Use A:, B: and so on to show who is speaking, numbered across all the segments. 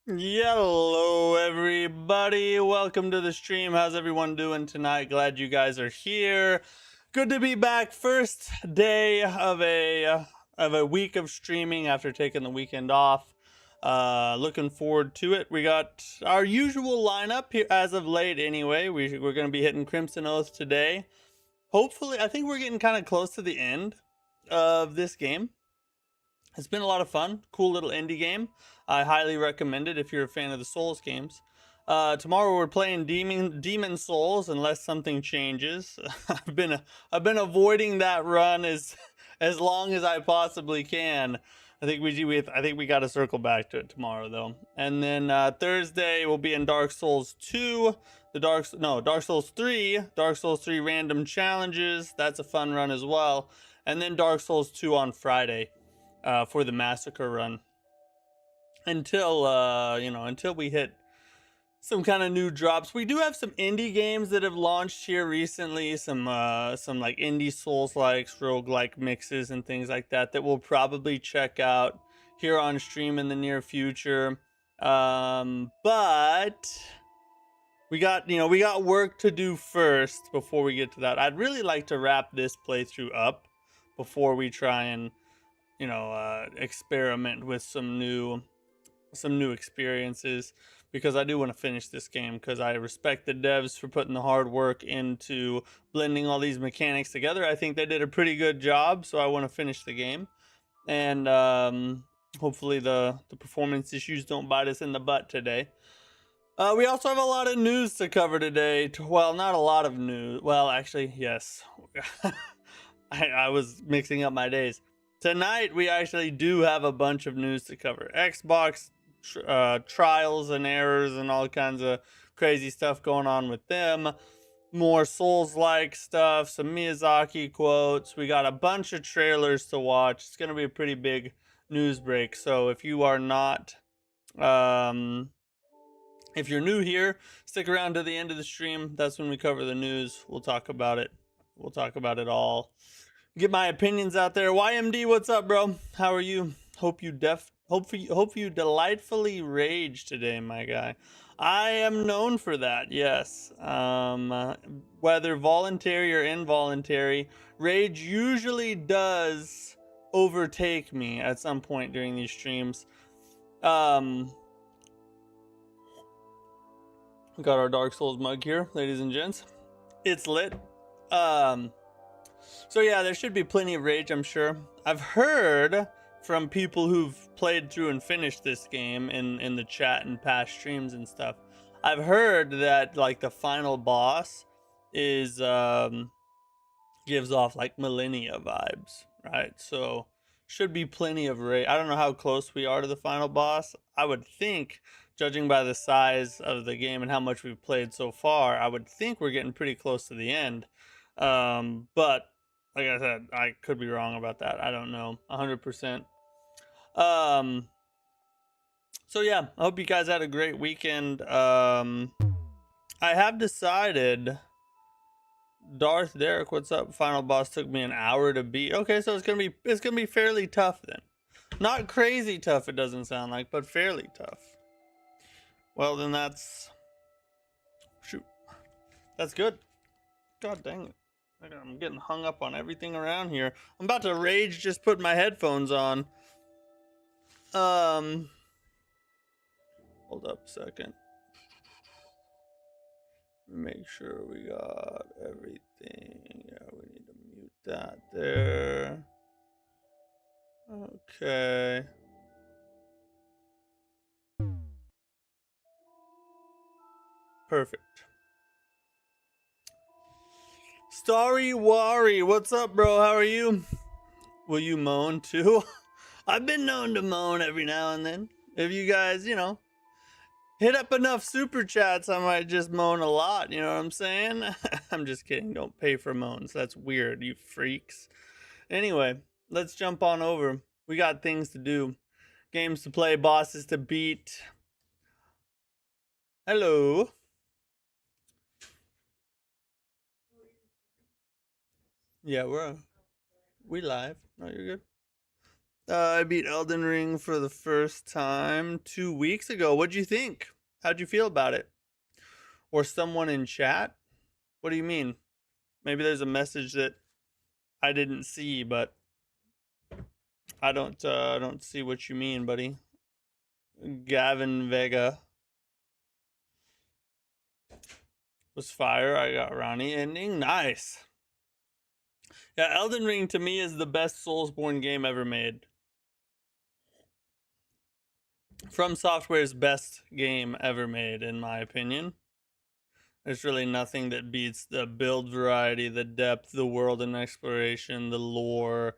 A: Hello everybody, welcome to the stream. How's everyone doing tonight? Glad you guys are here. Good to be back. First day of a week of streaming after taking the weekend off. Looking forward to it. We got our usual lineup here as of late anyway. We're going to be hitting Crimson Oath today. Hopefully, I think we're getting kind of close to the end of this game. It's been a lot of fun. Cool little indie game. I highly recommend it if you're a fan of the Souls games. Tomorrow we're playing Demon Souls unless something changes. I've been avoiding that run as long as I possibly can. I think we got to circle back to it tomorrow though. And then Thursday we'll be in Dark Souls 2, Dark Souls 3, Dark Souls 3 random challenges. That's a fun run as well. And then Dark Souls 2 on Friday. For the massacre run until until we hit some kind of new drops. We do have some indie games that have launched here recently, some like indie souls likes, roguelike mixes and things like that we'll probably check out here on stream in the near future. But we got work to do first before we get to that. I'd really like to wrap this playthrough up before we try and experiment with some new experiences, because I do want to finish this game, because I respect the devs for putting the hard work into blending all these mechanics together. I think they did a pretty good job, so I want to finish the game, and hopefully the performance issues don't bite us in the butt today. We also have a lot of news to cover today. Well, not a lot of news. Well, actually, yes. I was mixing up my days. Tonight, we actually do have a bunch of news to cover. Xbox trials and errors and all kinds of crazy stuff going on with them. More Souls-like stuff, some Miyazaki quotes. We got a bunch of trailers to watch. It's going to be a pretty big news break. So if you are not... if you're new here, stick around to the end of the stream. That's when we cover the news. We'll talk about it. We'll talk about it all. Get my opinions out there. YMD, what's up, bro? How are you? Hope you delightfully rage today, my guy. I am known for that, yes. Whether voluntary or involuntary, rage usually does overtake me at some point during these streams. We got our Dark Souls mug here, ladies and gents. It's lit. So yeah, there should be plenty of rage, I'm sure. I've heard from people who've played through and finished this game in the chat and past streams and stuff. I've heard that like the final boss is gives off like millennia vibes, right? So should be plenty of rage. I don't know how close we are to the final boss. I would think, judging by the size of the game and how much we've played so far, I would think we're getting pretty close to the end. But like I said, I could be wrong about that. I don't know 100%. So yeah, I hope you guys had a great weekend. I have decided. Darth Derek, what's up? Final boss took me an hour to beat. Okay, so it's gonna be fairly tough then. Not crazy tough, it doesn't sound like, but fairly tough. Well, then that's good. God dang it. I'm getting hung up on everything around here. I'm about to rage just putting my headphones on. Hold up a second. Make sure we got everything. Yeah, we need to mute that there. Okay. Perfect. Starry Wari, what's up, bro? How are you? Will you moan too? I've been known to moan every now and then. If you guys, hit up enough super chats, I might just moan a lot. You know what I'm saying? I'm just kidding. Don't pay for moans. That's weird, you freaks. Anyway, let's jump on over. We got things to do. Games to play, bosses to beat. Hello. Yeah, we live. No, you're good. I beat Elden Ring for the first time 2 weeks ago. What'd you think? How'd you feel about it? Or someone in chat? What do you mean? Maybe there's a message that I didn't see, but I don't see what you mean, buddy. Gavin Vega was fire. I got Ronnie ending. Nice. Yeah, Elden Ring to me is the best Soulsborne game ever made. Fromsoftware's best game ever made, in my opinion. There's really nothing that beats the build variety, the depth, the world and exploration, the lore,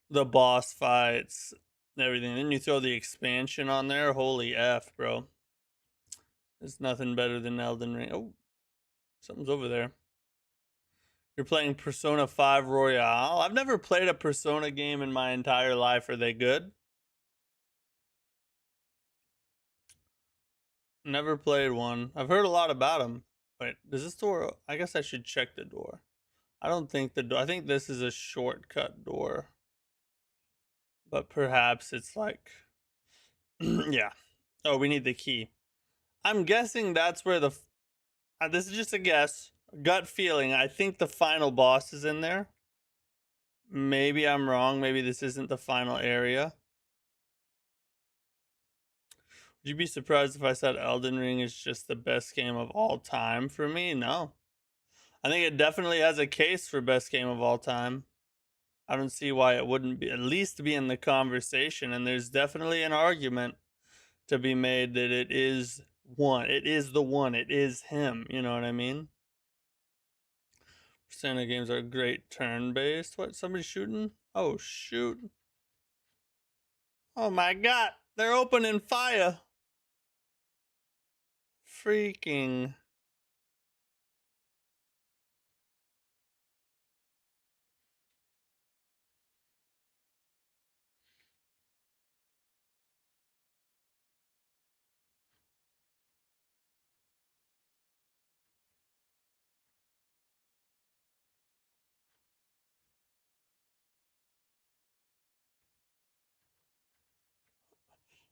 A: the boss fights, everything. Then you throw the expansion on there. Holy F, bro. There's nothing better than Elden Ring. Oh, something's over there. You're playing Persona 5 Royale. I've never played a Persona game in my entire life. Are they good? Never played one. I've heard a lot about them. Wait, does this door... I guess I should check the door. I don't think the door... I think this is a shortcut door. But perhaps it's like... yeah. Oh, we need the key. I'm guessing that's where the... this is just a guess. Gut feeling. I think the final boss is in there. Maybe I'm wrong. Maybe this isn't the final area. Would you be surprised if I said Elden Ring is just the best game of all time for me? No. I think it definitely has a case for best game of all time. I don't see why it wouldn't be, at least be in the conversation. And there's definitely an argument to be made that it is one. It is the one. It is him. You know what I mean? Persona games are great turn-based. What? Somebody shooting? Oh, shoot. Oh my god. They're opening fire. Freaking.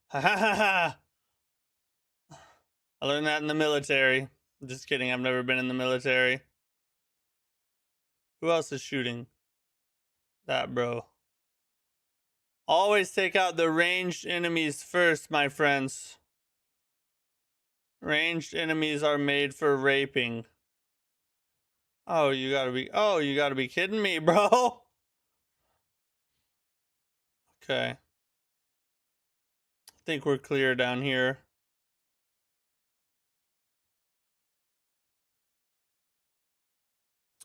A: Ha ha ha ha. I learned that in the military. Just kidding, I've never been in the military. Who else is shooting? That bro. Always take out the ranged enemies first, my friends. Ranged enemies are made for raping. Oh, you gotta be kidding me, bro. Okay. I think we're clear down here.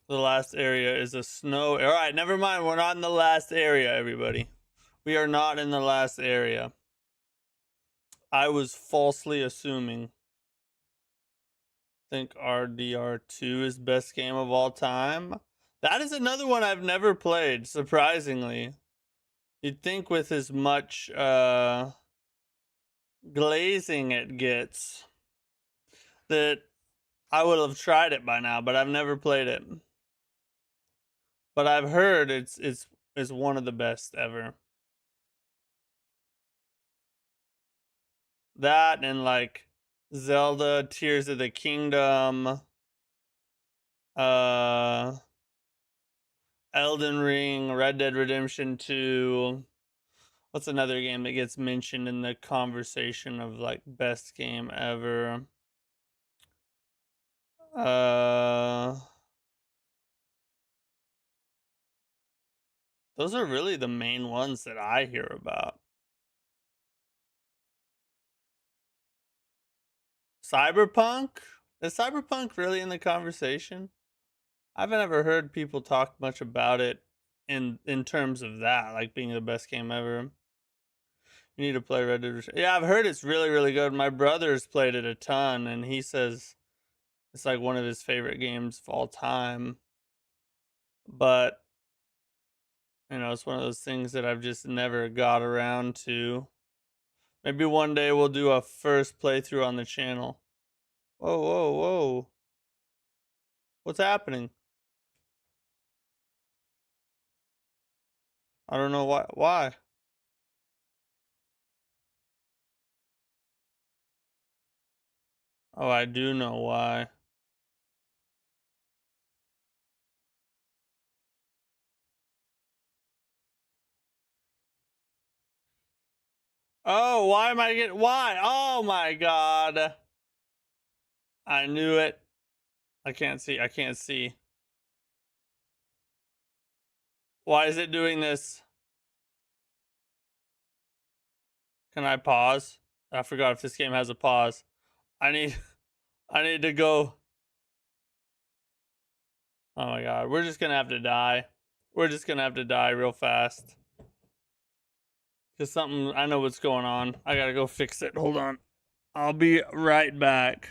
A: The last area is a snow. All right, never mind. We're not in the last area, everybody. We are not in the last area. I was falsely assuming. I think RDR2 is best game of all time. That is another one I've never played, surprisingly. You'd think with as much glazing it gets that I would have tried it by now, but I've never played it. But I've heard it's one of the best ever. That and like Zelda Tears of the Kingdom, Elden Ring, Red Dead Redemption 2. What's another game that gets mentioned in the conversation of like best game ever? Those are really the main ones that I hear about. Cyberpunk? Is Cyberpunk really in the conversation? I haven't ever heard people talk much about it in terms of that, like being the best game ever. You need to play Red Dead Redemption. Yeah, I've heard it's really, really good. My brother's played it a ton, and he says it's like one of his favorite games of all time. But you know, it's one of those things that I've just never got around to. Maybe one day we'll do a first playthrough on the channel. Whoa, whoa, whoa. What's happening? I don't know why. Why? Oh, I do know why. Oh, why am I getting, why? Oh my god. I knew it. I can't see. I can't see. Why is it doing this? Can I pause? I forgot if this game has a pause. I need I need to go. Oh my god. We're just gonna have to die. We're just gonna have to die real fast. Cause something, I know what's going on. I gotta go fix it. Hold on. I'll be right back.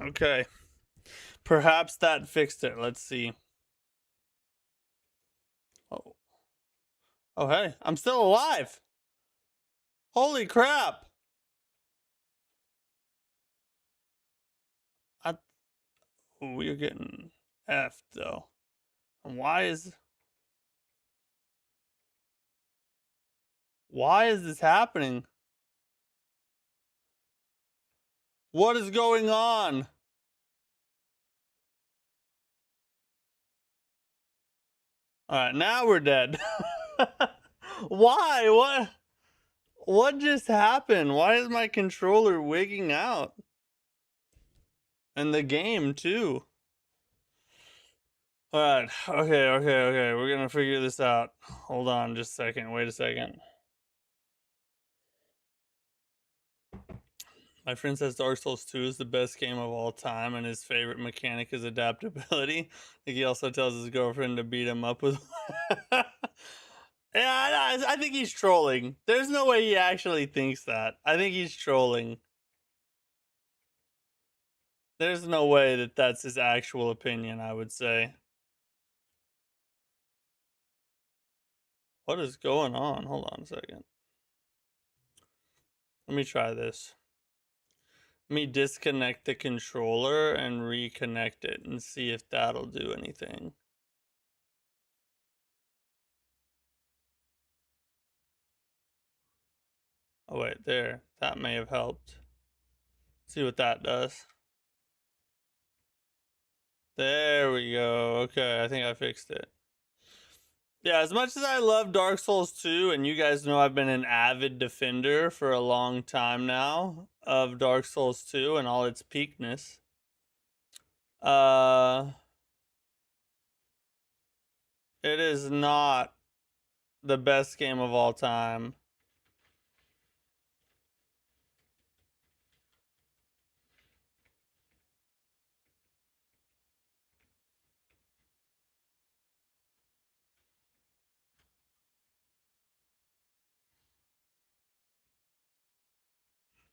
A: Okay. Perhaps that fixed it. Let's see. Oh. Oh hey, I'm still alive. Holy crap. I We're getting F though. And why is this happening? What is going on? Alright, now we're dead. Why? What just happened? Why is my controller wigging out? And the game too. Alright, okay. We're gonna figure this out. Hold on just a second. Wait a second. My friend says Dark Souls 2 is the best game of all time, and his favorite mechanic is adaptability. I think he also tells his girlfriend to beat him up with. Yeah, I think he's trolling. There's no way he actually thinks that. I think he's trolling. There's no way that that's his actual opinion, I would say. What is going on? Hold on a second. Let me try this. Let me disconnect the controller and reconnect it and see if that'll do anything. Oh wait, there. That may have helped. See what that does. There we go. Okay, I think I fixed it. Yeah, as much as I love Dark Souls 2, and you guys know I've been an avid defender for a long time now of Dark Souls 2 and all its peakness. It is not the best game of all time.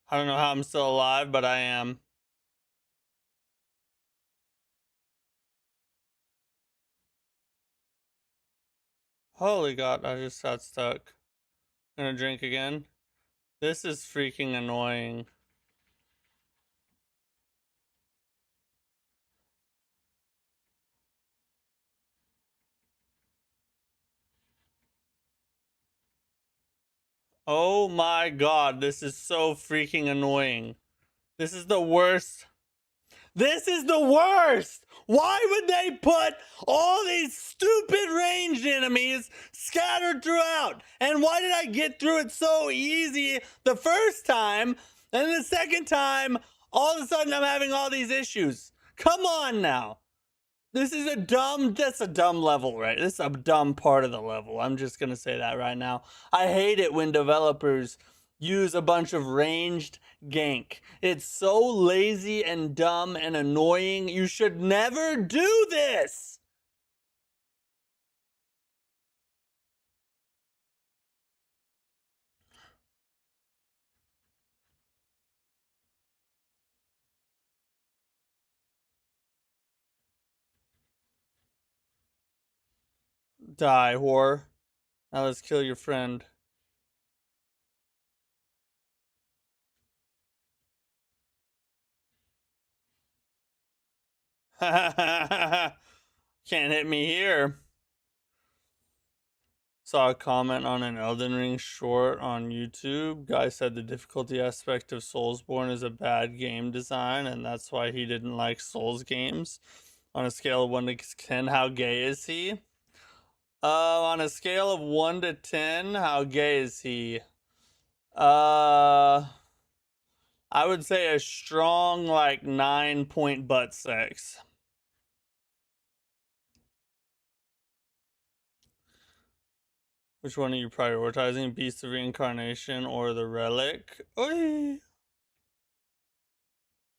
A: I don't know how I'm still alive, but I am. Holy god, I just got stuck. Gonna drink again. This is freaking annoying. Oh my god, this is so freaking annoying. This is the worst. This is the worst! Why would they put all these stupid ranged enemies scattered throughout? And why did I get through it so easy the first time, and the second time, all of a sudden I'm having all these issues? Come on now. That's a dumb level, right? This is a dumb part of the level. I'm just gonna say that right now. I hate it when developers use a bunch of ranged gank. It's so lazy and dumb and annoying. You should never do this! Die, whore. Now let's kill your friend. Can't hit me here. Saw a comment on an Elden Ring short on YouTube. Guy said the difficulty aspect of Soulsborne is a bad game design, and that's why he didn't like Souls games. On a scale of 1 to 10, how gay is he? On a scale of 1 to 10, how gay is he? I would say a strong, like, 9-point butt sex. Which one are you prioritizing? Beast of Reincarnation or the Relic? Oy.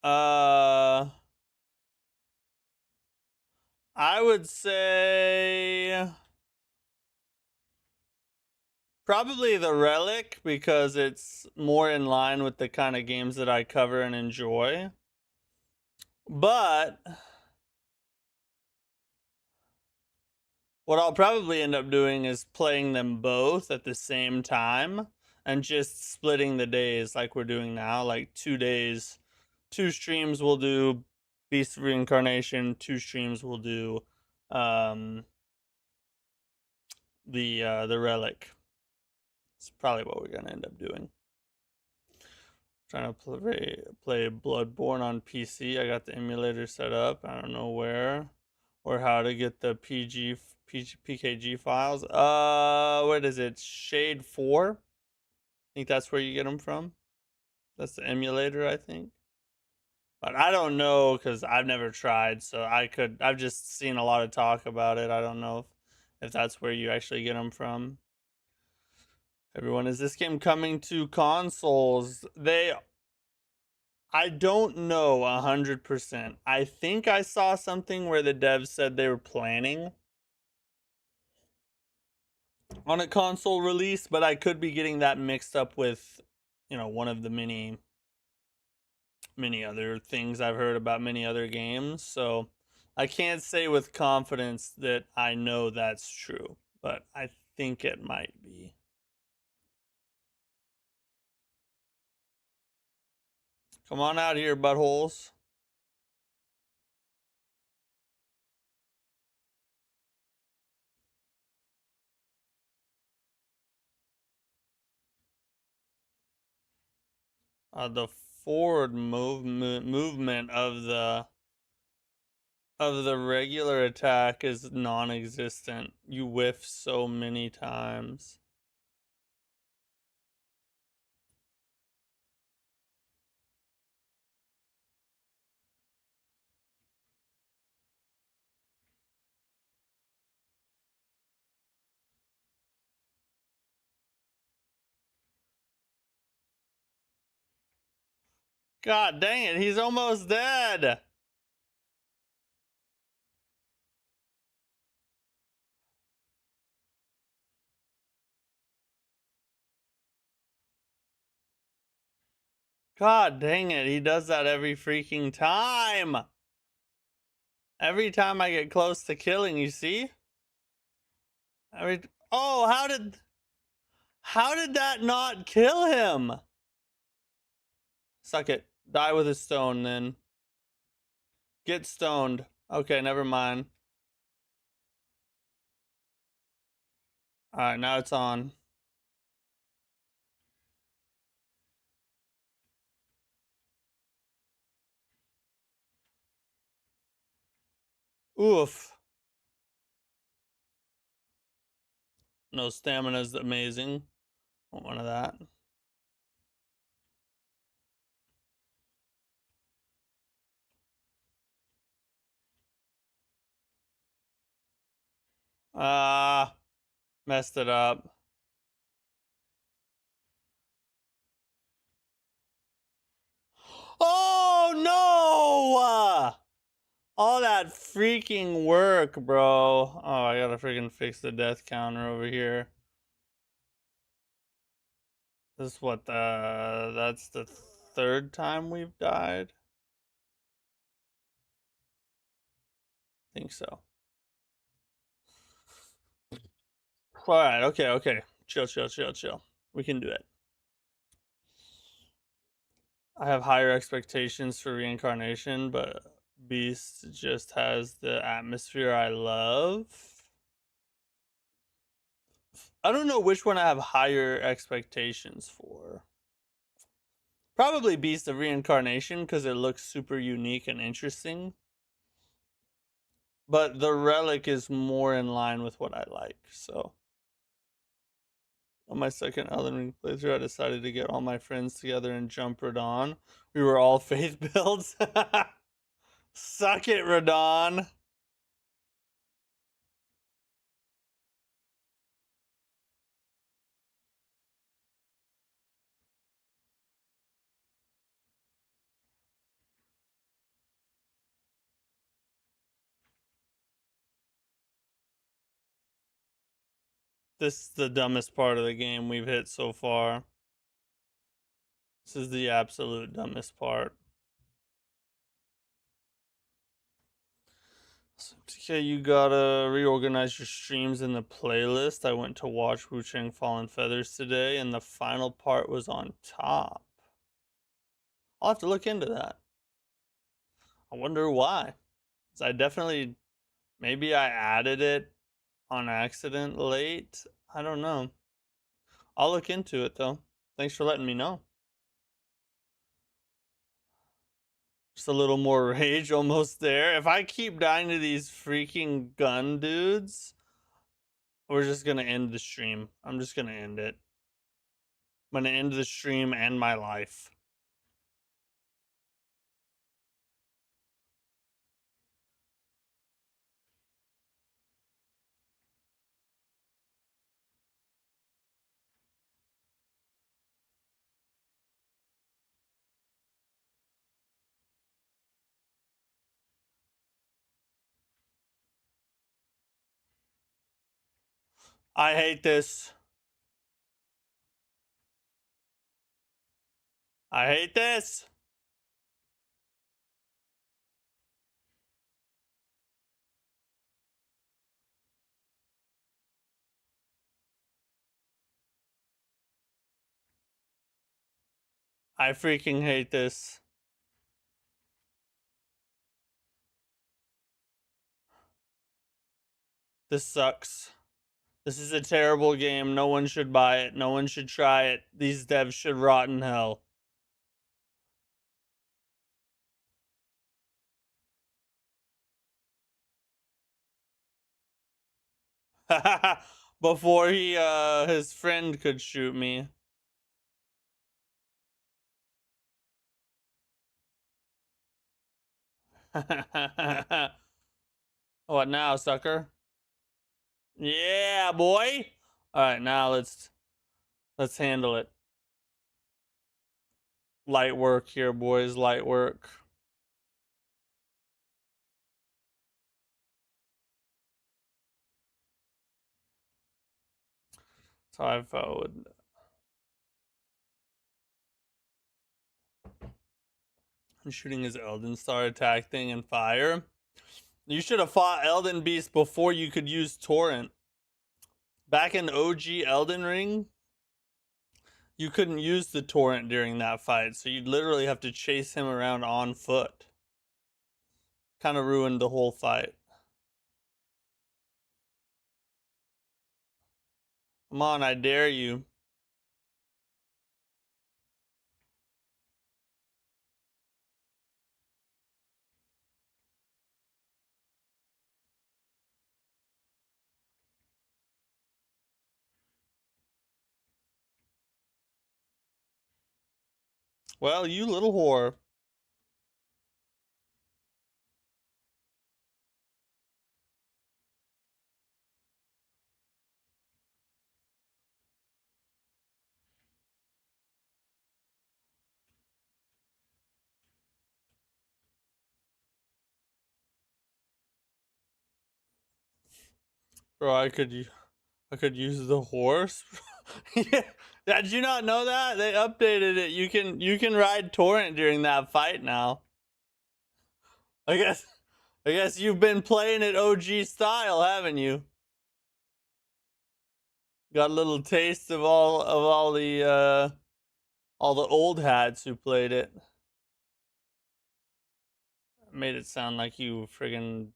A: I would say probably the Relic, because it's more in line with the kind of games that I cover and enjoy. But what I'll probably end up doing is playing them both at the same time and just splitting the days like we're doing now, like 2 days. 2 streams will do Beast of Reincarnation, 2 streams will do the Relic. It's probably what we're gonna end up doing. Trying to play Bloodborne on PC. I got the emulator set up. I don't know where or how to get the PKG files. What is it? Shade 4? I think that's where you get them from. That's the emulator, I think. But I don't know because I've never tried, so I've just seen a lot of talk about it. I don't know if that's where you actually get them from. Everyone, is this game coming to consoles? I don't know 100%. I think I saw something where the devs said they were planning on a console release, but I could be getting that mixed up with, one of the many other things I've heard about many other games. So I can't say with confidence that I know that's true, but I think it might be. Come on out here, buttholes. The forward movement of the regular attack is non-existent. You whiff so many times. God dang it, he's almost dead. God dang it, he does that every freaking time. Every time I get close to killing, you see? Oh, how did that not kill him? Suck it. Die with a stone then. Get stoned. Okay, never mind. Alright, now it's on. Oof. No, stamina's amazing. Want one of that. Ah, messed it up. Oh no! All that freaking work, bro. Oh, I gotta freaking fix the death counter over here. This is what that's the third time we've died. I think so. Alright, okay. Chill. We can do it. I have higher expectations for reincarnation, but Beast just has the atmosphere I love. I don't know which one I have higher expectations for. Probably Beast of Reincarnation because it looks super unique and interesting. But the Relic is more in line with what I like, so. On my second Elden Ring playthrough, I decided to get all my friends together and jump Radon. We were all faith builds. Suck it, Radon. This is the dumbest part of the game we've hit so far. This is the absolute dumbest part. So, TK, you gotta reorganize your streams in the playlist. I went to watch Wu Chang Fallen Feathers today, and the final part was on top. I'll have to look into that. I wonder why. 'Cause I definitely, maybe I added it on accident late. I don't know. I'll look into it though. Thanks for letting me know. Just a little more rage, almost there. If I keep dying to these freaking gun dudes, we're just gonna end the stream. I'm just gonna end it. I'm gonna end the stream and my life. I hate this. I hate this. I freaking hate this. This sucks. This is a terrible game. No one should buy it. No one should try it. These devs should rot in hell. Before he his friend could shoot me. What now, sucker? Yeah, boy. All right, now let's handle it. Light work here, boys. Light work. So I've I'm shooting his Elden Star attack thing and fire. You should have fought Elden Beast before you could use Torrent. Back in OG Elden Ring, you couldn't use the torrent during that fight, so you'd literally have to chase him around on foot. Kind of ruined the whole fight. Come on, I dare you. Well, you little whore. Bro, I could use the horse. Yeah. Did you not know that? They updated it. You can ride torrent during that fight now. I guess you've been playing it OG style, haven't you? Got a little taste of all the old hats who played it. Made it sound like you friggin'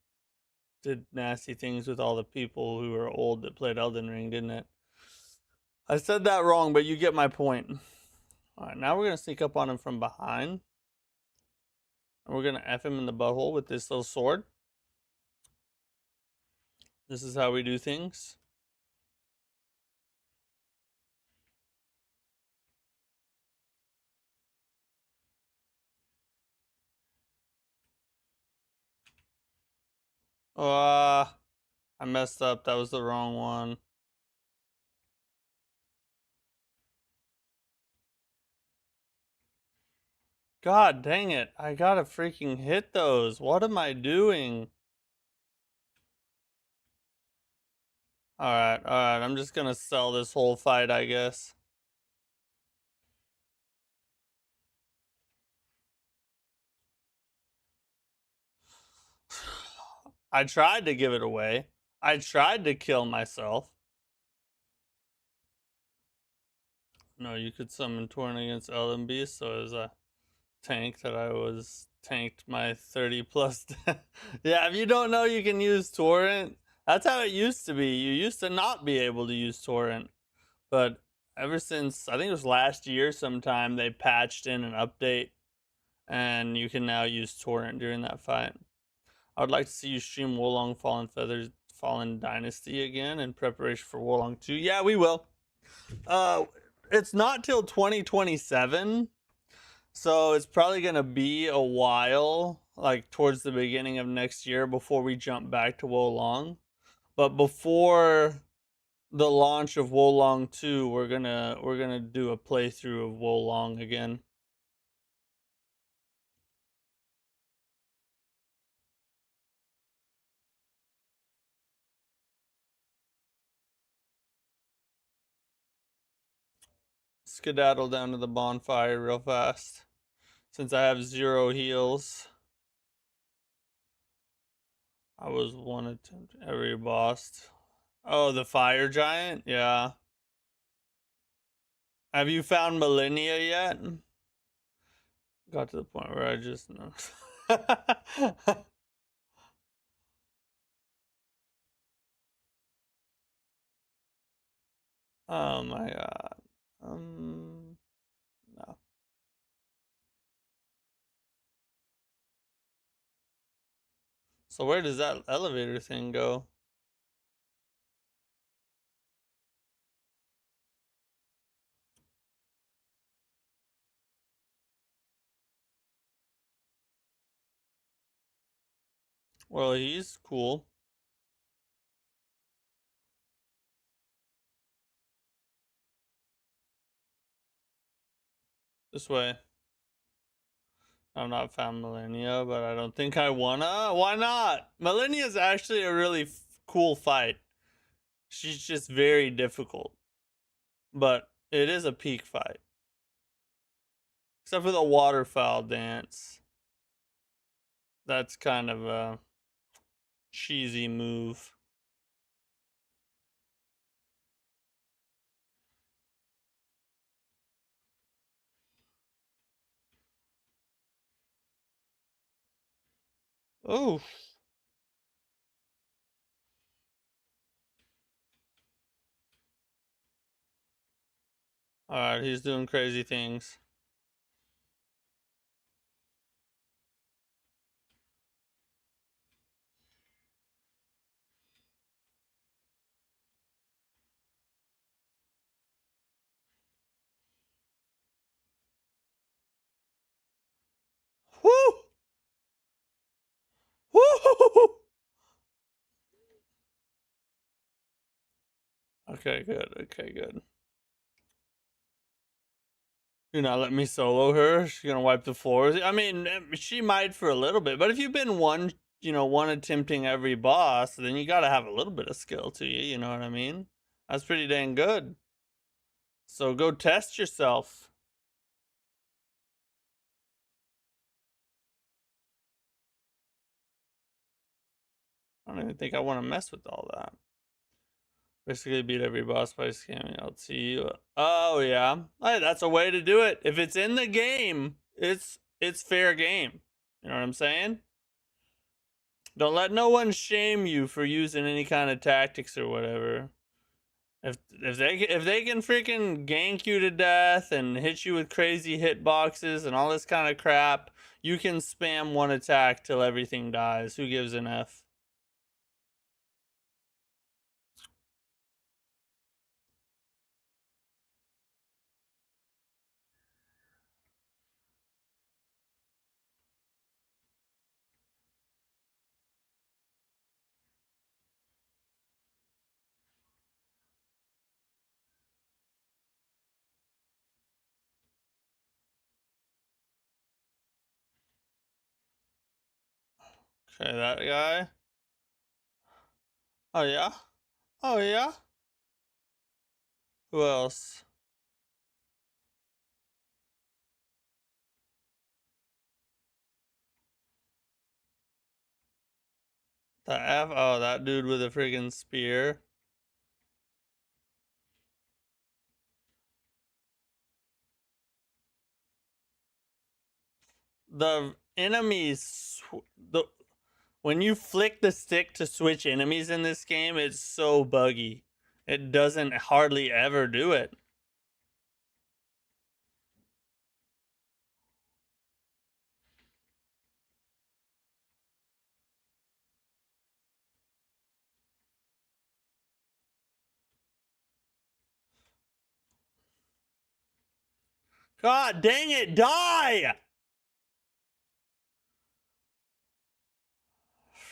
A: did nasty things with all the people who were old that played Elden Ring, didn't it? I said that wrong, but you get my point. Alright, now we're gonna sneak up on him from behind. And we're gonna F him in the butthole with this little sword. This is how we do things. I messed up. That was the wrong one. God dang it. I gotta freaking hit those. What am I doing? Alright, alright. I'm just gonna sell this whole fight, I guess. I tried to give it away. I tried to kill myself. No, you could summon Torrent against Elden Beast, so as a tank that I was tanked my 30 plus. Yeah, if you don't know you can use Torrent, that's how it used to be. You used to not be able to use Torrent. But ever since, I think it was last year sometime, they patched in an update and you can now use Torrent during that fight. I would like to see you stream Wolong Fallen Dynasty again in preparation for Wolong 2. Yeah, we will. It's not till 2027, so it's probably gonna be a while, like towards the beginning of next year, before we jump back to Wolong. But before the launch of Wolong 2, we're gonna do a playthrough of Wolong again. Skedaddle down to the bonfire real fast, since I have 0 heals. I was one attempt every boss. Oh, the fire giant? Yeah. Have you found Millennia yet? Got to the point where I just know. Oh my god. No. So where does that elevator thing go? Well, he's cool. This way. I've not found Millennia, but I don't think I wanna. Why not? Millennia's actually a really cool fight. She's just very difficult. But it is a peak fight. Except for the waterfowl dance. That's kind of a cheesy move. Oh. Alright, he's doing crazy things. Woo! Woo! Okay, good. Okay, good. You're not letting me solo her? She's gonna wipe the floors? I mean, she might for a little bit, but if you've been one attempting every boss, then you gotta have a little bit of skill to you, you know what I mean? That's pretty dang good. So go test yourself. I don't even think I want to mess with all that. Basically beat every boss by scamming LT. Oh yeah. Hey, that's a way to do it. If it's in the game, it's fair game. You know what I'm saying? Don't let no one shame you for using any kind of tactics or whatever. If they can freaking gank you to death and hit you with crazy hitboxes and all this kind of crap, you can spam one attack till everything dies. Who gives an F? Okay, that guy. Oh yeah. Oh yeah. Who else? The F. Oh, that dude with a freaking spear. The enemies. The When you flick the stick to switch enemies in this game, it's so buggy. It doesn't hardly ever do it. God dang it, die!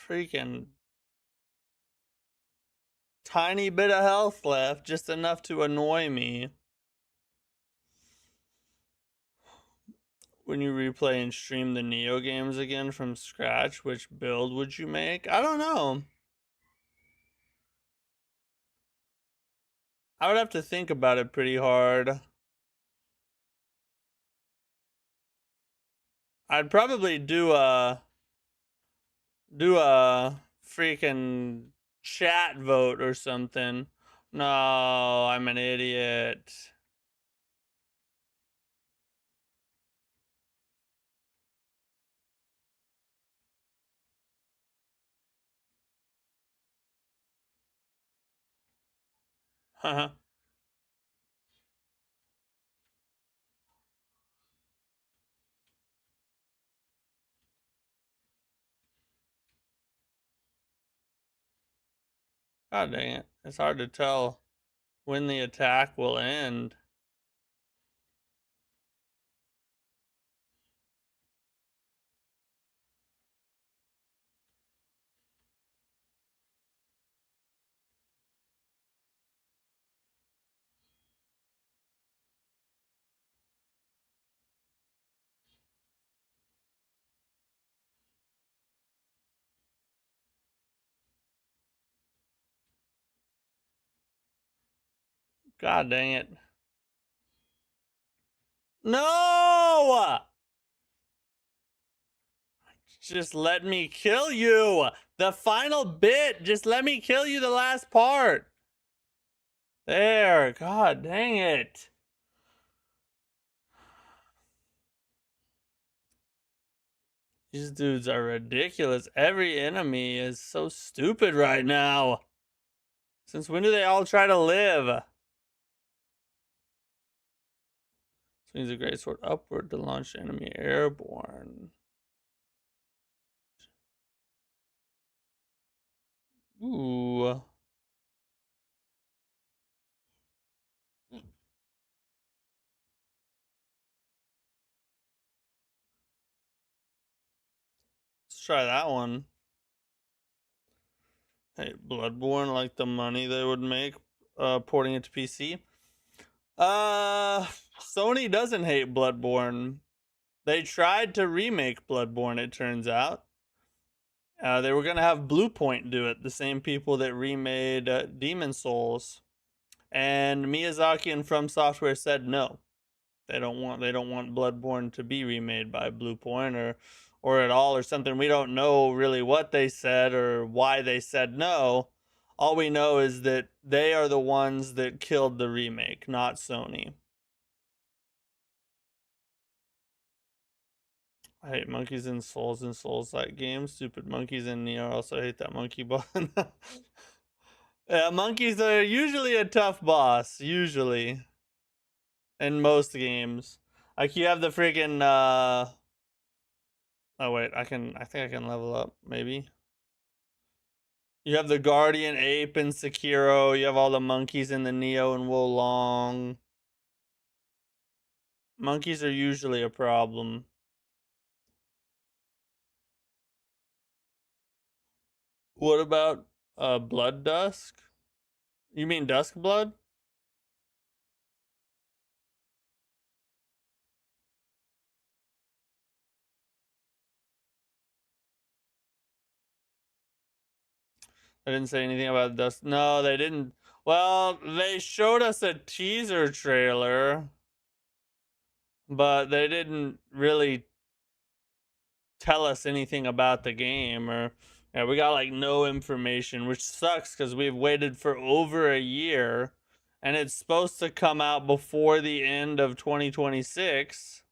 A: Freaking tiny bit of health left, just enough to annoy me. When you replay and stream the Neo games again from scratch, which build would you make? I don't know. I would have to think about it pretty hard. I'd probably do a freaking chat vote or something. No, I'm an idiot. God dang it. It's hard to tell when the attack will end. God dang it. No! Just let me kill you. The final bit. Just let me kill you the last part. There. God dang it. These dudes are ridiculous. Every enemy is so stupid right now. Since when do they all try to live? Swings a great sword upward to launch enemy airborne. Ooh. Let's try that one. Hey, Bloodborne, like the money they would make porting it to PC. Sony doesn't hate Bloodborne. They tried to remake Bloodborne, it turns out. They were gonna have Bluepoint do it, the same people that remade Demon Souls, and Miyazaki and Fromsoftware said no. They don't want Bloodborne to be remade by Bluepoint or at all or something. We don't know really what they said or why they said no. All we know is that they are the ones that killed the remake, not Sony. I hate monkeys in Souls-like games. Stupid monkeys in Neo. Also hate that monkey button. Yeah, monkeys are usually a tough boss. Usually, in most games, like you have the freaking. Oh wait, I think I can level up. Maybe. You have the Guardian Ape in Sekiro. You have all the monkeys in the Neo and Wo Long. Monkeys are usually a problem. What about Blood Dusk? You mean Dusk Blood? I didn't say anything about Dusk. No, they didn't. Well, they showed us a teaser trailer, but they didn't really tell us anything about the game. Or yeah, we got like no information, which sucks because we've waited for over a year and it's supposed to come out before the end of 2026.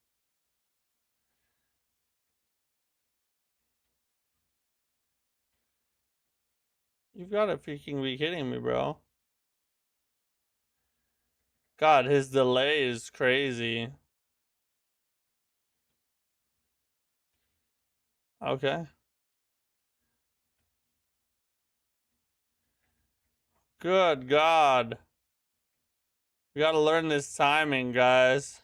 A: You've got to freaking be kidding me, bro. God, his delay is crazy. Okay. Good God. We gotta learn this timing, guys.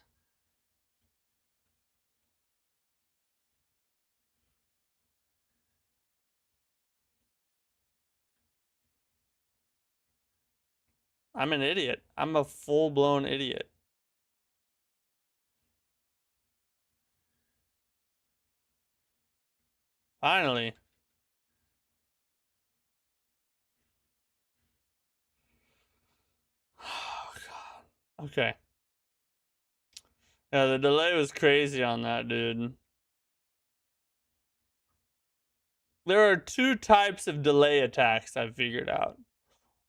A: I'm an idiot. I'm a full-blown idiot. Finally. Oh, God. Okay. Yeah, the delay was crazy on that, dude. There are two types of delay attacks I've figured out.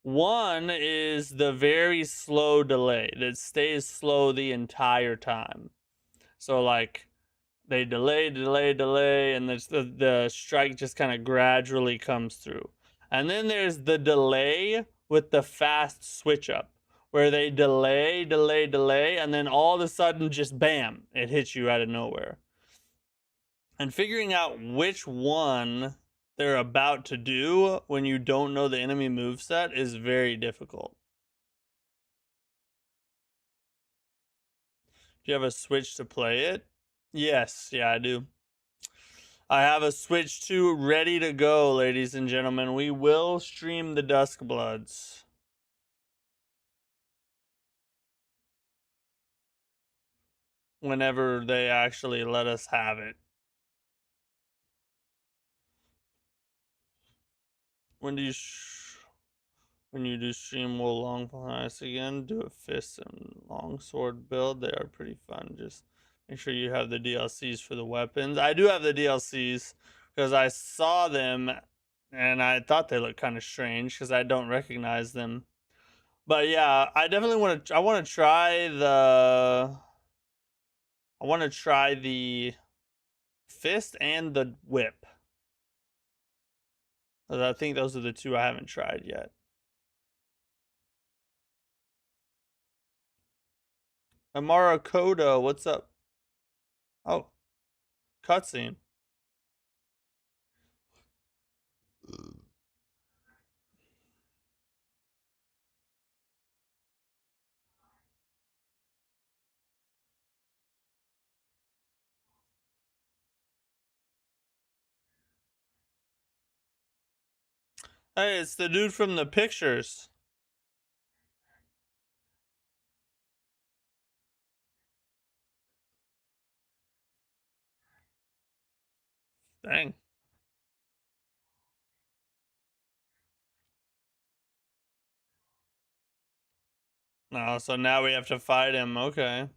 A: One is the very slow delay that stays slow the entire time. So like they delay, and the strike just kind of gradually comes through. And then there's the delay with the fast switch up, where they delay, and then all of a sudden just bam, it hits you out of nowhere. And figuring out which one they're about to do when you don't know the enemy moveset is very difficult. Do you have a Switch to play it? Yes, yeah, I do. I have a Switch 2 ready to go, ladies and gentlemen. We will stream the Duskbloods. Whenever they actually let us have it. When do you stream Wo Long Ice again, do a fist and longsword build. They are pretty fun. Just make sure you have the DLCs for the weapons. I do have the DLCs because I saw them and I thought they looked kind of strange because I don't recognize them. But yeah, I definitely want to. I want to try the Fist and the whip. I think those are the two I haven't tried yet. Amara Kodo, what's up? Oh, cutscene. Hey, it's the dude from the pictures. Dang. No, so now we have to fight him. Okay.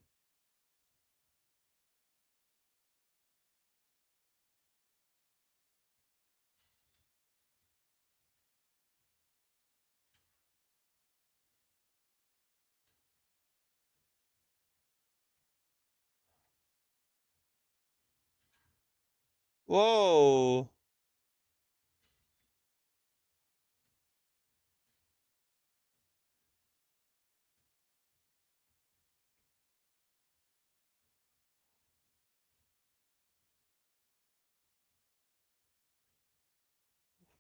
A: Whoa.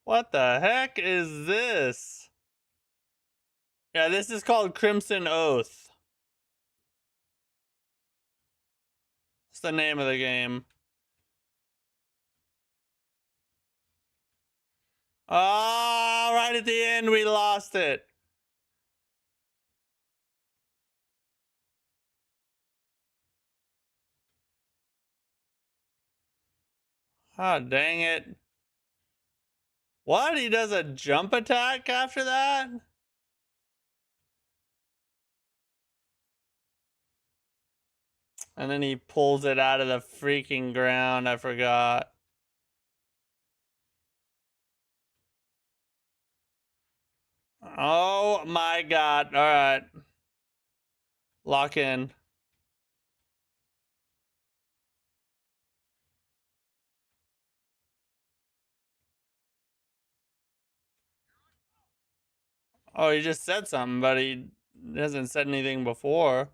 A: What the heck is this? Yeah, this is called Crimson Oath. It's the name of the game. Ah, right at the end, we lost it. Ah, dang it. What? He does a jump attack after that? And then he pulls it out of the freaking ground. I forgot. Oh my god. Alright. Lock in. Oh, he just said something, but he hasn't said anything before.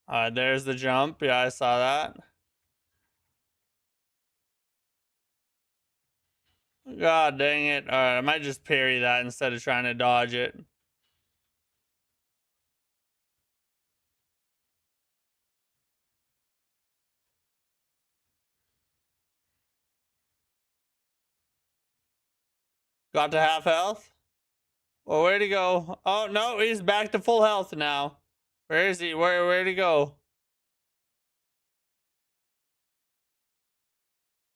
A: Alright, there's the jump. Yeah, I saw that. God dang it. Alright, I might just parry that instead of trying to dodge it. Got to half health? Well, where'd he go? Oh, no, he's back to full health now. Where is he? Where'd he go?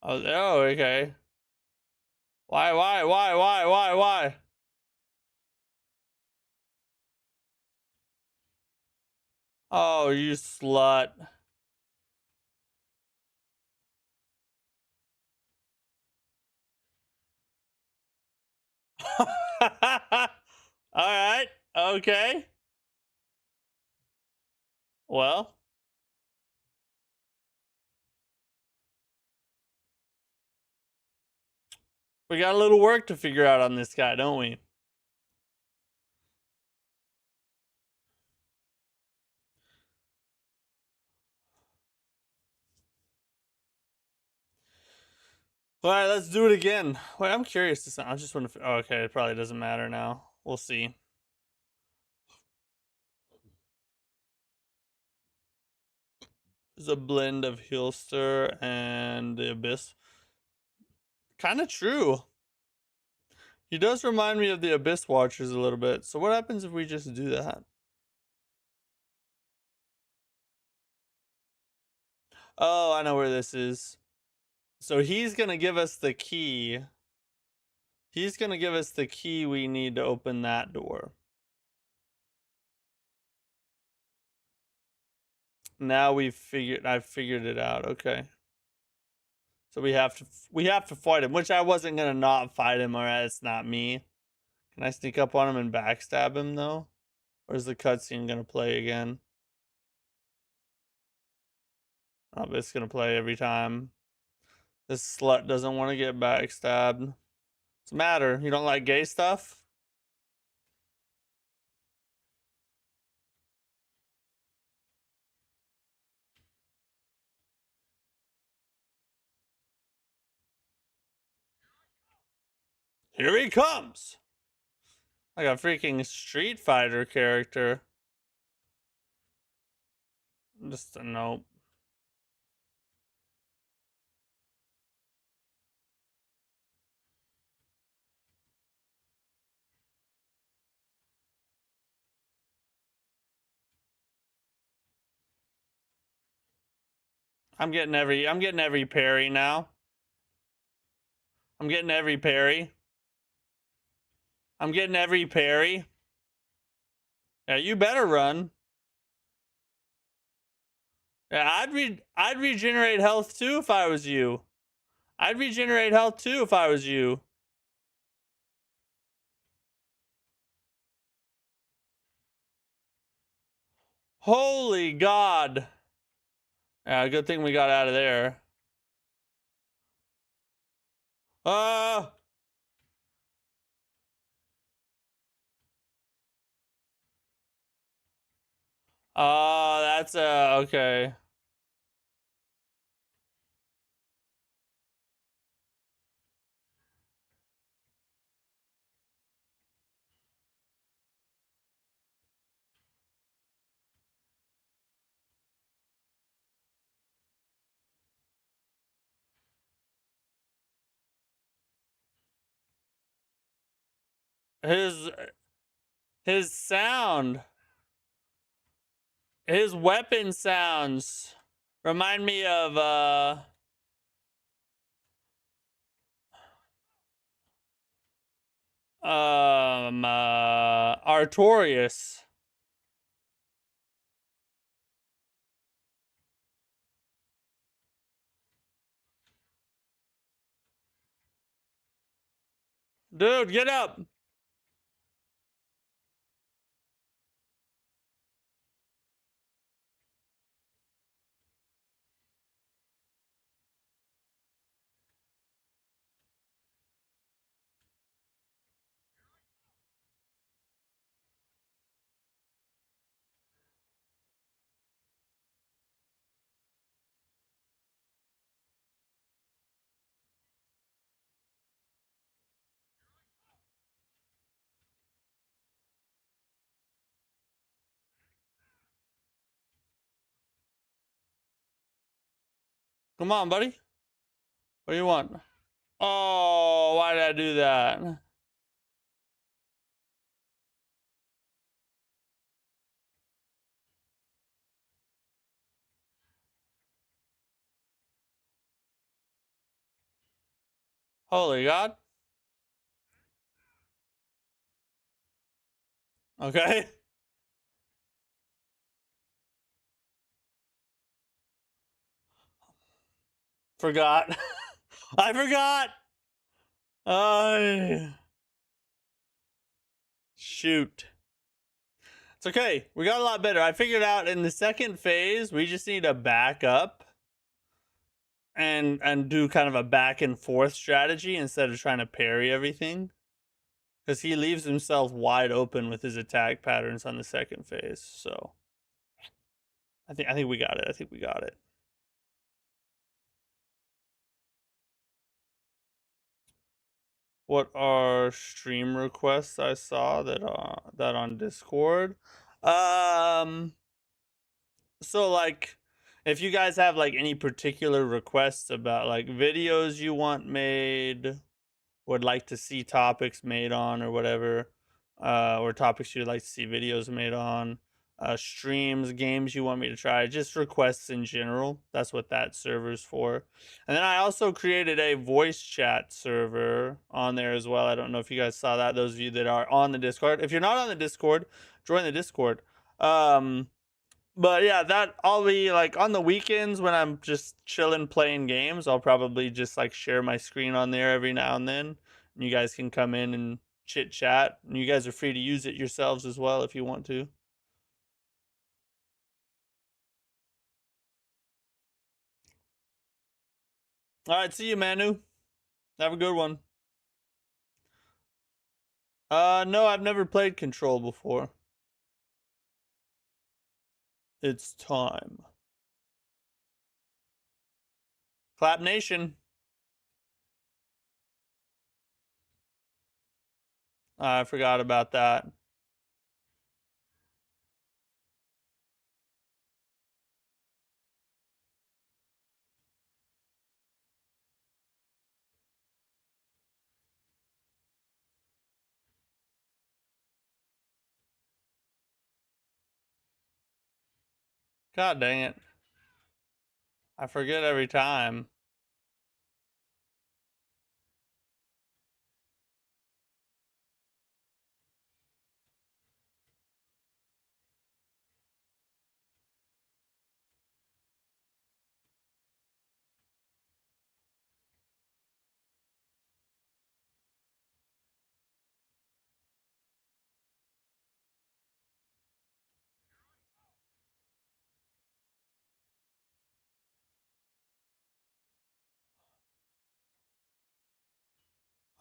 A: Oh, okay. Why? Oh, you slut. Alright, okay. Well, we got a little work to figure out on this guy, don't we? Alright, let's do it again. Wait, I'm curious to. I just want to. Oh, okay, it probably doesn't matter now. We'll see. It's a blend of Heelster and the Abyss. Kind of true. He does remind me of the Abyss Watchers a little bit. So what happens if we just do that? Oh, I know where this is. So he's gonna give us the key. He's gonna give us the key we need to open that door. Now I've figured it out. Okay. So we have to fight him, which I wasn't gonna not fight him. Alright, it's not me. Can I sneak up on him and backstab him though? Or is the cutscene gonna play again? Oh, but it's gonna play every time. This slut doesn't want to get backstabbed. What's the matter? You don't like gay stuff? Here he comes! Like a freaking Street Fighter character. Just a nope. I'm getting every parry now. I'm getting every parry. I'm getting every parry. Yeah, you better run. Yeah, I'd regenerate health too if I was you. I'd regenerate health too if I was you. Holy God. Yeah, good thing we got out of there. Oh, that's okay. His sound, his weapon sounds remind me of Artorias. Dude, get up. Come on, buddy. What do you want? Oh, why did I do that? Holy God. Okay. Forgot. I forgot. Shoot. It's okay. We got a lot better. I figured out in the second phase, we just need to back up and do kind of a back and forth strategy instead of trying to parry everything. Because he leaves himself wide open with his attack patterns on the second phase. So I think we got it. I think we got it. What are stream requests I saw that on Discord? So like if you guys have like any particular requests about like videos you want made, would like to see topics made on or whatever, or topics you'd like to see videos made on, streams, games you want me to try, just requests in general. That's what that server's for. And then I also created a voice chat server on there as well. I don't know if you guys saw that, those of you that are on the Discord. If you're not on the Discord, join the Discord. But yeah, that I'll be like on the weekends when I'm just chilling playing games, I'll probably just like share my screen on there every now and then. And you guys can come in and chit chat. And you guys are free to use it yourselves as well if you want to. All right, see you, Manu. Have a good one. No, I've never played Control before. It's time. Clap Nation. I forgot about that. God dang it. I forget every time.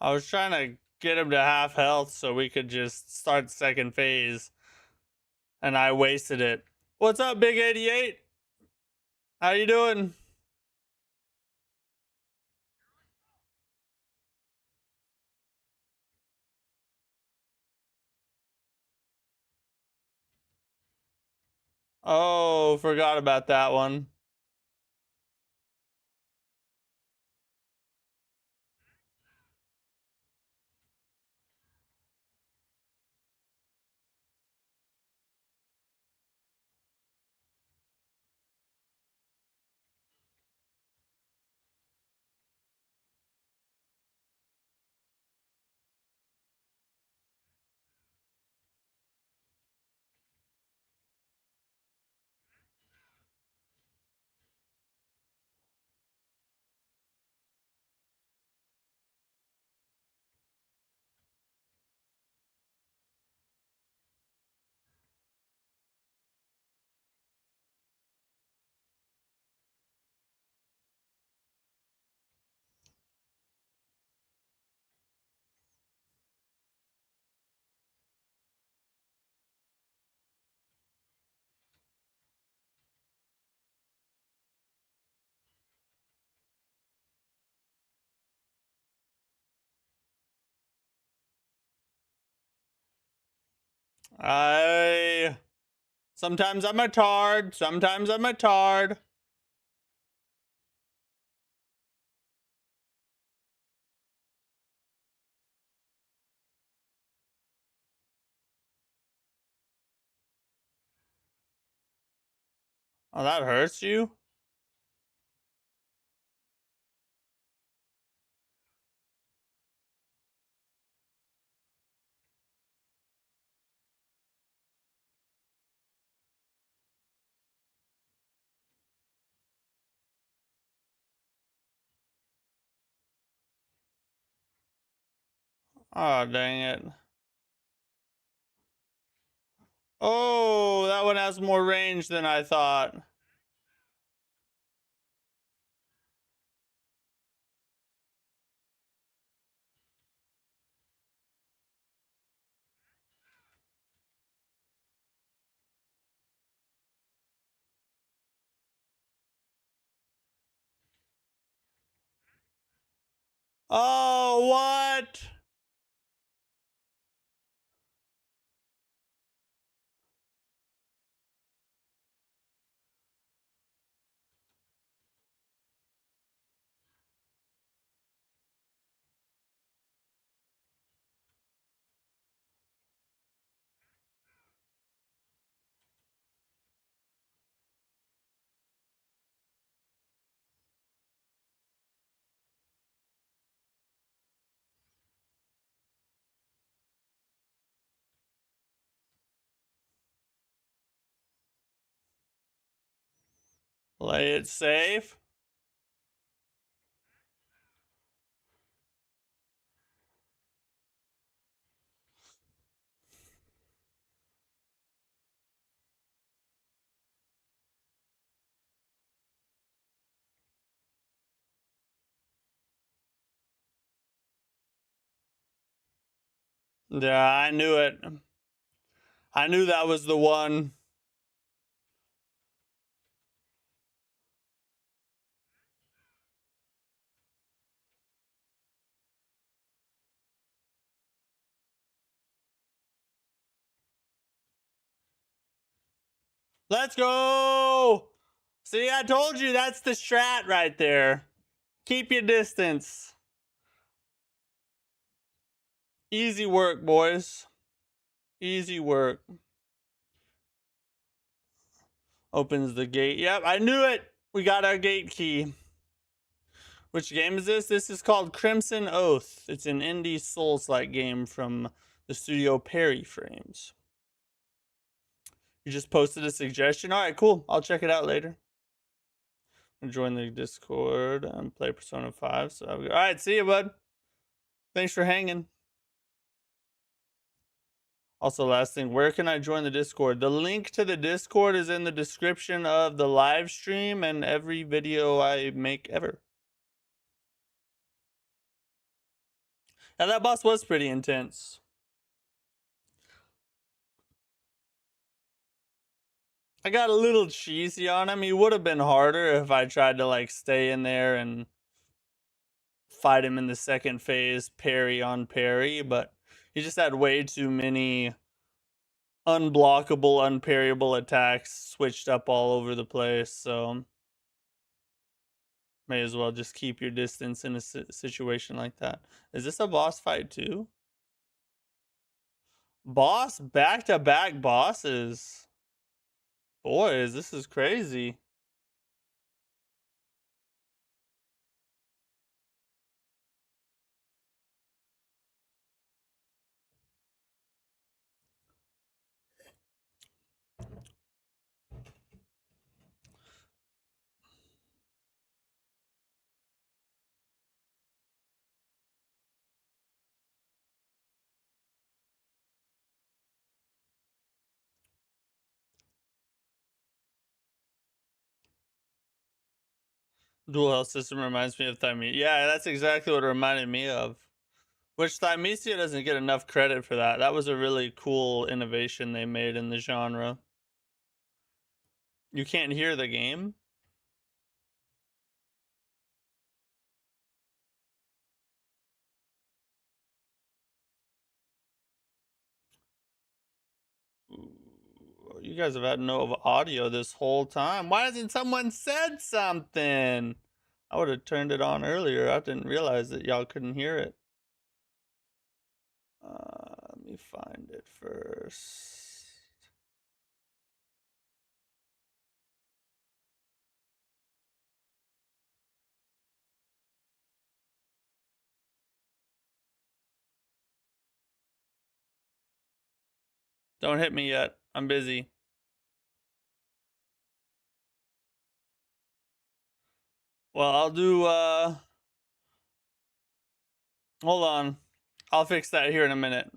A: I was trying to get him to half health so we could just start second phase, and I wasted it. What's up, Big 88? How you doing? Oh, forgot about that one. I sometimes I'm a tard, sometimes I'm a tard. Oh, that hurts you? Oh, dang it. Oh, that one has more range than I thought. Oh, what? Play it safe. Yeah, I knew it. I knew that was the one. Let's go! See, I told you that's the strat right there. Keep your distance. Easy work, boys. Easy work. Opens the gate. Yep, I knew it. We got our gate key. Which game is this? This is called Crimson Oath. It's an indie Souls-like game from the studio Parry Frames. You just posted a suggestion? Alright, cool. I'll check it out later. Join the Discord and play Persona 5. So, alright, see you, bud. Thanks for hanging. Also, last thing, where can I join the Discord? The link to the Discord is in the description of the live stream and every video I make ever. Now, that boss was pretty intense. I got a little cheesy on him. He would have been harder if I tried to, like, stay in there and fight him in the second phase, parry on parry, but he just had way too many unblockable, unparryable attacks switched up all over the place, so may as well just keep your distance in a situation like that. Is this a boss fight too? Boss back-to-back bosses. Boys, this is crazy. Dual health system reminds me of Thymesia. Yeah, that's exactly what it reminded me of. Which Thymesia doesn't get enough credit for that. That was a really cool innovation they made in the genre. You can't hear the game? Ooh, you guys have had no audio this whole time. Why hasn't someone said something? I would have turned it on earlier. I didn't realize that y'all couldn't hear it. Let me find it first. Don't hit me yet. I'm busy. Well, I'll do, hold on. I'll fix that here in a minute.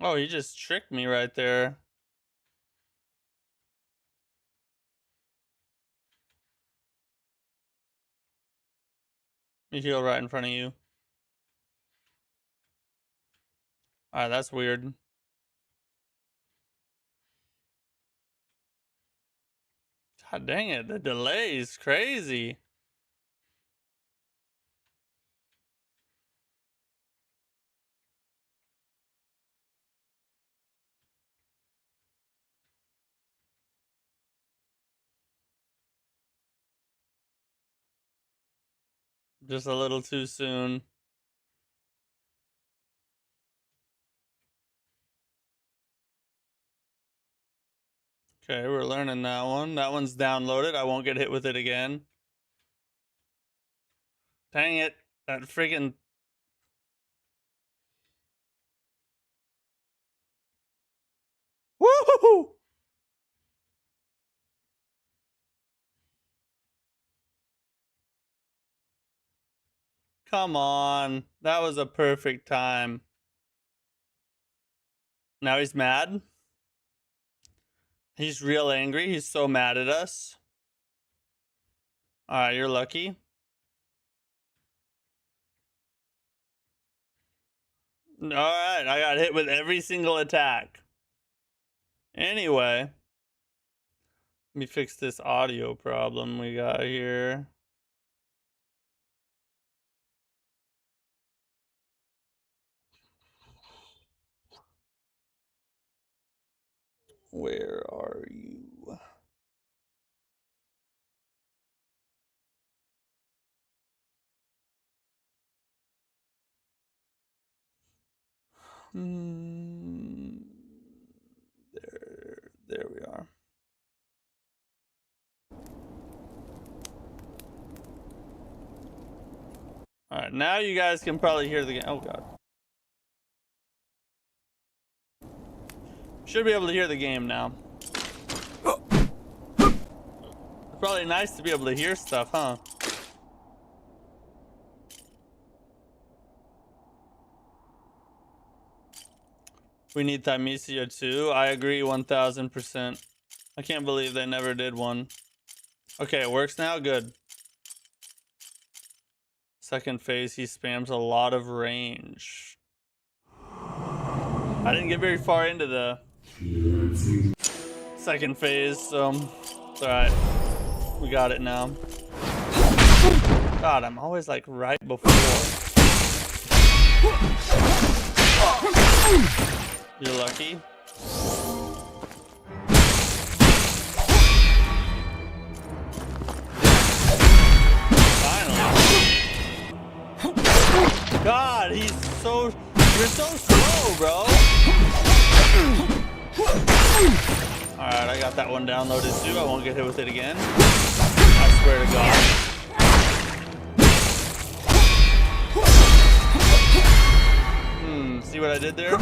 A: Oh, he just tricked me right there. You heal right in front of you. Alright, that's weird. God dang it, the delay is crazy. Just a little too soon. Okay, we're learning that one. That one's downloaded. I won't get hit with it again. Dang it. That friggin'... Woohoo! Come on. That was a perfect time. Now he's mad. He's real angry. He's so mad at us. Alright, you're lucky. Alright, I got hit with every single attack. Anyway, let me fix this audio problem we got here. Where are you? There we are. Alright, now you guys can probably hear the game. Oh god. Should be able to hear the game now. It's probably nice to be able to hear stuff, huh? We need Thymesia too. I agree 1000%. I can't believe they never did one. Okay, it works now? Good. Second phase, he spams a lot of range. I didn't get very far into the second phase, so it's alright. We got it now. God, I'm always like right before. You're lucky. God, you're so slow, bro. Alright, I got that one downloaded too. I won't get hit with it again. I swear to God. See what I did there?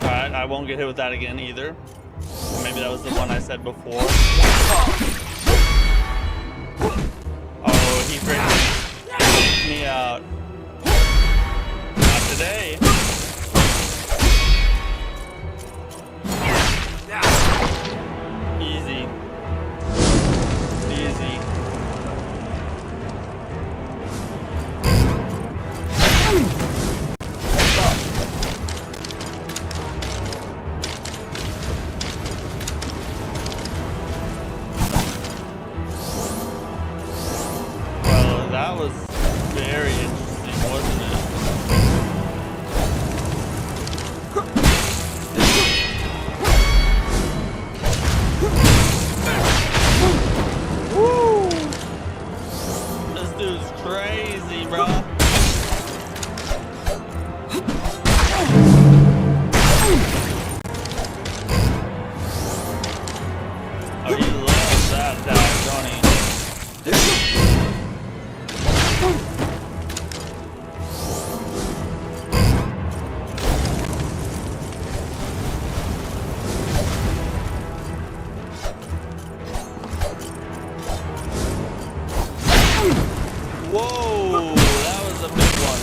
A: Alright, I won't get hit with that again either. Maybe that was the one I said before. Oh, he freaked me out. Not today. Easy. Easy. Well, that was very interesting, wasn't it? Woo! This dude's crazy, bro. Oh, he loves that attack, don't he? Whoa, that was a big one.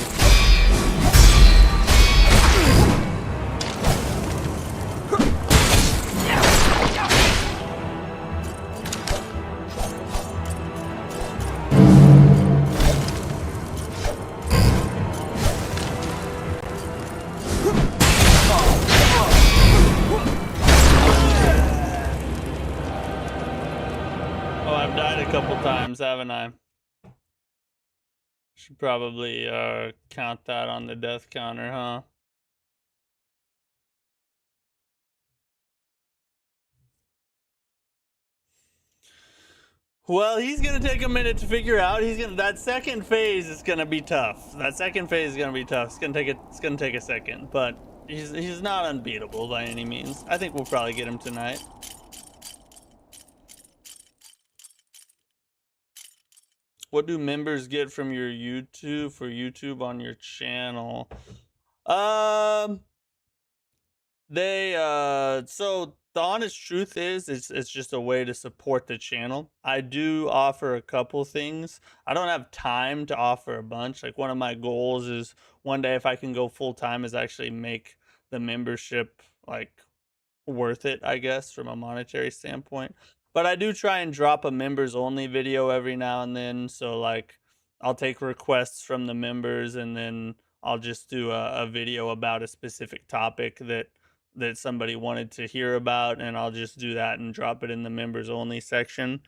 A: Oh, I've died a couple times, haven't I? Should probably count that on the death counter, huh? Well, he's gonna take a minute to figure out. That second phase is gonna be tough. That second phase is gonna be tough. It's gonna take a second, but he's not unbeatable by any means. I think we'll probably get him tonight. What do members get from your YouTube for YouTube on your channel? So the honest truth is, it's just a way to support the channel. I do offer a couple things. I don't have time to offer a bunch. Like, one of my goals is one day, if I can go full time, is actually make the membership like worth it, I guess, from a monetary standpoint. But I do try and drop a members only video every now and then. So like, I'll take requests from the members, and then I'll just do a video about a specific topic that somebody wanted to hear about, and I'll just do that and drop it in the members only section.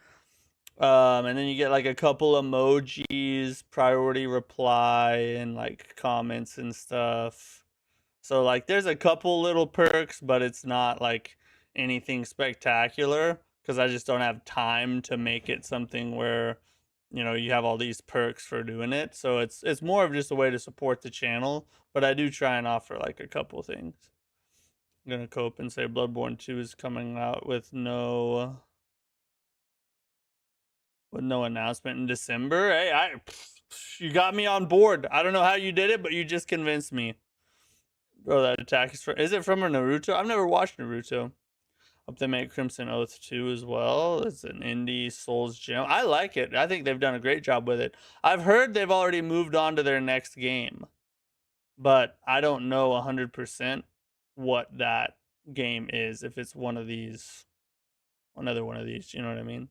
A: And then you get like a couple emojis, priority reply, and like comments and stuff. So like, there's a couple little perks, but it's not like anything spectacular, because I just don't have time to make it something where, you know, you have all these perks for doing it. So it's more of just a way to support the channel, but I do try and offer like a couple things. I'm gonna cope and say Bloodborne 2 is coming out with no announcement in December. Hey, you got me on board. I don't know how you did it, but you just convinced me. Bro, that attack is it from a Naruto? I've never watched Naruto. Hope they make Crimson Oath 2 as well. It's an indie Souls gem. I like it. I think they've done a great job with it. I've heard they've already moved on to their next game, but I don't know 100% what that game is. If it's one of these, another one of these, you know what I mean?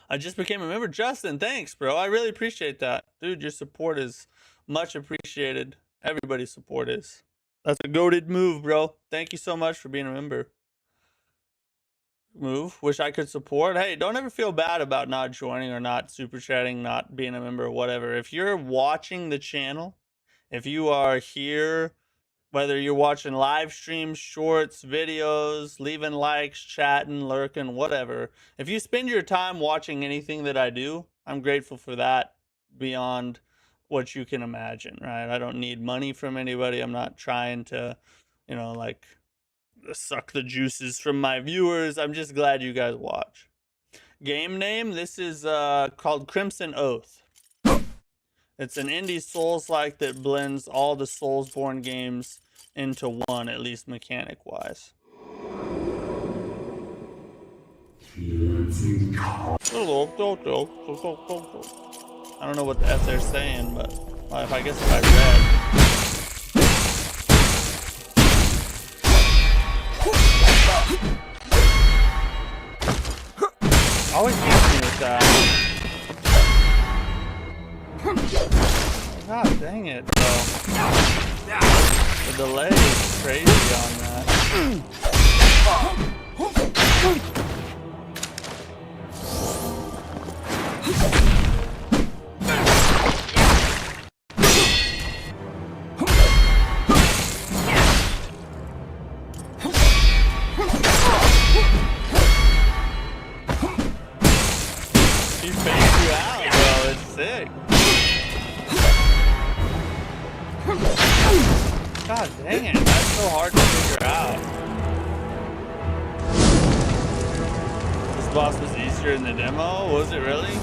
A: I just became a member. Justin, thanks, bro. I really appreciate that. Dude, your support is much appreciated. Everybody's support is. That's a goated move, bro. Thank you so much for being a member. Move. Wish I could support. Hey, don't ever feel bad about not joining or not super chatting, not being a member or whatever. If you're watching the channel, if you are here, whether you're watching live streams, shorts, videos, leaving likes, chatting, lurking, whatever, if you spend your time watching anything that I do, I'm grateful for that beyond what you can imagine, right? I don't need money from anybody. I'm not trying to, you know, like, suck the juices from my viewers. I'm just glad you guys watch. Game name, this is called Crimson Oath. It's an indie Souls-like that blends all the Soulsborne games into one, at least mechanic-wise. I don't know what the F they're saying, but well, I guess if I read. Always hits me with that. God dang it, bro. The delay is crazy on that. He faked you out, bro. It's sick. God dang it, that's so hard to figure out. This boss was easier in the demo? Was it really?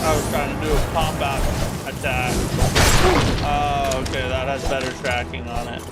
A: I was trying to do a pop-out attack. Oh, okay, that has better tracking on it.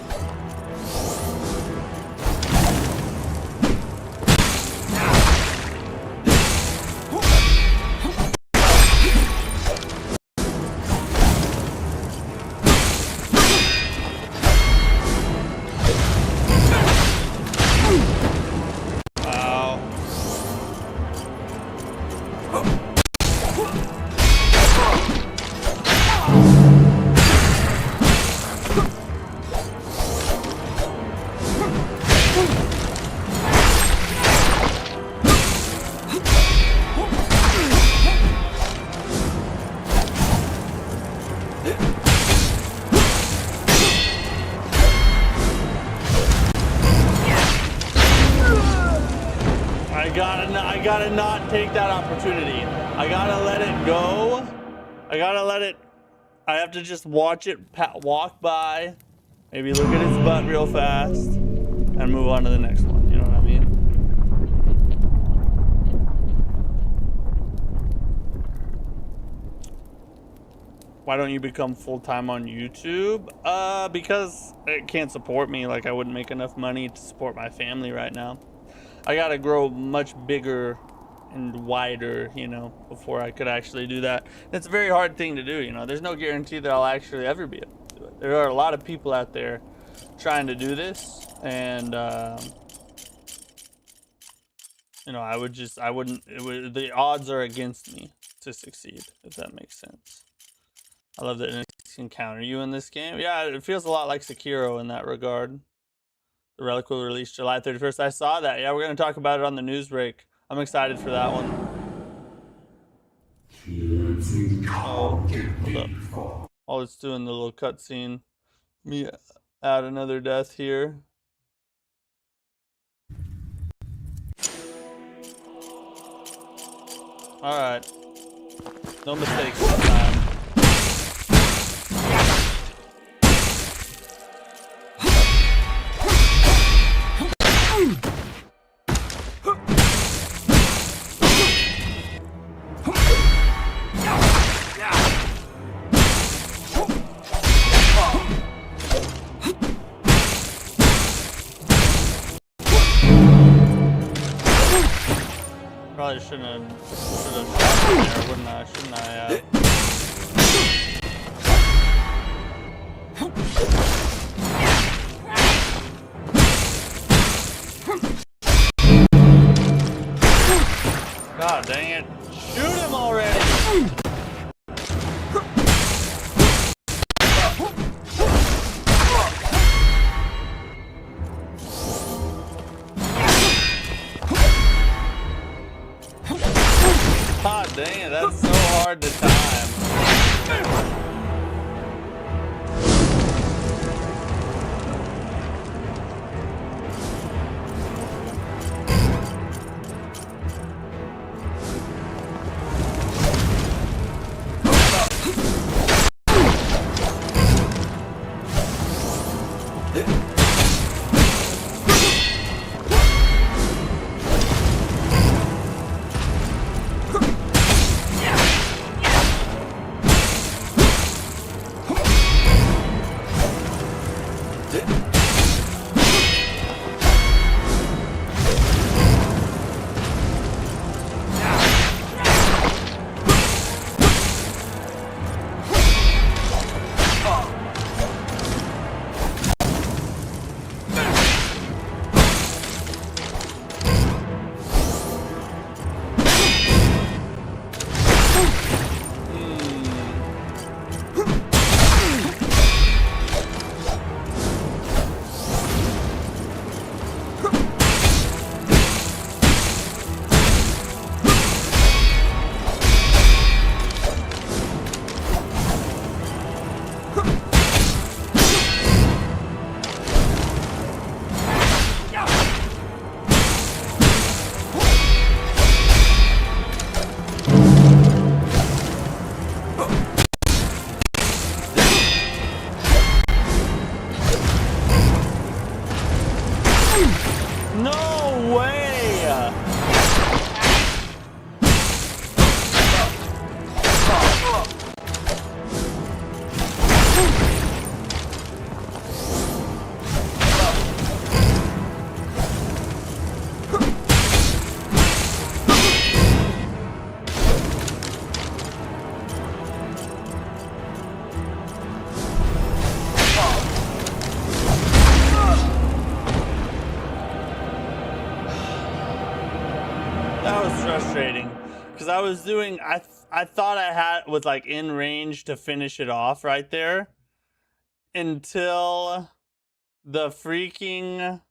A: I gotta not take that opportunity. I gotta let it go. I gotta let it. I have to just watch it walk by, maybe look at his butt real fast, and move on to the next one. You know what I mean? Why don't you become full-time on YouTube? Because it can't support me. Like, I wouldn't make enough money to support my family right now. I gotta grow much bigger and wider, you know, before I could actually do that. It's a very hard thing to do, you know. There's no guarantee that I'll actually ever be able to do it. There are a lot of people out there trying to do this, and you know, the odds are against me to succeed, if that makes sense. I love that enemies can counter you in this game. Yeah, it feels a lot like Sekiro in that regard. The Relic will release July 31st. I saw that. Yeah, we're going to talk about it on the news break. I'm excited for that one. Oh, hold up. While it's doing the little cutscene, me add another death here. Alright. No mistakes this time. Probably should have shot him there, wouldn't I? Shouldn't I? God dang it. Shoot him already! God dang it, that's so hard to time. No way! That was frustrating because I was doing, I thought I was like in range to finish it off right there until the freaking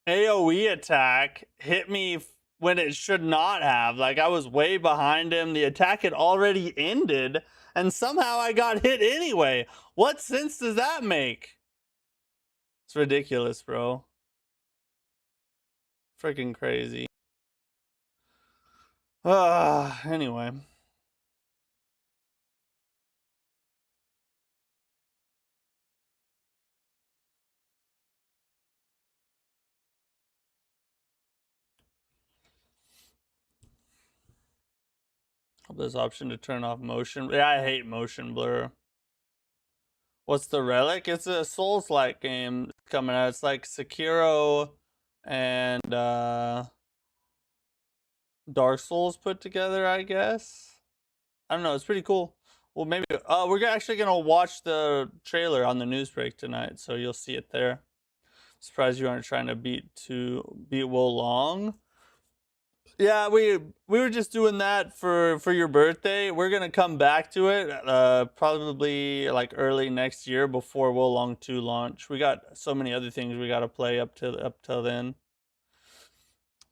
A: AoE attack hit me when it should not have. Like, I was way behind him. The attack had already ended and somehow I got hit anyway. What sense does that make? It's ridiculous, bro. Freaking crazy. Anyway. There's option to turn off motion. Yeah, I hate motion blur. What's the relic? It's a Souls-like game coming out. It's like Sekiro and Dark Souls put together, I guess. I don't know. It's pretty cool. Well, maybe. We're actually gonna watch the trailer on the news break tonight, so you'll see it there. Surprised you aren't trying to beat Will Long. Yeah, we were just doing that for your birthday. We're gonna come back to it probably like early next year before Will Long 2 launch. We got so many other things we gotta play up till then.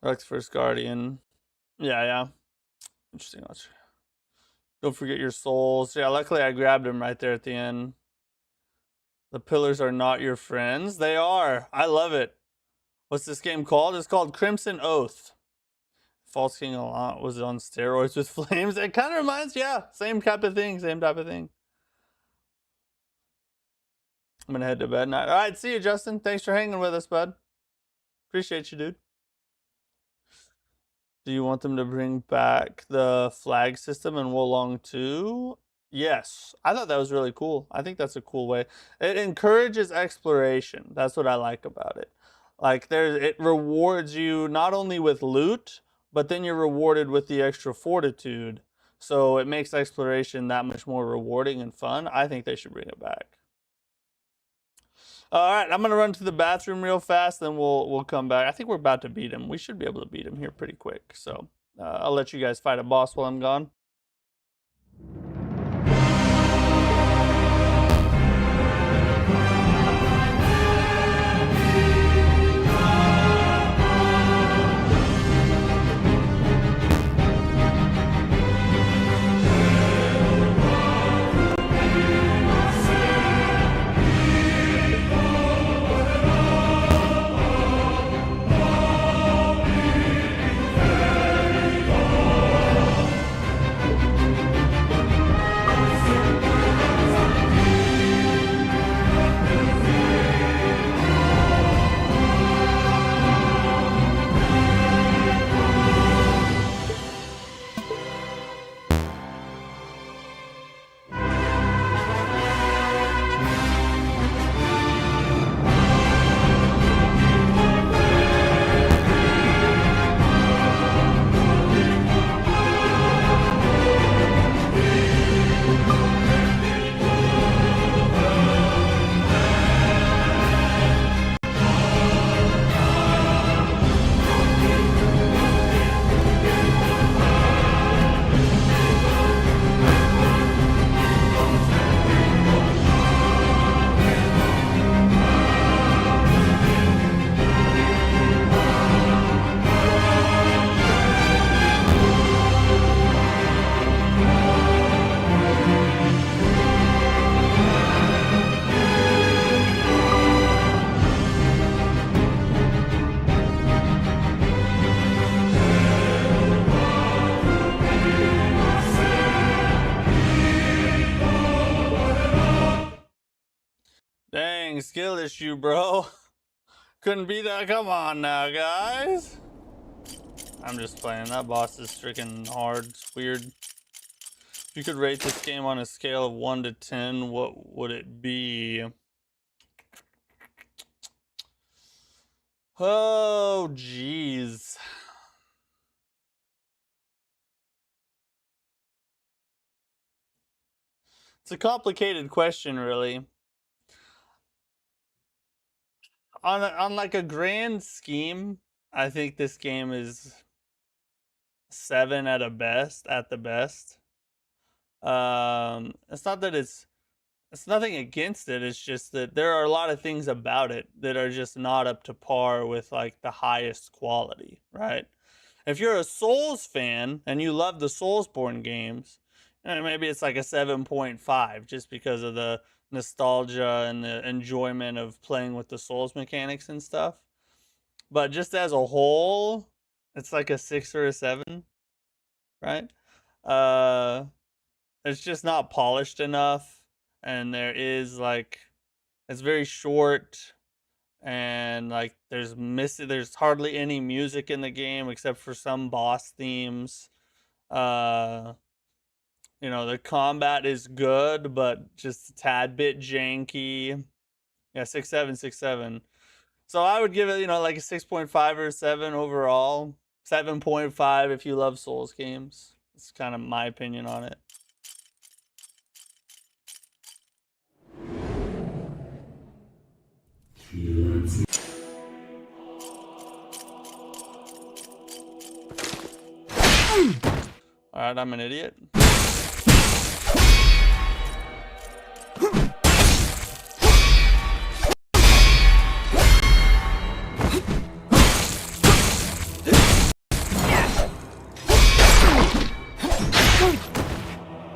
A: Rex First Guardian. Yeah. Interesting. Don't forget your souls. Yeah, luckily I grabbed him right there at the end. The pillars are not your friends. They are. I love it. What's this game called? It's called Crimson Oath. False King a lot was on steroids with flames. It kind of reminds, yeah, same type of thing. I'm gonna head to bed now. All right, see you, Justin. Thanks for hanging with us, bud. Appreciate you, dude. Do you want them to bring back the flag system in Wolong 2? Yes. I thought that was really cool. I think that's a cool way. It encourages exploration. That's what I like about it. Like it rewards you not only with loot, but then you're rewarded with the extra fortitude. So it makes exploration that much more rewarding and fun. I think they should bring it back. All right, I'm gonna run to the bathroom real fast, then we'll come back. I think we're about to beat him. We should be able to beat him here pretty quick. So I'll let you guys fight a boss while I'm gone. Dang, skill issue, bro. Couldn't be that. Come on now, guys. I'm just playing. That boss is freaking hard. It's weird. If you could rate this game on a scale of 1 to 10, what would it be? Oh, jeez. It's a complicated question, really. On like a grand scheme, I think this game is 7 at the best. It's not that it's nothing against it. It's just that there are a lot of things about it that are just not up to par with like the highest quality, right? If you're a Souls fan and you love the Soulsborne games, maybe it's like a 7.5 just because of the nostalgia and the enjoyment of playing with the Souls mechanics and stuff. But just as a whole, it's like a 6 or a 7. right? It's just not polished enough, and there is like, it's very short, and like there's hardly any music in the game except for some boss themes. You know, the combat is good, but just a tad bit janky. Yeah, 6.7, 6.7. So I would give it, you know, like a 6.5 or a 7 overall. 7.5 if you love Souls games. It's kind of my opinion on it. Alright, I'm an idiot.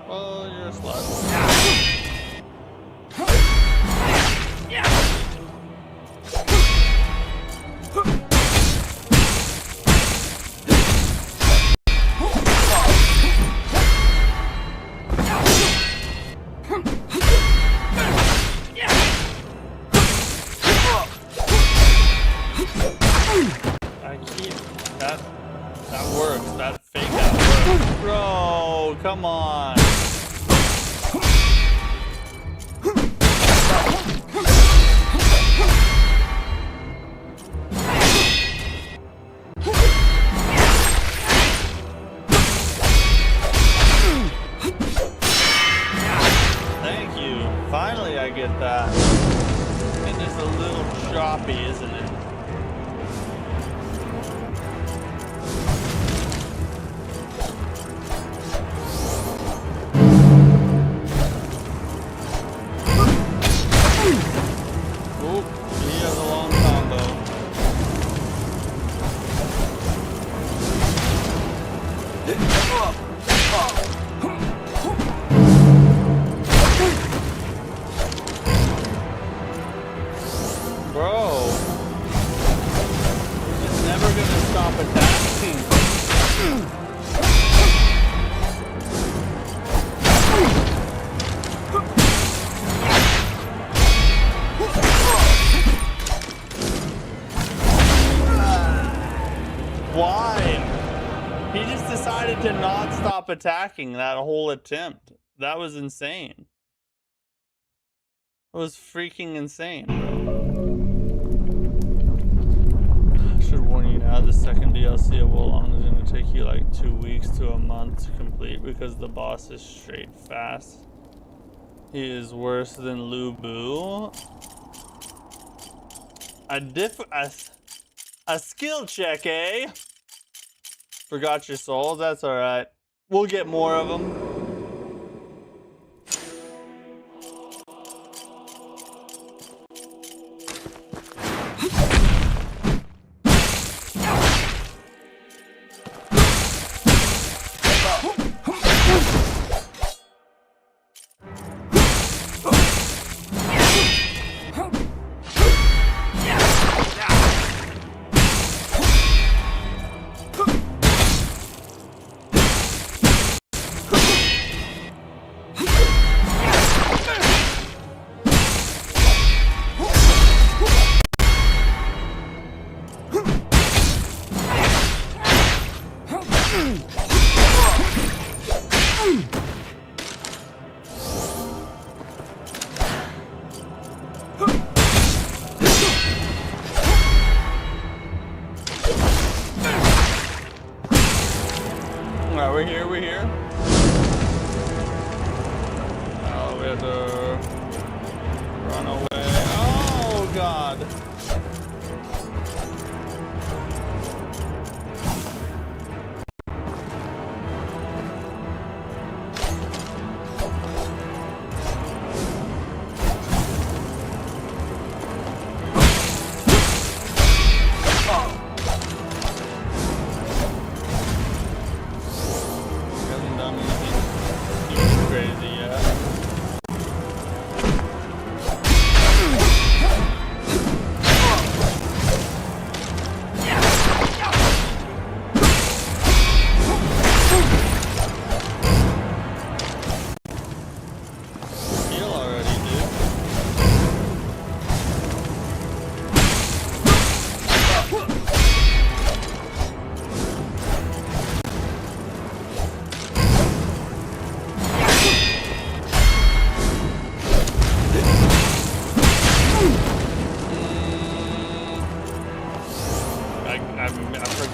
A: Oh, you're a slut. That works. That fake out works. Bro, come on. Thank you. Finally I get that. It is a little choppy, isn't it? Bro, he's never gonna stop attacking. Why? He just decided to not stop attacking that whole attempt. That was insane. It was freaking insane, bro. I should warn you now, the second DLC of Wolong is going to take you like 2 weeks to a month to complete because the boss is straight fast. He is worse than Lubu. A skill check, eh? Forgot your souls? That's alright. We'll get more of them. Alright, we're here. Oh, we have to run away. Oh, God.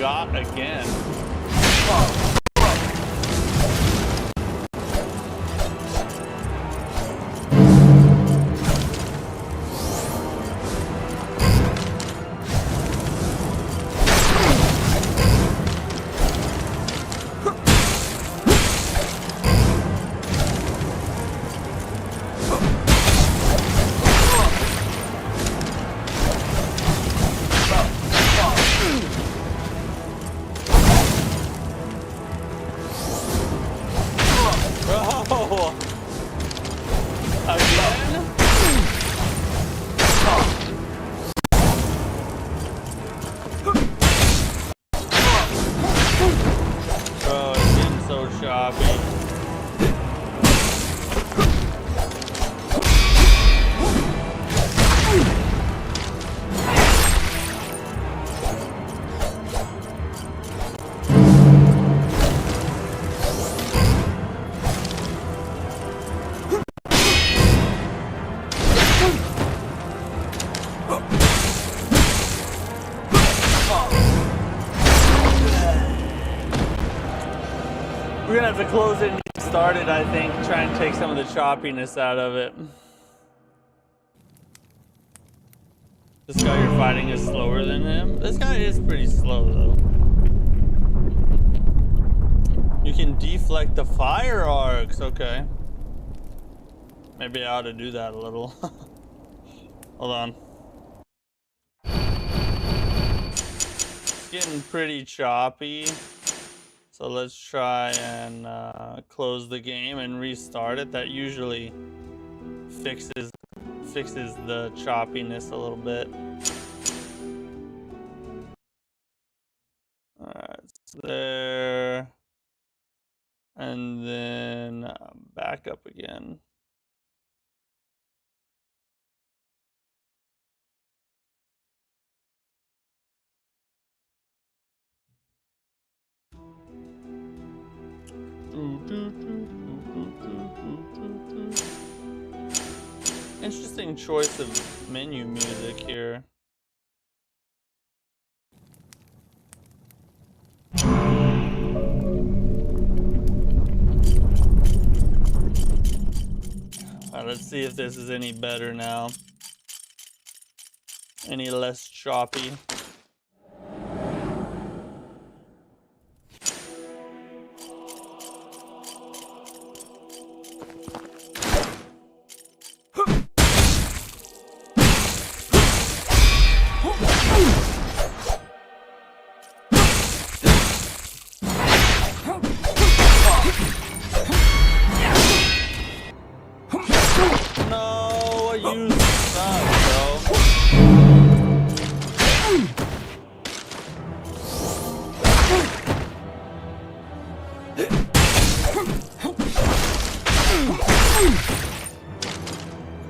A: forgot again. We're gonna have to close it and get started, I think. Try and take some of the choppiness out of it. This guy you're fighting is slower than him? This guy is pretty slow, though. You can deflect the fire arcs. Okay. Maybe I ought to do that a little. Hold on. It's getting pretty choppy. So let's try and close the game and restart it. That usually fixes the choppiness a little bit. Alright, so there. And then back up again. Interesting choice of menu music here. Alright, let's see if this is any better now. Any less choppy.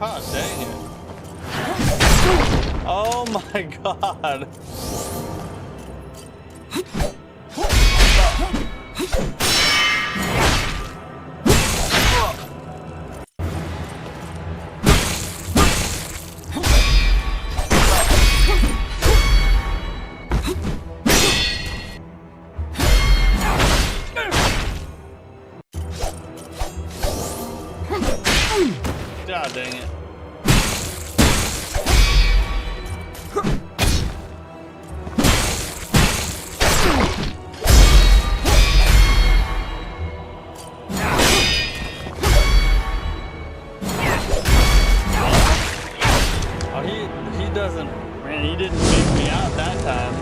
A: God dang it. Oh my god. God dang it. Oh, he doesn't, man, he didn't take me out that time.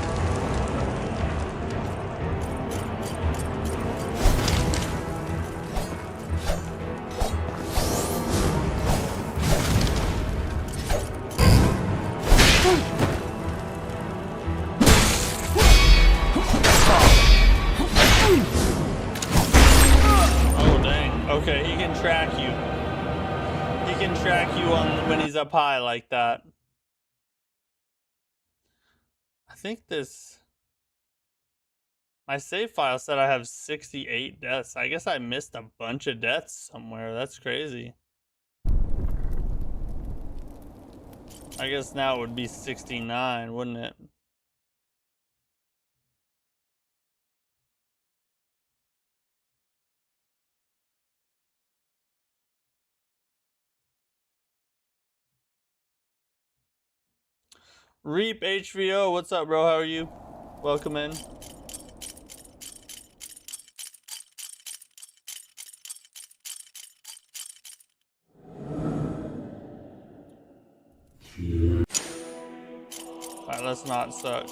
A: Okay, he can track you. He can track you on when he's up high like that. I think this... My save file said I have 68 deaths. I guess I missed a bunch of deaths somewhere. That's crazy. I guess now it would be 69, wouldn't it? Reap HVO, what's up, bro? How are you? Welcome in. Alright, let's not suck.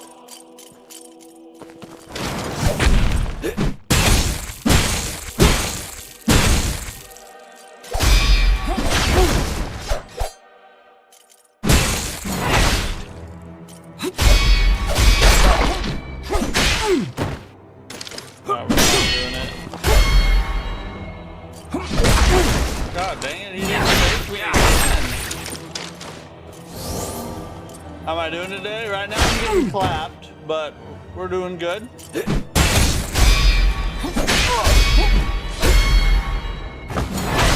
A: Alright, we're not doing it. God dang it, he didn't take me again. How am I doing today? Right now I'm getting clapped, but we're doing good.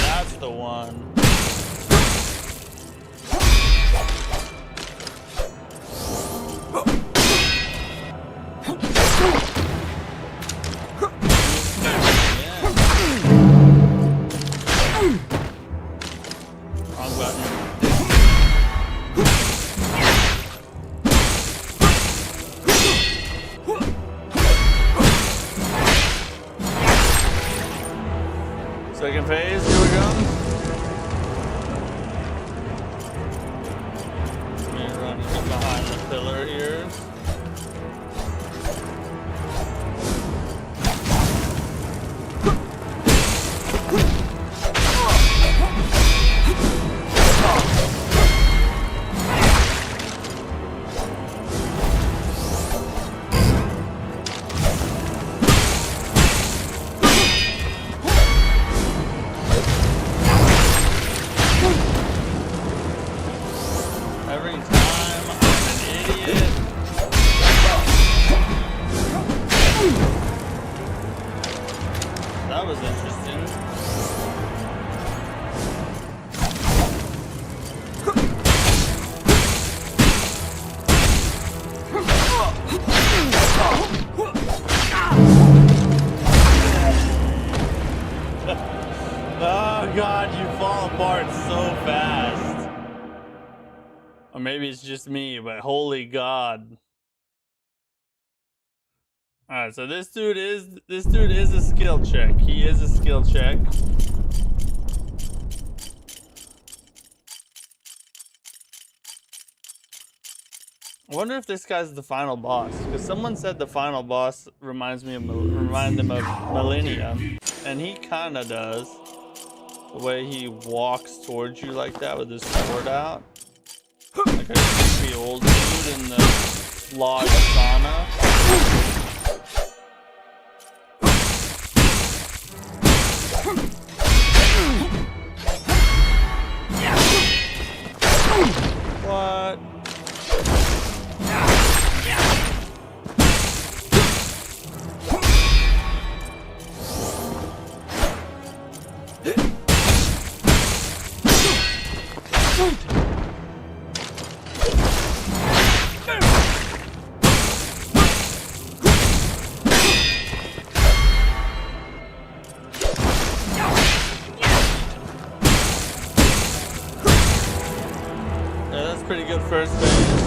A: That's the one. Wrong button. Second phase, here we go. Let me run behind the pillar here. Every time I'm an idiot. That was interesting. Oh God, you fall apart so fast. Or maybe it's just me, but holy God. Alright, so this dude is a skill check. He is a skill check. I wonder if this guy's the final boss, because someone said the final boss reminds them of Millennium, and he kind of does. The way he walks towards you like that with his sword out. Like a creepy old dude in the log sauna. What? Pretty good first phase.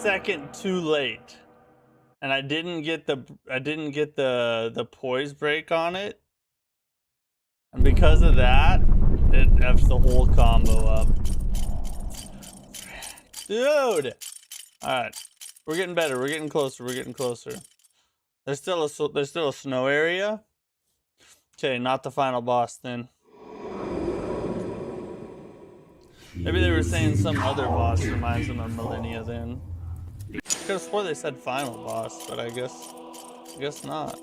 A: second too late, and I didn't get the poise break on it, and because of that, it f's the whole combo up. Dude! Alright. We're getting better. We're getting closer. We're getting closer. There's still a snow area. Okay, not the final boss then. Maybe they were saying some other boss reminds them of Millennia then. I could have swore they said final boss, but I guess not.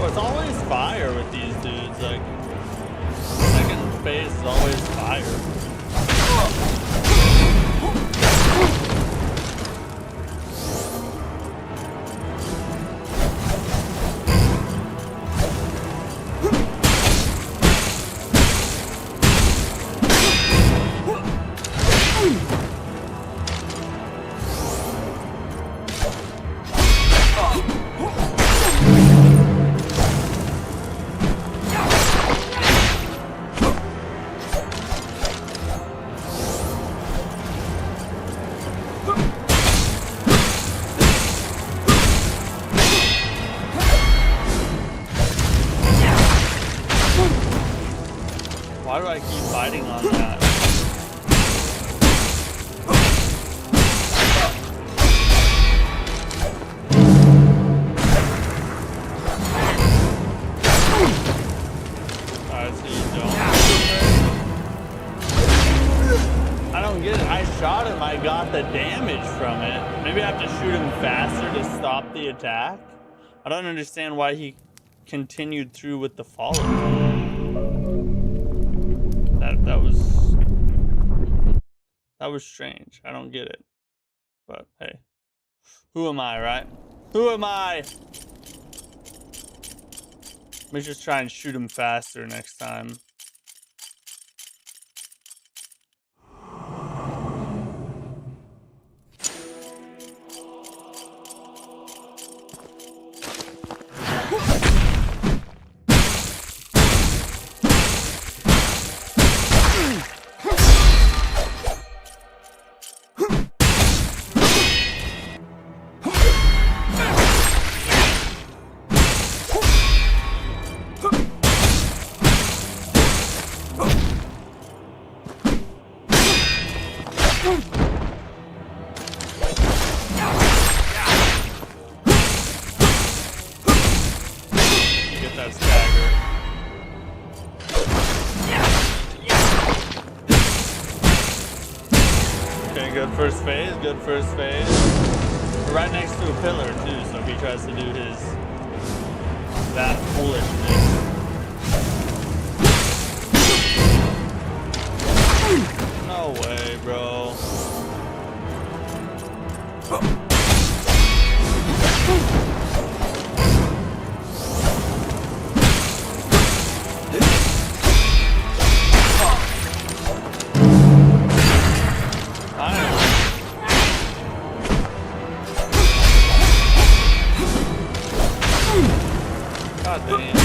A: It's always fire with these dudes, like, second phase is always fire. Why do I keep fighting on that? Alright, so you don't. I don't get it. I shot him, I got the damage from it. Maybe I have to shoot him faster to stop the attack? I don't understand why he continued through with the follow-up. That was strange. I don't get it. But hey, who am I, right? Who am I? Let me just try and shoot him faster next time. Good first phase, good first phase. We're right next to a pillar too, so if he tries to do that foolishness. No way, bro. God damn.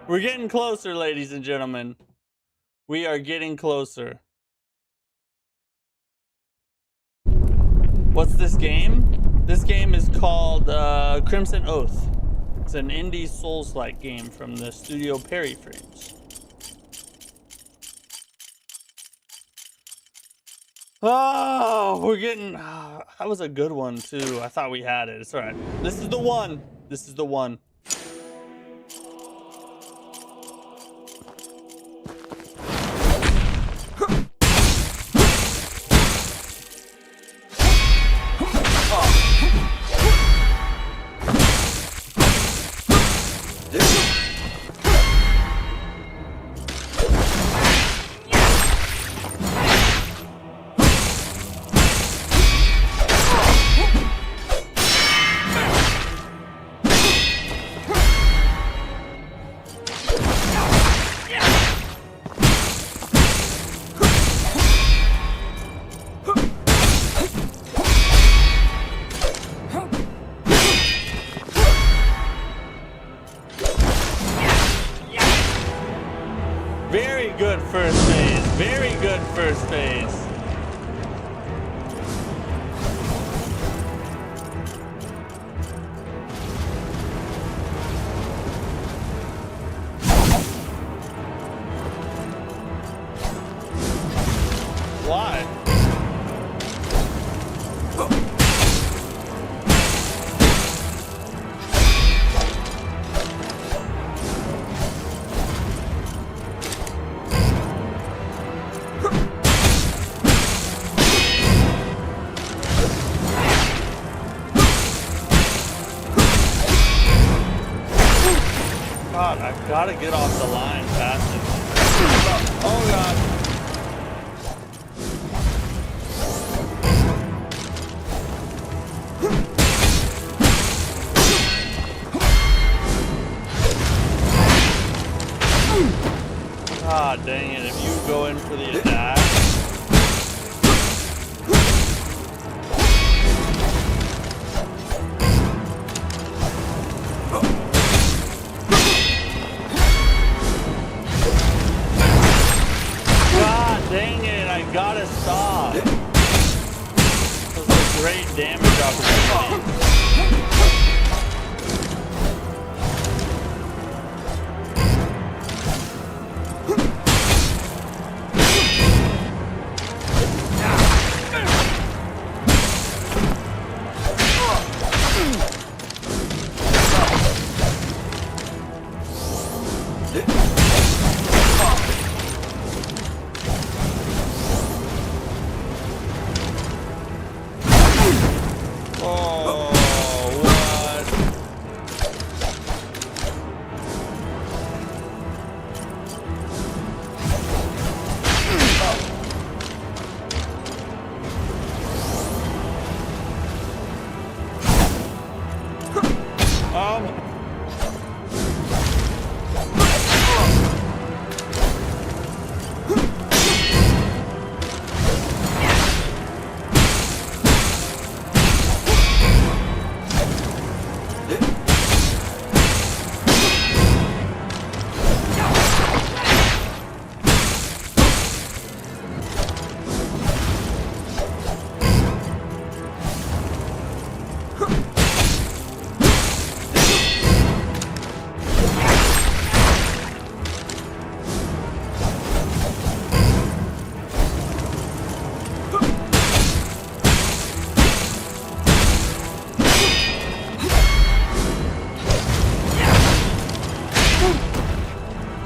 A: We're getting closer, ladies and gentlemen. We are getting closer. What's this game? This game is called Crimson Oath. It's an indie soulslike game from the studio Parry Frames. Oh, we're getting... that was a good one, too. I thought we had it. It's all right. This is the one. This is the one. Very good first phase. Very good first phase. Why? God, I've got to get off the line faster. Oh God. Ah, dang it. If you go in for the attack. Dang it, I gotta stop. That was a great damage opportunity.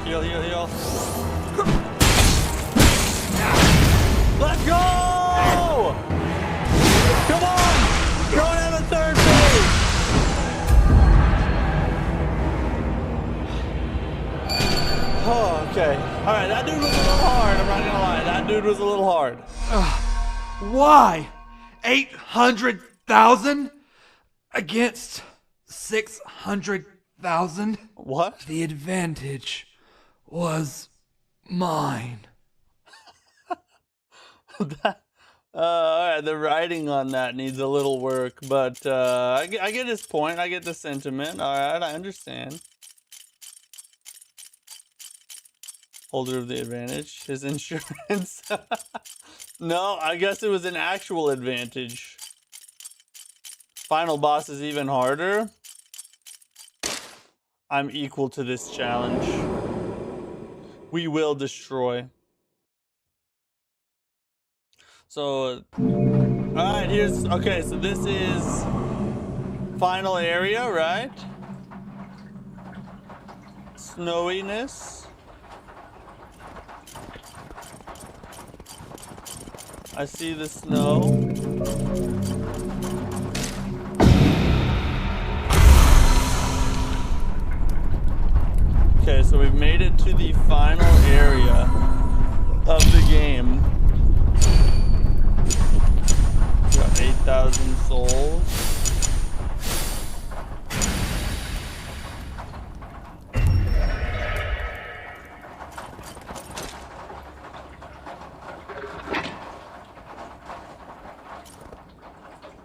A: Heal, heal, heal. Let's go! Come on! Go and have a third phase! Oh, okay. Alright, that dude was a little hard, I'm not gonna lie. That dude was a little hard.
B: Why? 800,000 against 600,000?
A: What?
B: The advantage was mine.
A: Alright, the writing on that needs a little work, but I get his point. I get the sentiment. Alright, I understand. Holder of the advantage. His insurance. No, I guess it was an actual advantage. Final boss is even harder. I'm equal to this challenge. We will destroy. So, alright, here's, okay, so this is final area, right? Snowiness. I see the snow. Okay, so we've made it to the final area of the game. We got 8,000 souls.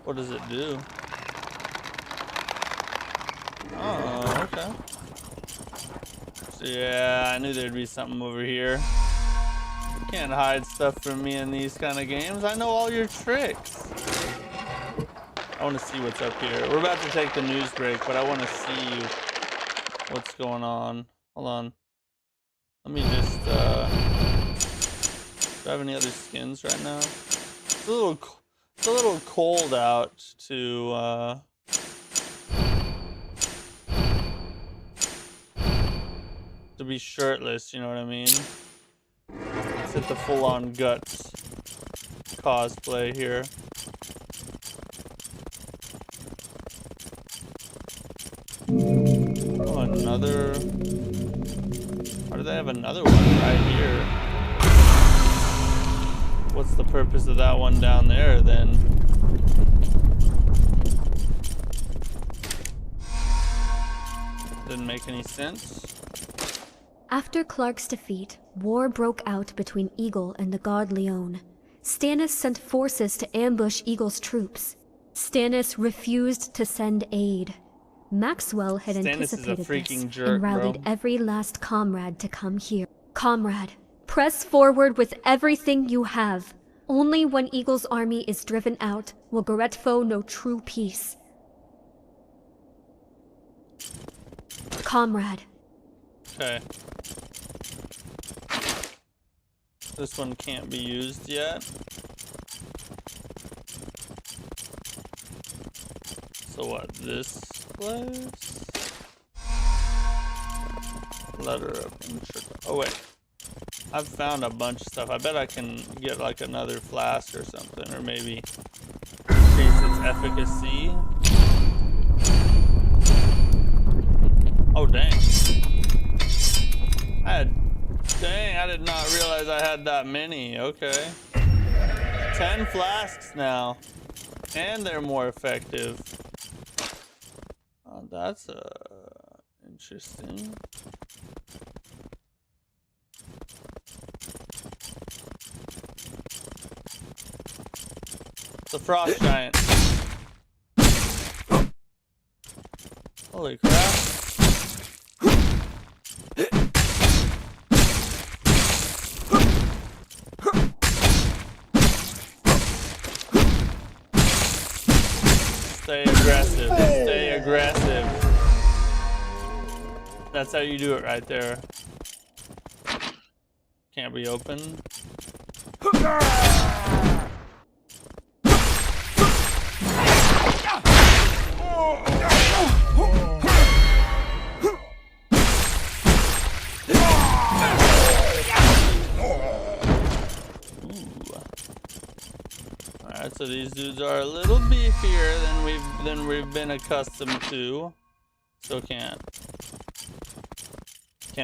A: What does it do? Oh, okay. So yeah, I knew there'd be something over here. You can't hide stuff from me in these kind of games. I know all your tricks. I want to see what's up here. We're about to take the news break, but I want to see what's going on. Hold on. Let me just, do I have any other skins right now? It's a little cold out to be shirtless, you know what I mean? Let's hit the full-on guts cosplay here. Oh, another. Why do they have another one right here? What's the purpose of that one down there then? Didn't make any sense.
C: After Clark's defeat, war broke out between Eagle and the god Leone. Stannis sent forces to ambush Eagle's troops. Stannis refused to send aid. Maxwell had anticipated this and rallied every last comrade to come here. Comrade, press forward with everything you have. Only when Eagle's army is driven out will Goretfo know true peace. Comrade.
A: Okay. This one can't be used yet. So what, this place? Letter of interest. Oh wait. I've found a bunch of stuff. I bet I can get like another flask or something, or maybe increase its efficacy. Oh dang. Dang, I did not realize I had that many. Okay. 10 flasks now. And they're more effective. Oh, that's interesting. It's a frost giant. Holy crap. Stay aggressive. Stay aggressive. That's how you do it right there. Can't be opened. Alright, so these dudes are a little beefier than we've been accustomed to. Still can't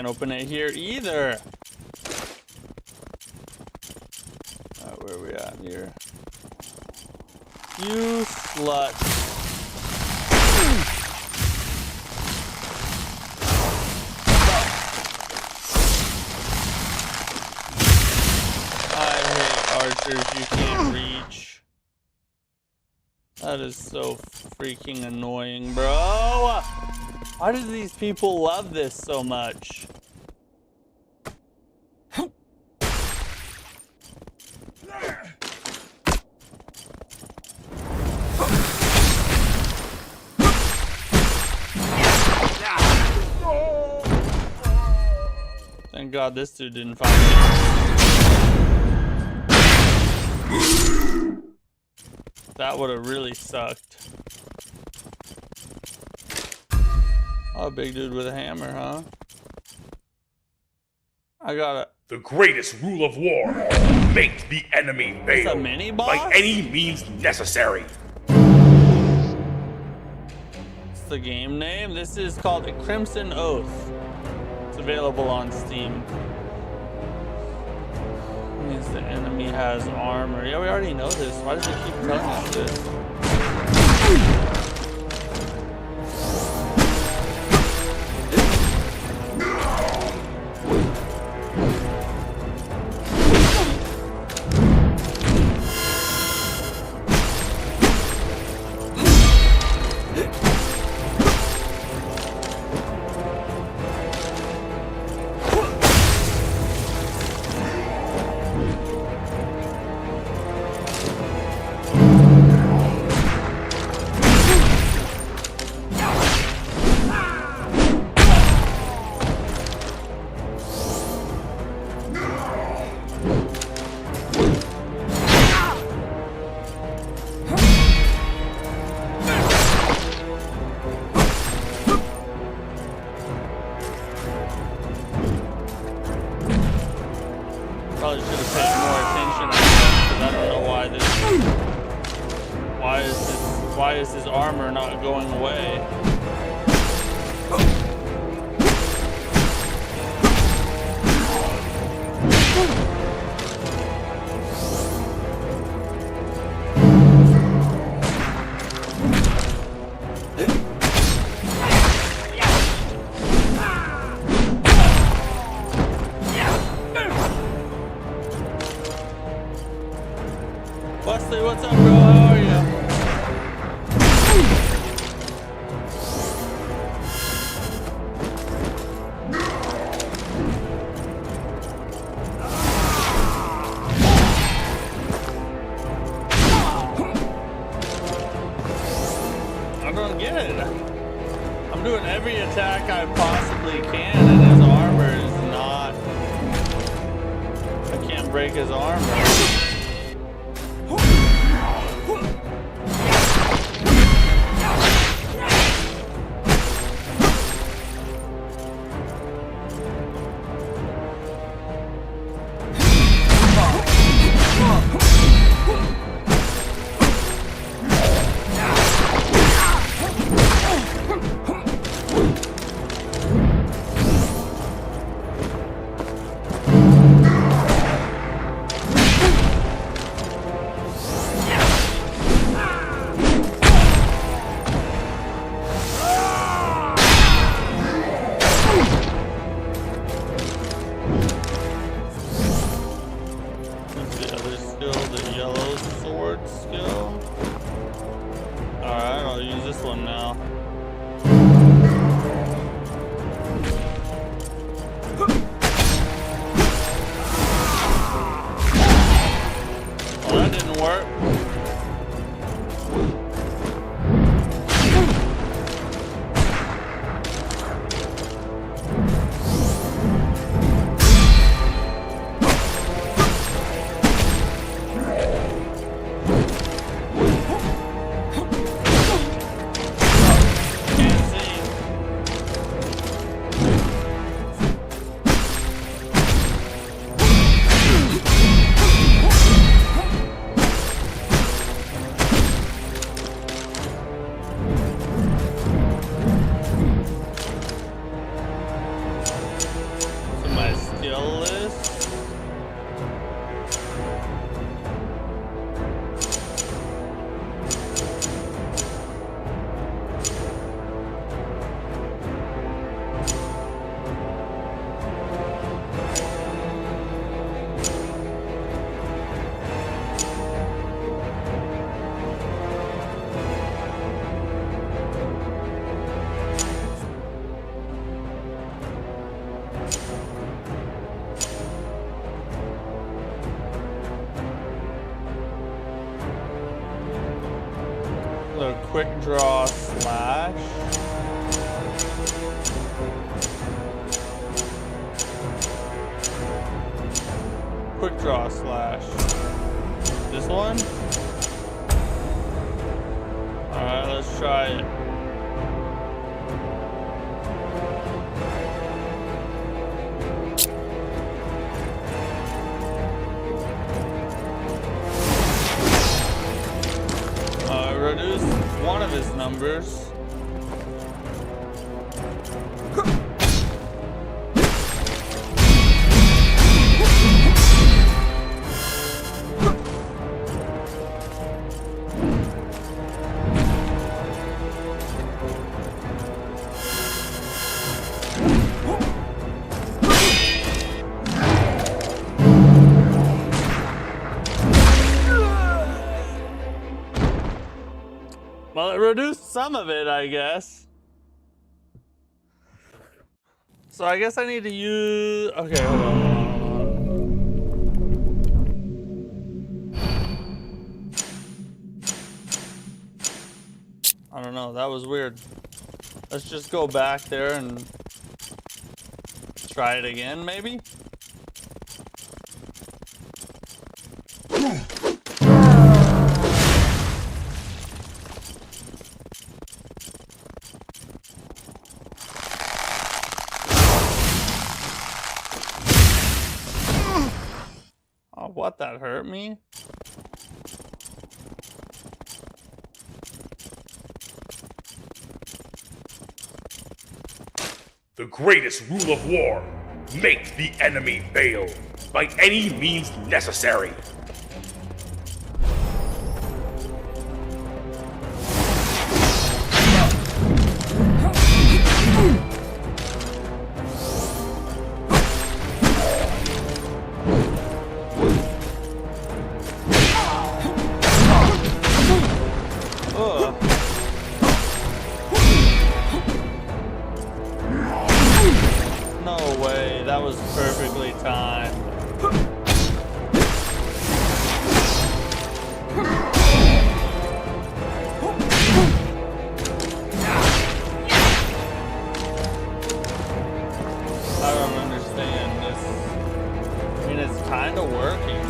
A: open it here either. Alright, where are we at here? You slut. I hate archers you can't reach. That is so freaking annoying, bro. Why do these people love this so much? god, this dude didn't find me. That would have really sucked. Oh, big dude with a hammer, huh? I got it.
D: The greatest rule of war. Make the enemy fail.
A: It's a mini boss?
D: By any means necessary.
A: It's the game name. This is called A Crimson Oath. It's available on Steam. Means the enemy has armor. Yeah, we already know this. Why does it keep telling us this? Probably should have paid more attention to this, because I don't know why this. Why is his armor not going away? Wesley, what's up, bro? How are you? I don't get it. I'm doing every attack I possibly can, and his armor is not. I can't break his armor. Quick draw slash. quick draw slash. This one? Alright, let's try it. Reduce one of his numbers. Well, it reduced some of it, I guess. So I guess I need to use... Okay, hold on. I don't know, that was weird. Let's just go back there and try it again, maybe? Oh, what, that hurt me?
D: The greatest rule of war, make the enemy fail by any means necessary.
A: No way, that was perfectly timed. I don't understand this. I mean, it's kind of working.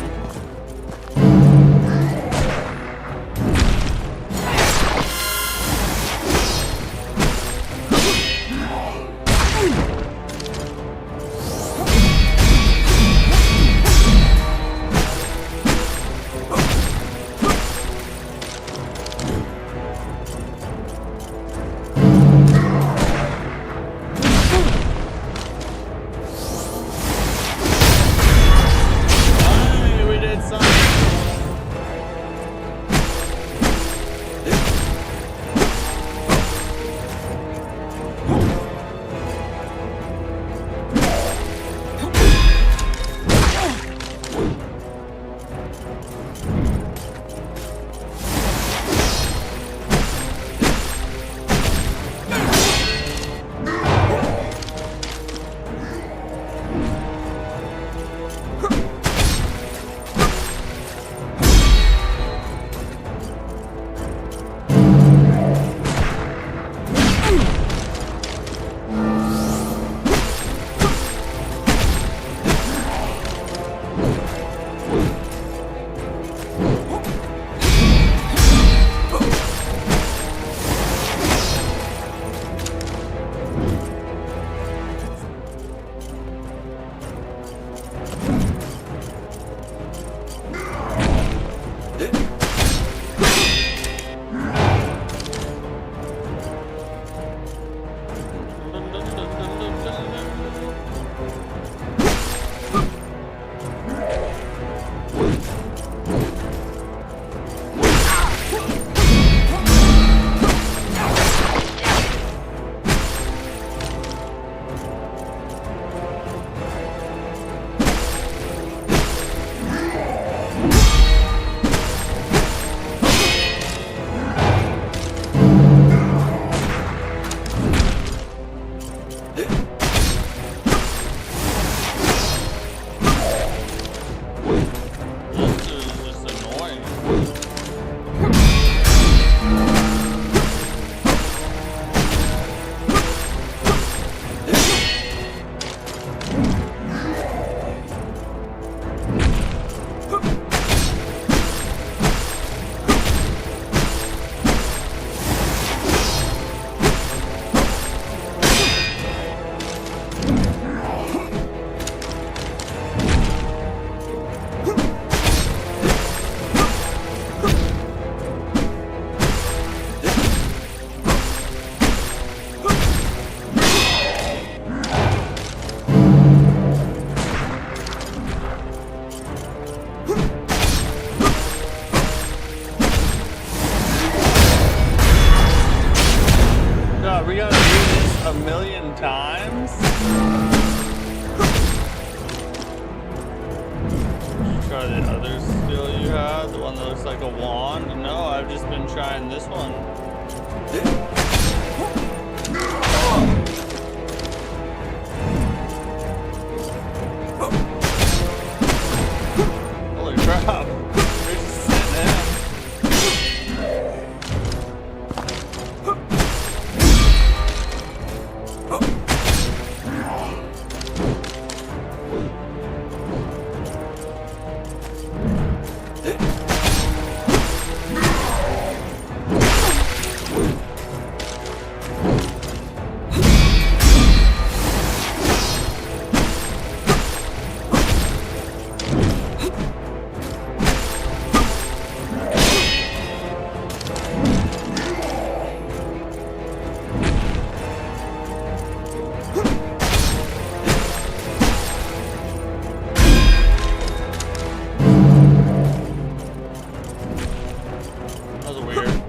A: other skill you had? The one that looks like a wand? No, I've just been trying this one. Holy crap. We're just sitting in. That was weird.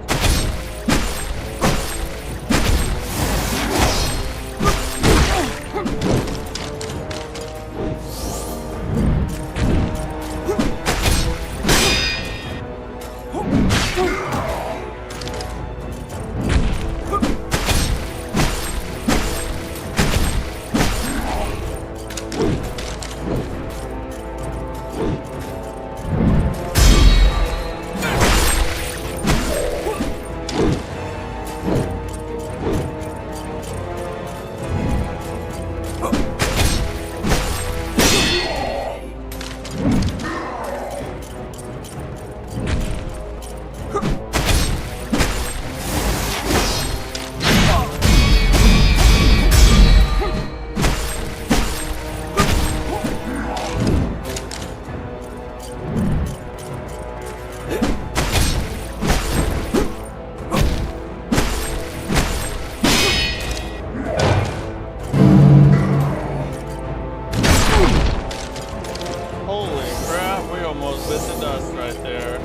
A: Holy crap, we almost bit the dust right there.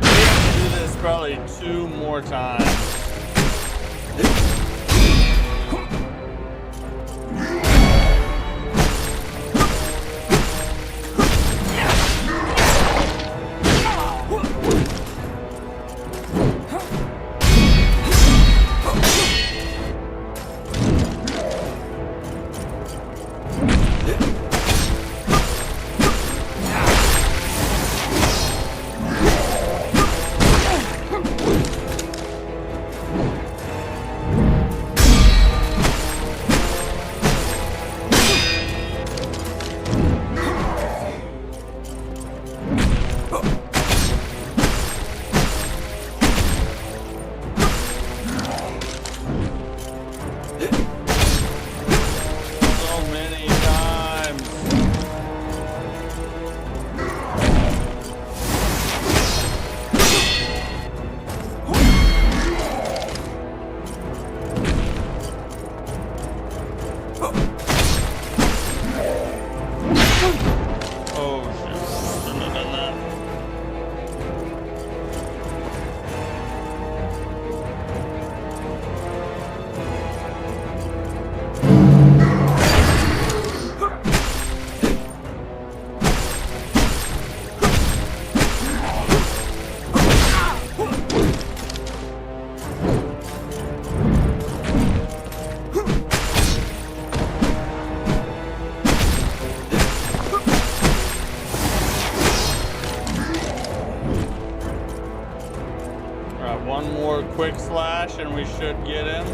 A: We have to do this probably 2 more times. So many times. Oh shit, shouldn't have done that. Alright, one more quick slash and we should get him.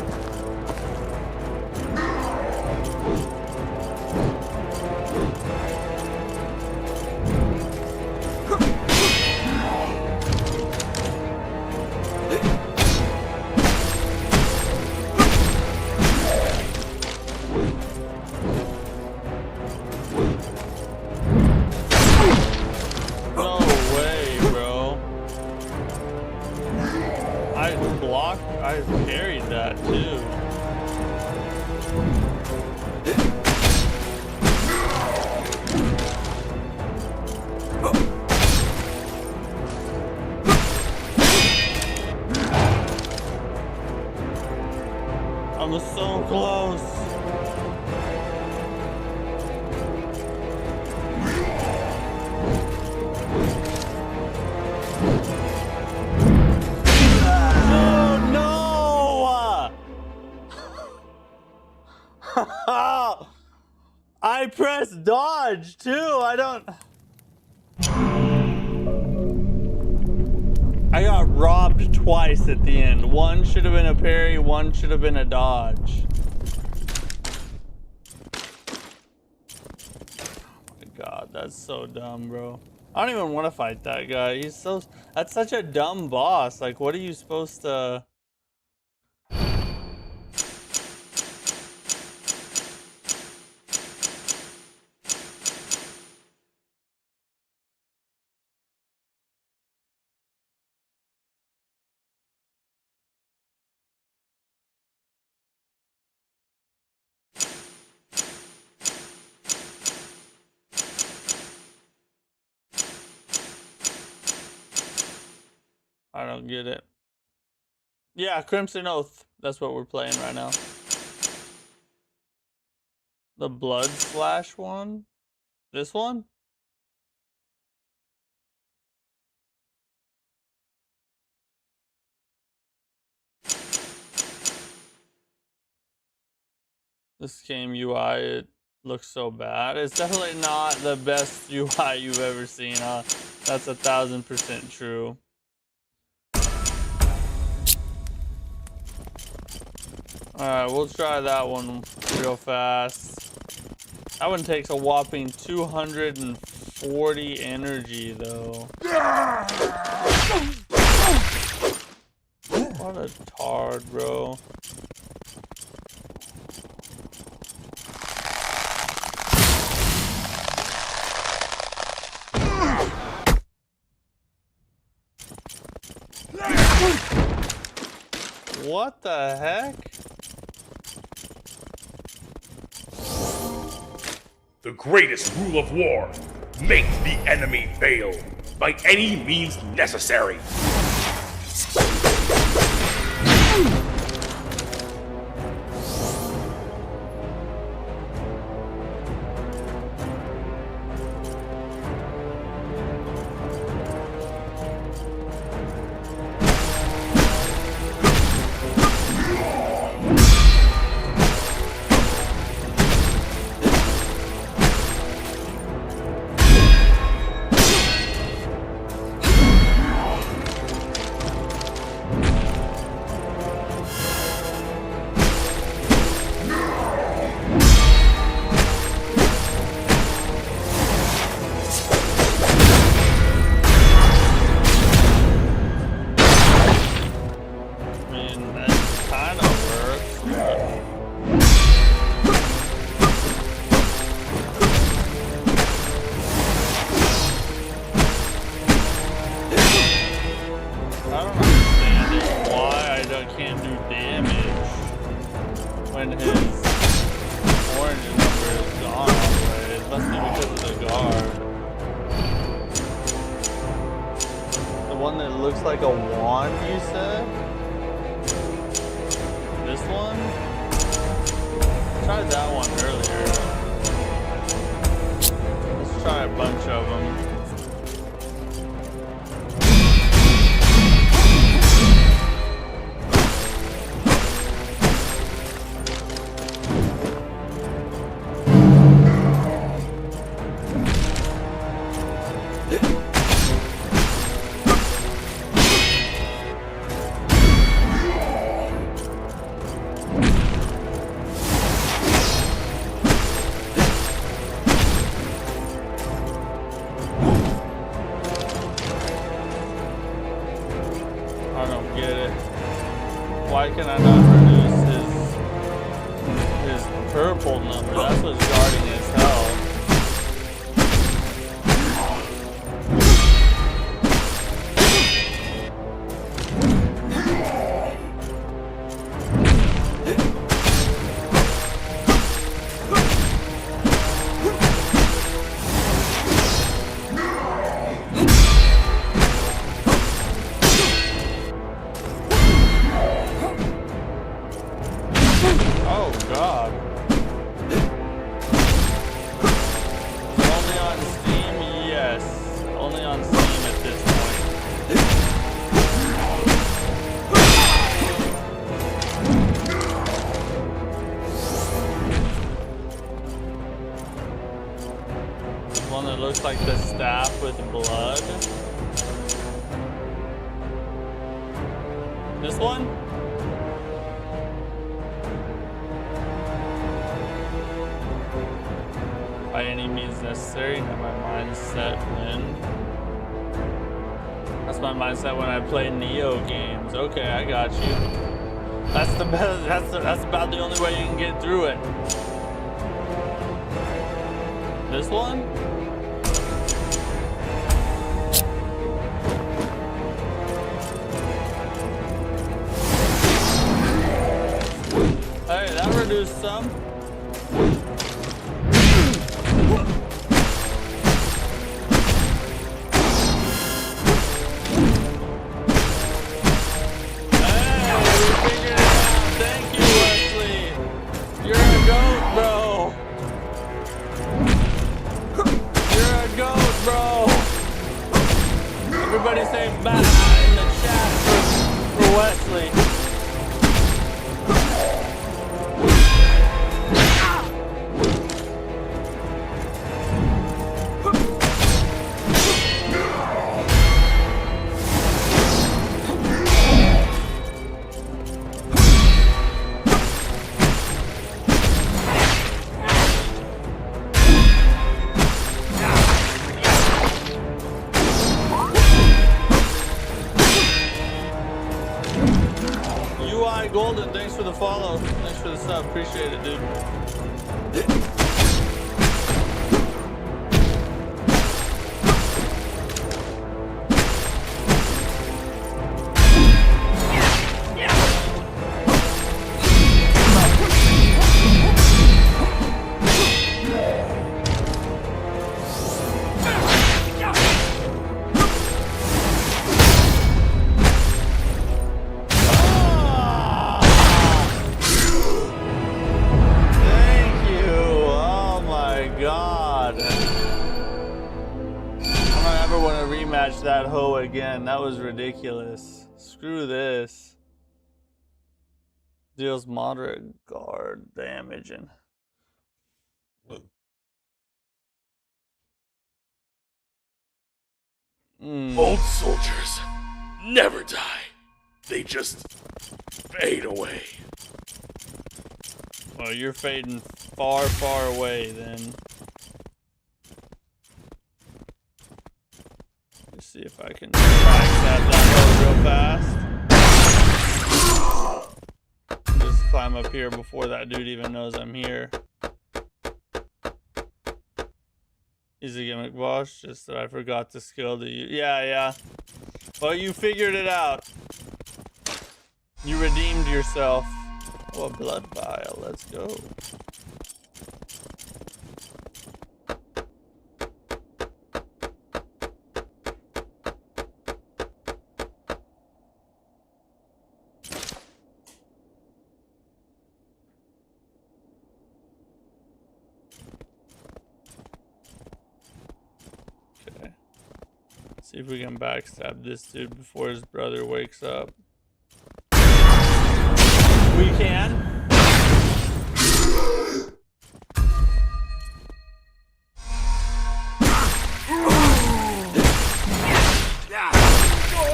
A: No way, bro. I carried that too. I'm so close. I pressed dodge too. I got robbed twice at the end. One should have been a parry, one should have been a dodge. Oh my god, that's so dumb, bro. I don't even want to fight that guy. That's such a dumb boss. Like, what are you supposed to... I don't get it. Yeah, Crimson Oath. That's what we're playing right now. The Blood Slash one? This one? This game UI, it looks so bad. It's definitely not the best UI you've ever seen, huh? That's 1000% true. Alright, we'll try that one real fast. That one takes a whopping 240 energy, though. What a tard, bro. What the heck?
D: The greatest rule of war: make the enemy fail by any means necessary.
A: Like a wand, you said? This one? I tried that one earlier. Let's try a bunch of them. Why can I not reduce his purple number? That's what's guarding his health. Oh god. Only on Steam? Yes. Only on Steam at this point. One that looks like the staff with blood. This one? By any means necessary, have my mindset when. That's my mindset when I play Neo games. Okay, I got you. That's the best. That's about the only way you can get through it. This one? Hey, that reduced some. Everybody say back in the chat for Wesley. Golden, thanks for the follow. Thanks for the sub. Appreciate it, dude. That hoe again. That was ridiculous. Screw this. Deals moderate guard damage and
D: Old soldiers never die. They just fade away.
A: Well, you're fading far, far away then. See if I can backstab that real fast. Just climb up here before that dude even knows I'm here. Easy gimmick boss, just that I forgot the skill to use. Yeah. Well, you figured it out. You redeemed yourself. Oh, a blood vial, let's go. See if we can backstab this dude before his brother wakes up. We can.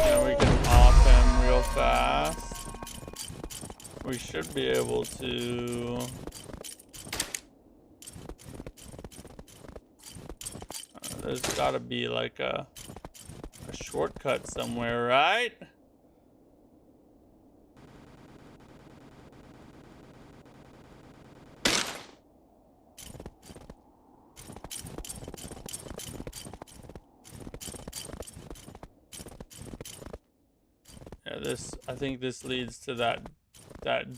A: And we can off him real fast. We should be able to. There's gotta be like a shortcut somewhere, right? Yeah, I think this leads to that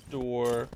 A: door.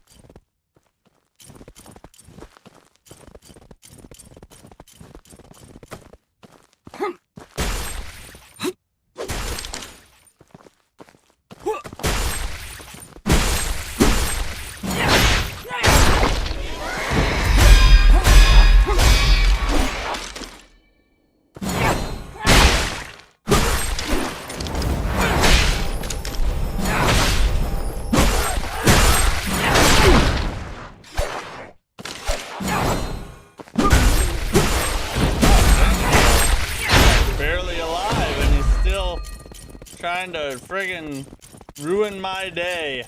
A: trying to friggin' ruin my day.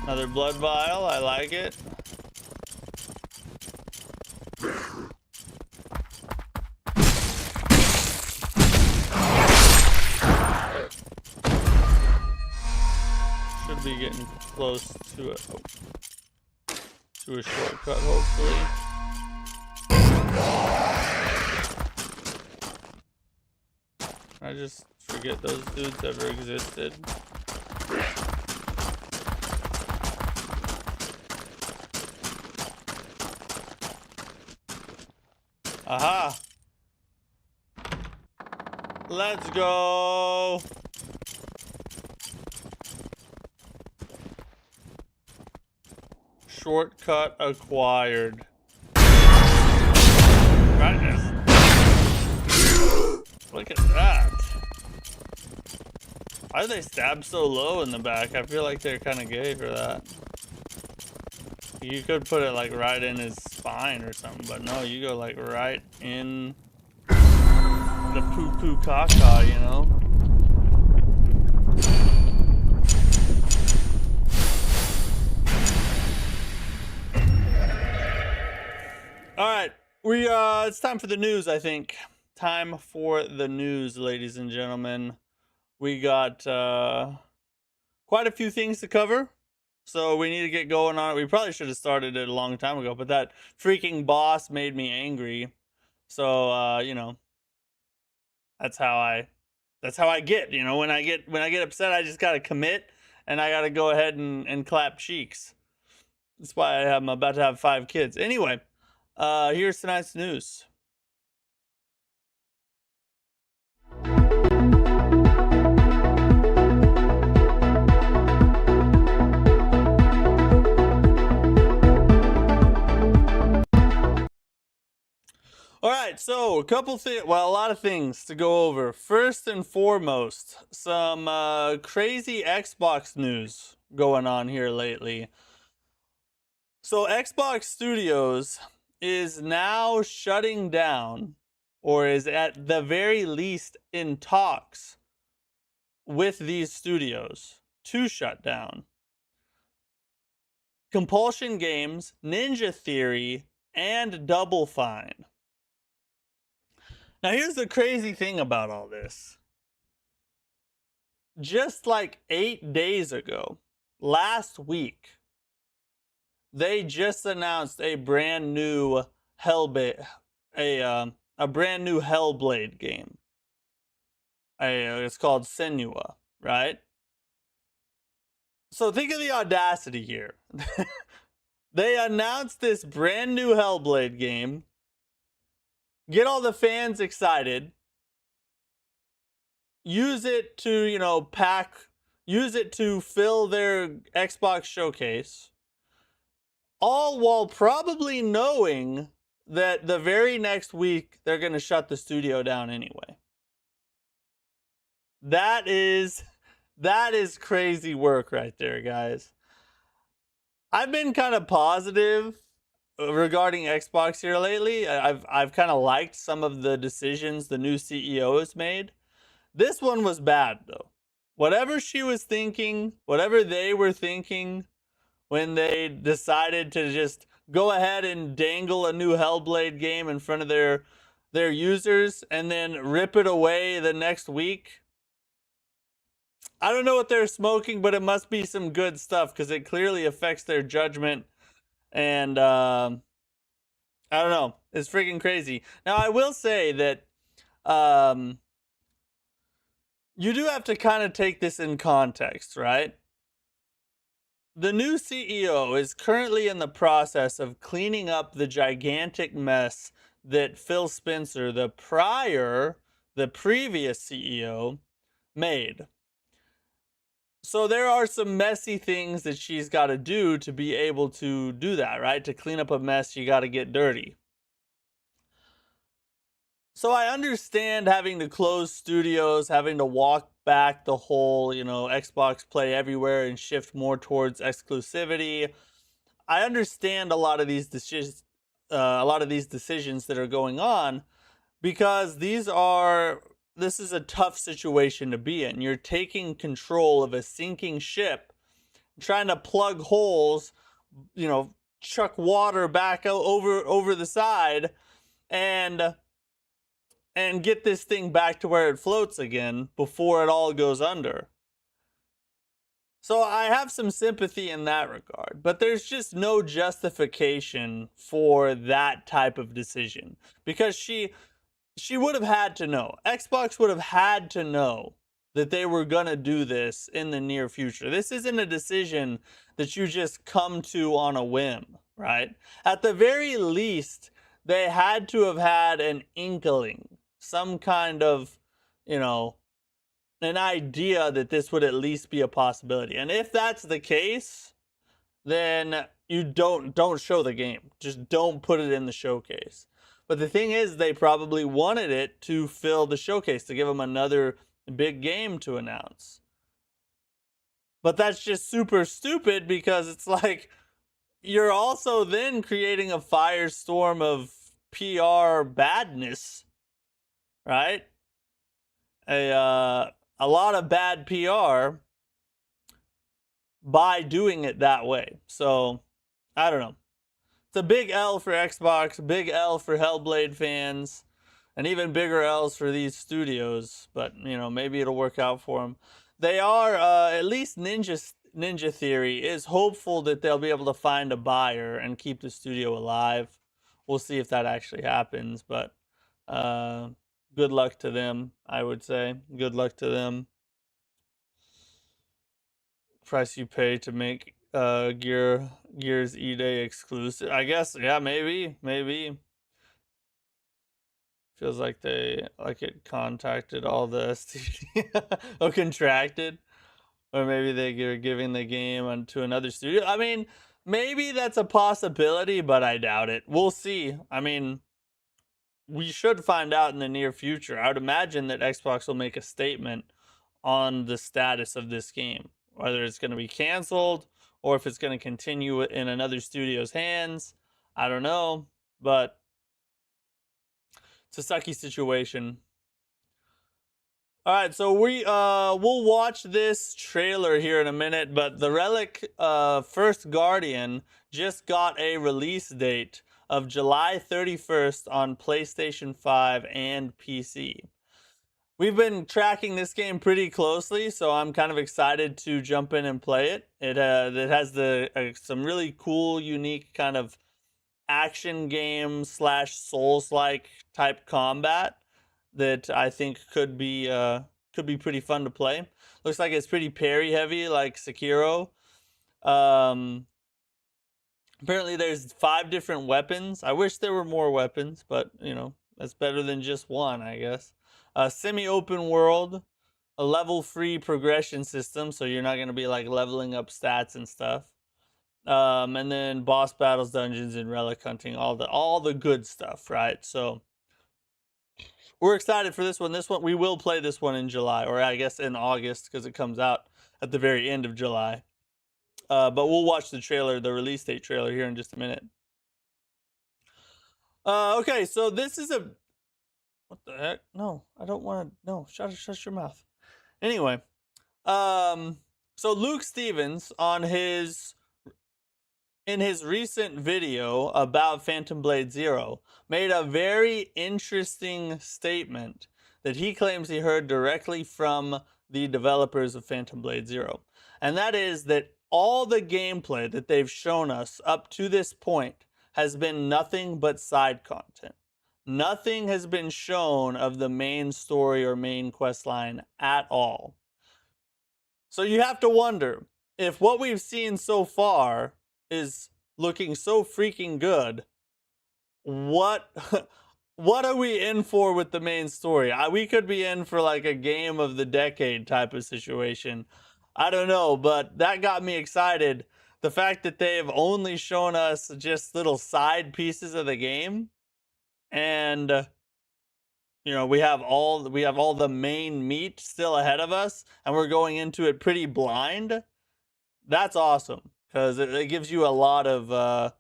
A: Another blood vial, I like it. Should be getting close to it. To a shortcut, hopefully. I just forget those dudes ever existed. Aha! Let's go! Shortcut acquired. Brightness. Look at that. Why do they stab so low in the back? I feel like they're kind of gay for that. You could put it like right in his spine or something, but no, you go like right in the poo-poo caca, you know? All right, it's time for the news, I think. Time for the news, ladies and gentlemen. We got quite a few things to cover, so we need to get going on it. We probably should have started it a long time ago, but that freaking boss made me angry. So you know, that's how I get. You know, when I get upset, I just gotta commit, and I gotta go ahead and clap cheeks. That's why I'm about to have 5 kids. Anyway. Here's tonight's news. All right, so a lot of things to go over. First and foremost, some crazy Xbox news going on here lately. So Xbox Studios is now shutting down, or is at the very least in talks with these studios to shut down Compulsion Games, Ninja Theory, and Double Fine. Now here's the crazy thing about all this. Just like 8 days ago, last week, they just announced a brand new Hellblade game. It's called Senua, right? So think of the audacity here. They announced this brand new Hellblade game, get all the fans excited, use it to, you know, use it to fill their Xbox showcase, all while probably knowing that the very next week they're going to shut the studio down anyway. That is crazy work right there, guys. I've been kind of positive regarding Xbox here lately. I've kind of liked some of the decisions the new CEO has made. This one was bad though. Whatever she was thinking, whatever they were thinking when they decided to just go ahead and dangle a new Hellblade game in front of their users and then rip it away the next week. I don't know what they're smoking, but it must be some good stuff because it clearly affects their judgment. And I don't know. It's freaking crazy. Now, I will say that you do have to kind of take this in context, right? The new CEO is currently in the process of cleaning up the gigantic mess that Phil Spencer, the previous CEO, made. So there are some messy things that she's got to do to be able to do that, right? To clean up a mess, you got to get dirty. So I understand having to close studios, having to walk back the whole, you know, Xbox Play Everywhere and shift more towards exclusivity. I understand a lot of these decisions that are going on because these are this is a tough situation to be in. You're taking control of a sinking ship, trying to plug holes, you know, chuck water back over the side, and get this thing back to where it floats again before it all goes under. So I have some sympathy in that regard, but there's just no justification for that type of decision, because she would have had to know. Xbox would have had to know that they were going to do this in the near future. This isn't a decision that you just come to on a whim, right? At the very least, they had to have had an inkling, some kind of, you know, an idea that this would at least be a possibility. And if that's the case, then you don't show the game. Just don't put it in the showcase. But the thing is, they probably wanted it to fill the showcase, to give them another big game to announce. But that's just super stupid, because it's like you're also then creating a firestorm of PR badness, right? A lot of bad PR by doing it that way. So, I don't know. It's a big L for Xbox, big L for Hellblade fans, and even bigger L's for these studios. But, you know, maybe it'll work out for them. They are, at least Ninja Theory is hopeful that they'll be able to find a buyer and keep the studio alive. We'll see if that actually happens, but good luck to them, I would say. Good luck to them. Price you pay to make Gears E-Day exclusive. I guess, yeah, maybe. Feels like it contacted all the STD or contracted. Or maybe they're giving the game to another studio. I mean, maybe that's a possibility, but I doubt it. We'll see. I mean, we should find out in the near future. I would imagine that Xbox will make a statement on the status of this game, whether it's going to be canceled or if it's going to continue in another studio's hands. I don't know, but it's a sucky situation. All right, so we'll watch this trailer here in a minute, but the Relic First Guardian just got a release date of July 31st on PlayStation 5 and PC. We've been tracking this game pretty closely, so I'm kind of excited to jump in and play it. It has some really cool, unique kind of action game / Souls-like type combat that I think could be pretty fun to play. Looks like it's pretty parry heavy, like Sekiro. Apparently there's 5 different weapons. I wish there were more weapons, but you know, that's better than just one, I guess. Semi-open world, a level-free progression system, so you're not going to be like leveling up stats and stuff. And then boss battles, dungeons, and relic hunting, all the good stuff, right? So we're excited for this one. We will play this one in July, or I guess in August, because it comes out at the very end of July. But we'll watch the trailer, the release date trailer, here in just a minute. Okay, so this is a... What the heck? No, I don't want to... No, shut your mouth. Anyway, so Luke Stevens, in his recent video about Phantom Blade Zero, made a very interesting statement that he claims he heard directly from the developers of Phantom Blade Zero. And that is that all the gameplay that they've shown us up to this point has been nothing but side content. Nothing has been shown of the main story or main quest line at all. So you have to wonder, if what we've seen so far is looking so freaking good, what are we in for with the main story? We could be in for like a game of the decade type of situation. I don't know, but that got me excited. The fact that they've only shown us just little side pieces of the game, and you know, we have all the main meat still ahead of us, and we're going into it pretty blind. That's awesome, because it gives you a lot of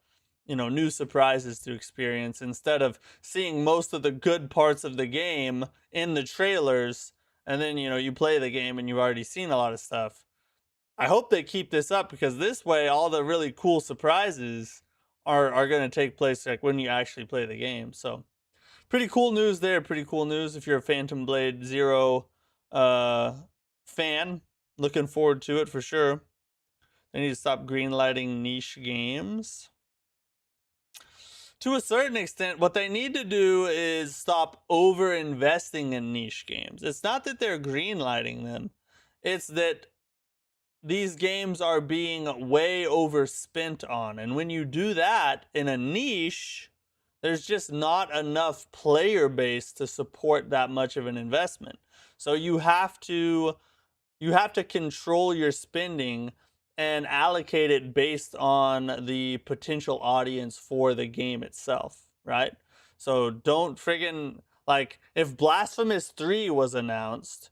A: new surprises to experience instead of seeing most of the good parts of the game in the trailers, and then you play the game and you've already seen a lot of stuff. I hope they keep this up, because this way all the really cool surprises are going to take place like when you actually play the game. So pretty cool news there. Pretty cool news if you're a Phantom Blade Zero fan. Looking forward to it for sure. They need to stop greenlighting niche games. To a certain extent, what they need to do is stop over investing in niche games. It's not that they're greenlighting them, it's that these games are being way overspent on. And when you do that in a niche, there's just not enough player base to support that much of an investment. So you have to control your spending and allocate it based on the potential audience for the game itself, right? So don't friggin', like, if Blasphemous 3 was announced,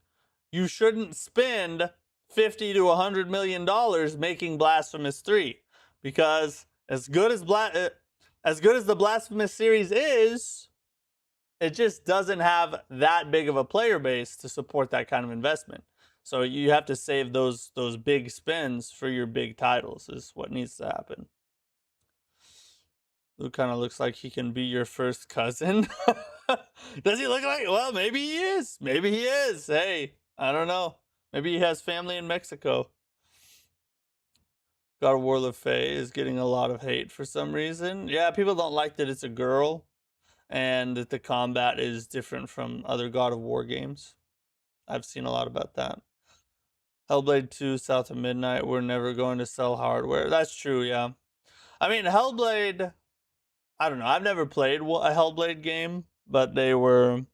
A: you shouldn't spend $50 to $100 million making Blasphemous 3, because as good as the Blasphemous series is, it just doesn't have that big of a player base to support that kind of investment. So you have to save those big spends for your big titles, is what needs to happen. Luke kind of looks like he can be your first cousin. Does he look like? Well, maybe he is. Maybe he is. Hey, I don't know. Maybe he has family in Mexico. God of War Le Fay is getting a lot of hate for some reason. Yeah, people don't like that it's a girl and that the combat is different from other God of War games. I've seen a lot about that. Hellblade 2, South of Midnight, we're never going to sell hardware. That's true, yeah. I mean, Hellblade, I don't know. I've never played a Hellblade game, but I've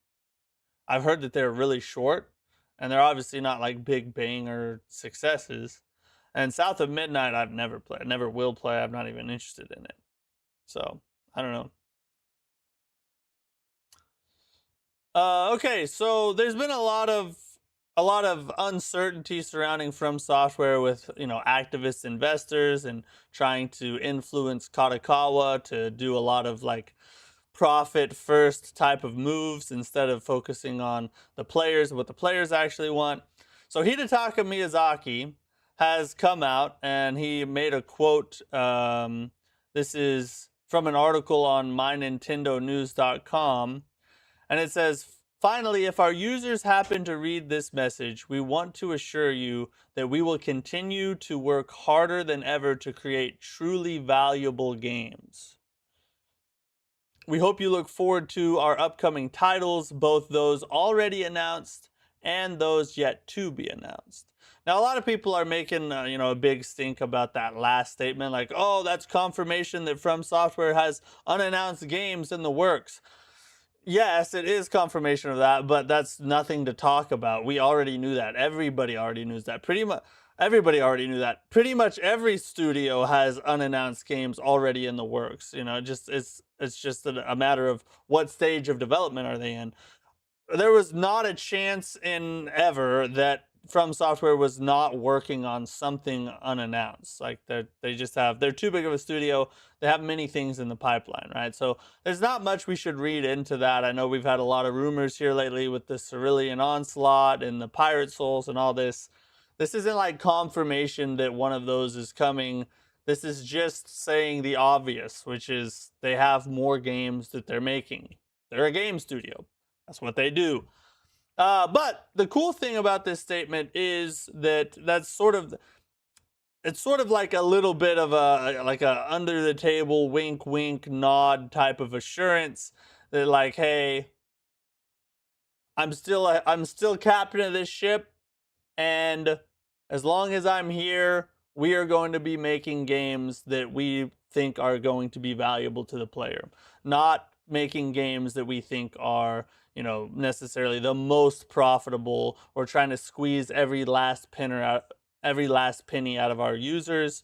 A: heard that they're really short, and they're obviously not like big banger successes. And South of Midnight, I've never played. I never will play. I'm not even interested in it. So, I don't know. Okay, so there's been a lot of uncertainty surrounding Fromsoftware with activist investors and trying to influence Kadokawa to do a lot of like profit first type of moves instead of focusing on the players, what the players actually want. So Hidetaka Miyazaki has come out and he made a quote. This is from an article on mynintendonews.com. And it says, "Finally, if our users happen to read this message, we want to assure you that we will continue to work harder than ever to create truly valuable games. We hope you look forward to our upcoming titles, both those already announced and those yet to be announced." Now, a lot of people are making a big stink about that last statement, like, oh, that's confirmation that Fromsoftware has unannounced games in the works. Yes, it is confirmation of that, but that's nothing to talk about. We already knew that. Everybody already knew that. Everybody already knew that. Pretty much every studio has unannounced games already in the works. It's just a matter of what stage of development are they in. There was not a chance in ever that Fromsoftware was not working on something unannounced. Like they're too big of a studio. They have many things in the pipeline, right? So there's not much we should read into that. I know we've had a lot of rumors here lately with the Cerulean Onslaught and the Pirate Souls and all this. This isn't like confirmation that one of those is coming. This is just saying the obvious, which is they have more games that they're making. They're a game studio. That's what they do. But the cool thing about this statement is that it's sort of like a little bit of a under the table wink wink nod type of assurance that like, hey, I'm still captain of this ship, and as long as I'm here, we are going to be making games that we think are going to be valuable to the player, not making games that we think are necessarily the most profitable or trying to squeeze every last penny out of our users.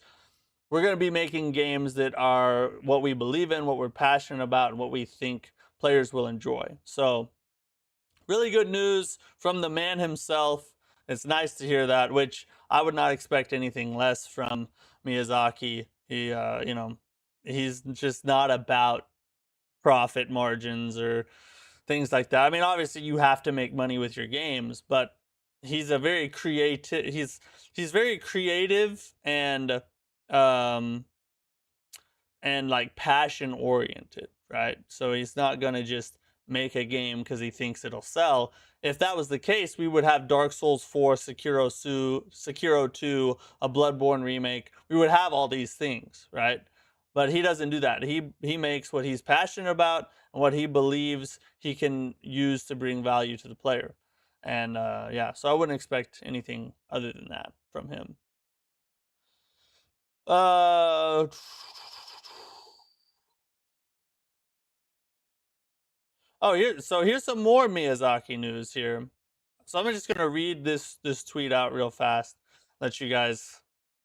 A: We're going to be making games that are what we believe in, what we're passionate about, and what we think players will enjoy. So really good news from the man himself. It's nice to hear that, which I would not expect anything less from Miyazaki. He, he's just not about profit margins or things like that. I mean, obviously you have to make money with your games, but he's a very creative he's very creative um and like passion oriented, right? So he's not going to just make a game because he thinks it'll sell. If that was the case, we would have Dark Souls 4, Sekiro 2, a Bloodborne remake. We would have all these things, right? But he doesn't do that. He makes what he's passionate about and what he believes he can use to bring value to the player. And yeah, so I wouldn't expect anything other than that from him. Uh Oh, here's some more Miyazaki news here. So I'm just gonna read this tweet out real fast, let you guys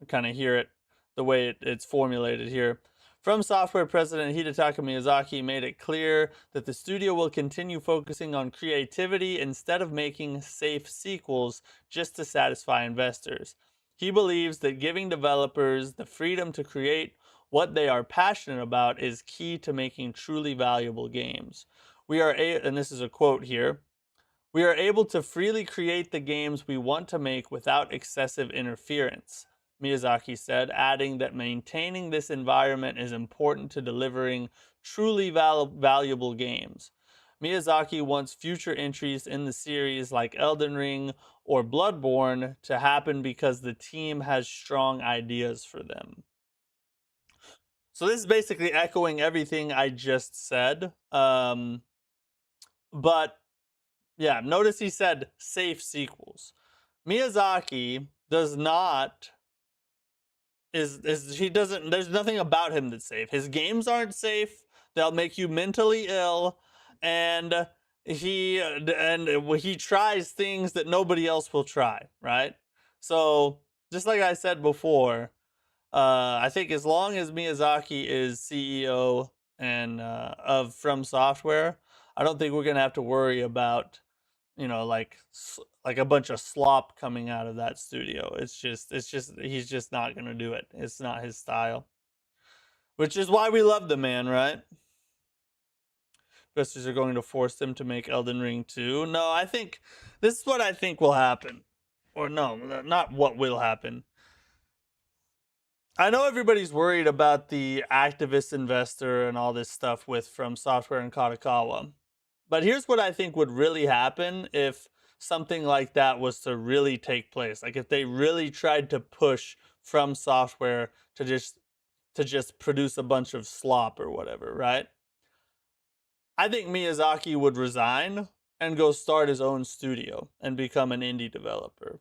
A: kind of hear it the way it's formulated here. From Software President Hidetaka Miyazaki made it clear that the studio will continue focusing on creativity instead of making safe sequels just to satisfy investors. He believes that giving developers the freedom to create what they are passionate about is key to making truly valuable games. And this is a quote here, we are able to freely create the games we want to make without excessive interference, Miyazaki said, adding that maintaining this environment is important to delivering truly valuable games. Miyazaki wants future entries in the series like Elden Ring or Bloodborne to happen because the team has strong ideas for them. So this is basically echoing everything I just said. But yeah, notice he said safe sequels. Miyazaki does not is he doesn't there's nothing about him that's safe. His games aren't safe. They'll make you mentally ill, and he tries things that nobody else will try, right? So, just like I said before, I think as long as Miyazaki is CEO and of Fromsoftware, I don't think we're gonna have to worry about like a bunch of slop coming out of that studio. It's just he's just not gonna do it. It's not his style, which is why we love the man, right? Investors are going to force them to make Elden Ring 2. No, I think this is what I think will happen, or no, not what will happen. I know everybody's worried about the activist investor and all this stuff with From Software and Kadokawa. But here's what I think would really happen if something like that was to really take place. Like if they really tried to push From Software to just produce a bunch of slop or whatever, right? I think Miyazaki would resign and go start his own studio and become an indie developer.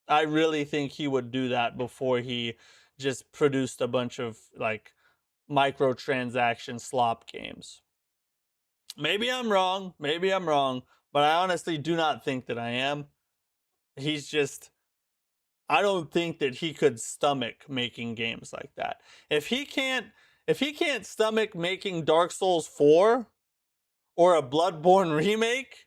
A: I really think he would do that before he just produced a bunch of like microtransaction slop games. Maybe I'm wrong, but I honestly do not think that I am. He's just I don't think that he could stomach making games like that. If he can't stomach making Dark Souls 4 or a Bloodborne remake,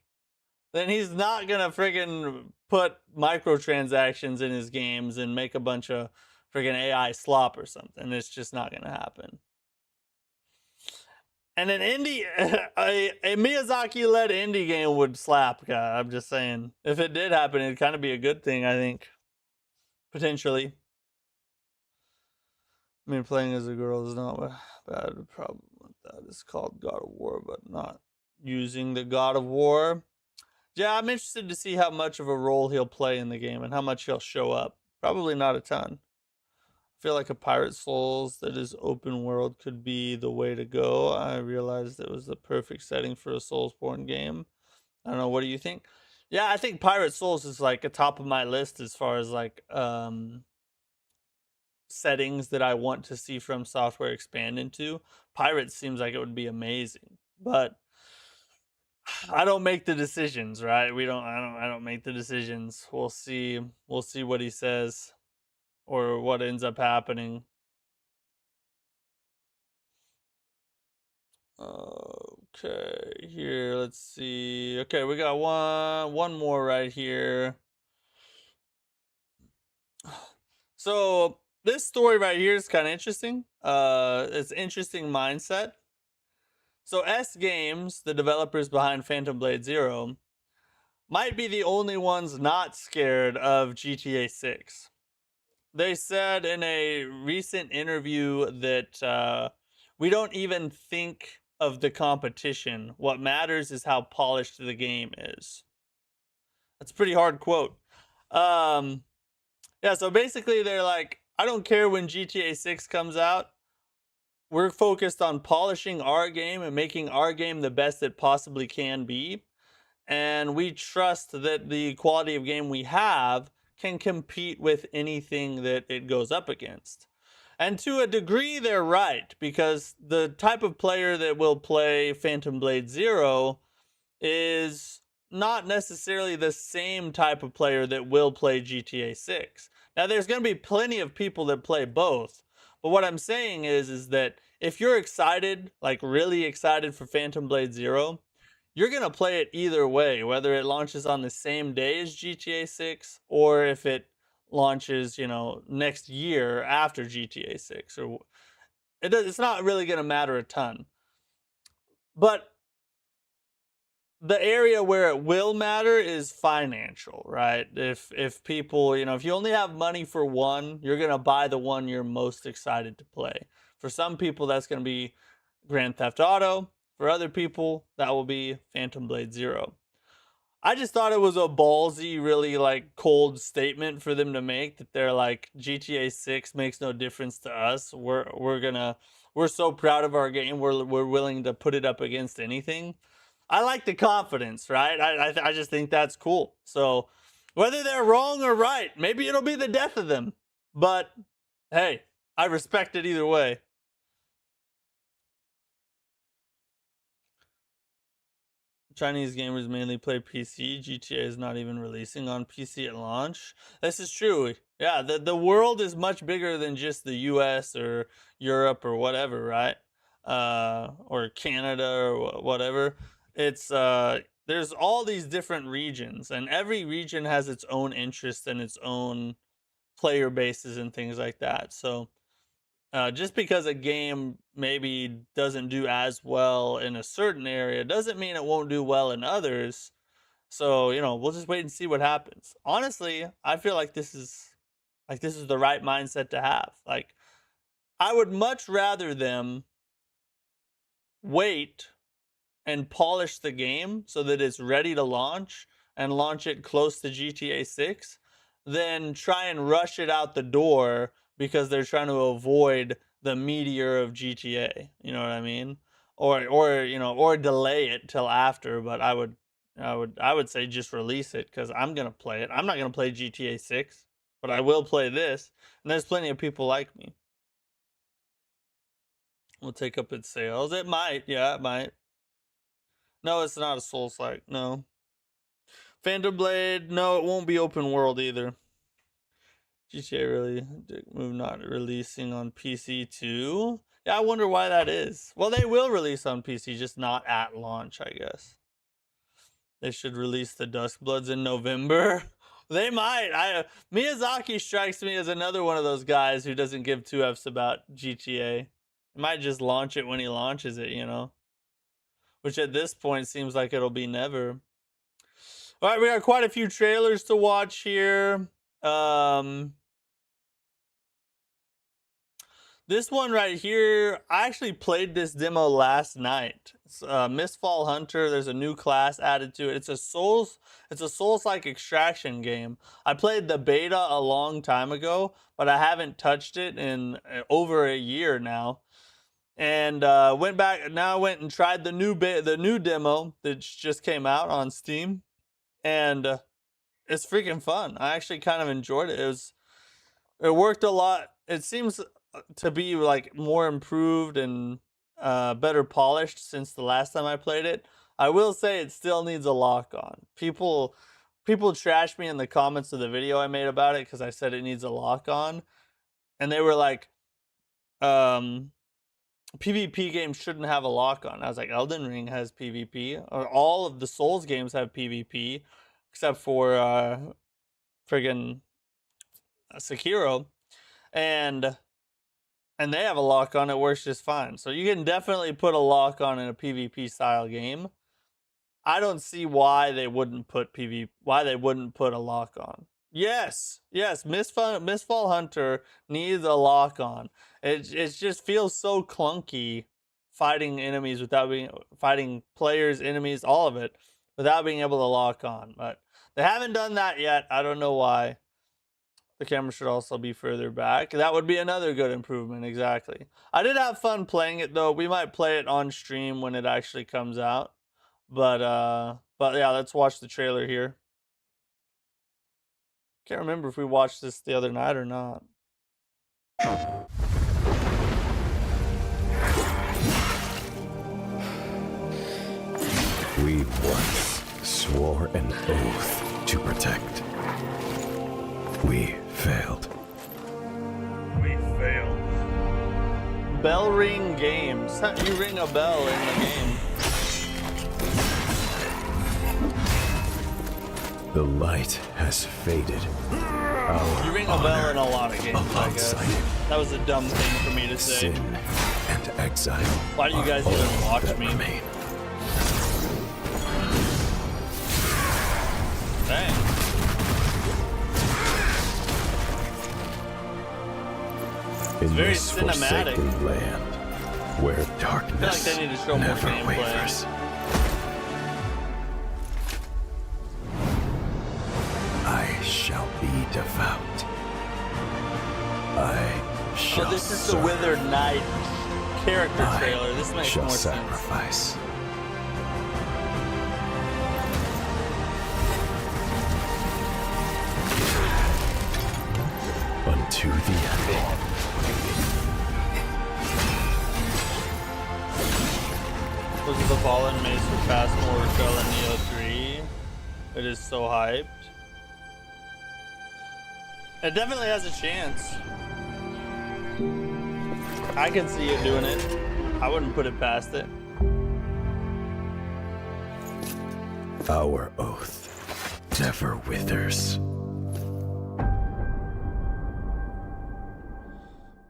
A: then he's not gonna friggin' put microtransactions in his games and make a bunch of friggin' AI slop or something. It's just not gonna happen. And an indie, a Miyazaki-led indie game would slap. God, I'm just saying. If it did happen, it'd kind of be a good thing, I think. Potentially. I mean, playing as a girl is not a bad problem with that. It's called God of War, but not using the God of War. Yeah, I'm interested to see how much of a role he'll play in the game and how much he'll show up. Probably not a ton. I feel like a Pirate Souls that is open world could be the way to go. I realized it was the perfect setting for a Soulsborne game. I don't know, what do you think? Yeah, I think Pirate Souls is like a top of my list as far as like settings that I want to see From Software expand into. Pirates seems like it would be amazing, but I don't make the decisions, right? I don't make the decisions. We'll see what he says or what ends up happening. Okay, here, let's see. Okay, we got one more right here. So this story right here is kind of interesting. It's interesting mindset. So S Games, the developers behind Phantom Blade Zero, might be the only ones not scared of GTA 6. They said in a recent interview that we don't even think of the competition. What matters is how polished the game is. That's a pretty hard quote. Um, yeah, so basically they're like, I don't care when GTA 6 comes out. We're focused on polishing our game and making our game the best it possibly can be. And we trust that the quality of game we have can compete with anything that it goes up against. And to a degree, they're right, because the type of player that will play Phantom Blade Zero is not necessarily the same type of player that will play GTA 6. Now, there's going to be plenty of people that play both. But what I'm saying is that if you're excited, like really excited for Phantom Blade Zero, you're going to play it either way, whether it launches on the same day as GTA 6 or if it launches, next year after GTA 6, or it's not really going to matter a ton. But the area where it will matter is financial, right? If people, if you only have money for one, you're going to buy the one you're most excited to play. For some people that's going to be Grand Theft Auto. For other people, that will be Phantom Blade Zero. I just thought it was a ballsy, really like cold statement for them to make, that they're like, GTA 6 makes no difference to us. We're so proud of our game. We're willing to put it up against anything. I like the confidence, right? I just think that's cool. So whether they're wrong or right, maybe it'll be the death of them. But hey, I respect it either way. Chinese gamers mainly play PC. GTA is not even releasing on PC at launch. This is true. Yeah, the world is much bigger than just the US or Europe or whatever, right? Or Canada or whatever. It's there's all these different regions, and every region has its own interests and its own player bases and things like that. So just because a game maybe doesn't do as well in a certain area doesn't mean it won't do well in others. So, we'll just wait and see what happens. Honestly, I feel like this is the right mindset to have. Like, I would much rather them wait and polish the game so that it's ready to launch and launch it close to GTA 6 than try and rush it out the door because they're trying to avoid the meteor of GTA. You know what I mean? Or delay it till after, but I would say just release it, cuz I'm going to play it. I'm not going to play GTA 6, but I will play this, and there's plenty of people like me. Will take up its sales. It might. Yeah, it might. No, it's not a soulslike. No. Phantom Blade, no, it won't be open world either. GTA really dick move not releasing on PC too. Yeah, I wonder why that is. Well, they will release on PC, just not at launch, I guess. They should release the Duskbloods in November. They might. Miyazaki strikes me as another one of those guys who doesn't give two F's about GTA. He might just launch it when he launches it, which at this point seems like it'll be never. All right, we got quite a few trailers to watch here. This one right here, I actually played this demo last night. It's Mistfall Hunter. There's a new class added to it. It's a Souls-like extraction game. I played the beta a long time ago, but I haven't touched it in over a year now. And went and tried the new demo that just came out on Steam, and it's freaking fun. I actually kind of enjoyed it. It worked a lot. It seems to be like more improved and better polished since the last time I played it. I will say it still needs a lock on. People trashed me in the comments of the video I made about it because I said it needs a lock on, and they were like, PvP games shouldn't have a lock on. I was like, Elden Ring has PvP, or all of the Souls games have PvP, except for friggin' Sekiro. and they have a lock on. It works just fine. So you can definitely put a lock on in a PvP style game. I don't see why they wouldn't put a lock on. Yes, Mistfall Hunter needs a lock on. It just feels so clunky fighting enemies fighting players, enemies, all of it without being able to lock on. But they haven't done that yet. I don't know why. The camera should also be further back. That would be another good improvement, exactly. I did have fun playing it though. We might play it on stream when it actually comes out. But yeah, let's watch the trailer here. Can't remember if we watched this the other night or not.
E: We once swore an oath to protect. We failed.
A: We failed. Bell ring games. You ring a bell in the game.
E: The light has faded.
A: You ring a bell in a lot of games, I guess. That was a dumb thing for me to say.
E: Sin and exile.
A: Why do you guys even watch me?
E: Remain.
A: Dang.
E: In
A: very
E: this
A: cinematic.
E: forsaken land, where darkness
A: they need to show more
E: never
A: gameplay.
E: wavers. I shall be devout. I shall
A: Oh, this is the
E: serve.
A: Withered Knight character
E: I
A: trailer. This makes
E: shall
A: more sense.
E: sacrifice. Unto the end.
A: Look at the Fallen may surpass Mortal and Neo 3. It is so hyped. It definitely has a chance. I can see it doing it. I wouldn't put it past it.
E: Our oath never withers.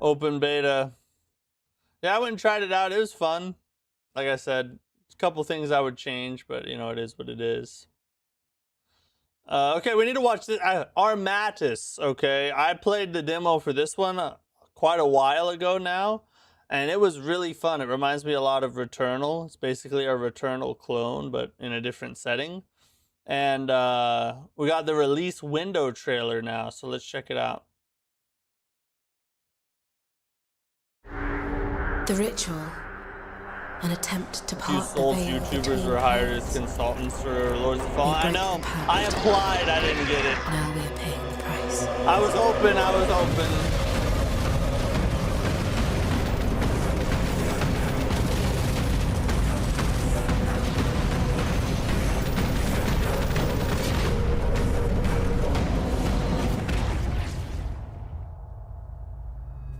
A: Open beta. Yeah, I went and tried it out. It was fun. Like I said, a couple things I would change, but you know, it is what it is. Okay, we need to watch this. Armatus, okay? I played the demo for this one quite a while ago now, and it was really fun. It reminds me a lot of Returnal. It's basically a Returnal clone, but in a different setting. And we got the release window trailer now, so let's check it out.
F: The ritual. An attempt to
A: Few
F: part the
A: Souls
F: veil
A: YouTubers
F: between
A: were hired as
F: worlds.
A: consultants for Lords of the Fallen. I
F: break
A: know.
F: the pact.
A: I applied. I didn't get it.
F: Now we are paying the price.
A: I was hoping.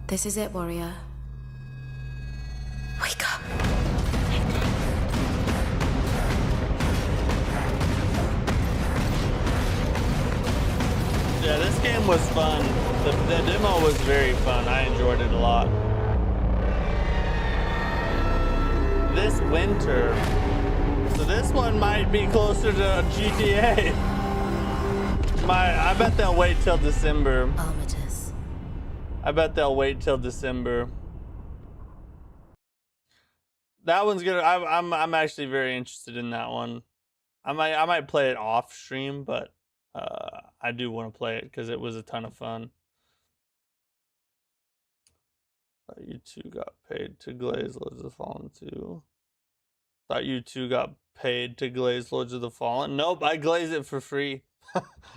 F: This is it, warrior. Wake up.
A: Yeah, this game was fun. The demo was very fun. I enjoyed it a lot. This winter. So this one might be closer to GTA. I bet they'll wait till December.
F: Armatus.
A: I bet they'll wait till December. That one's gonna. I'm actually very interested in that one. I might play it off stream, but I do want to play it because it was a ton of fun. Thought you two got paid to glaze Lords of the Fallen too. Thought you two got paid to glaze Lords of the Fallen. Nope, I glaze it for free.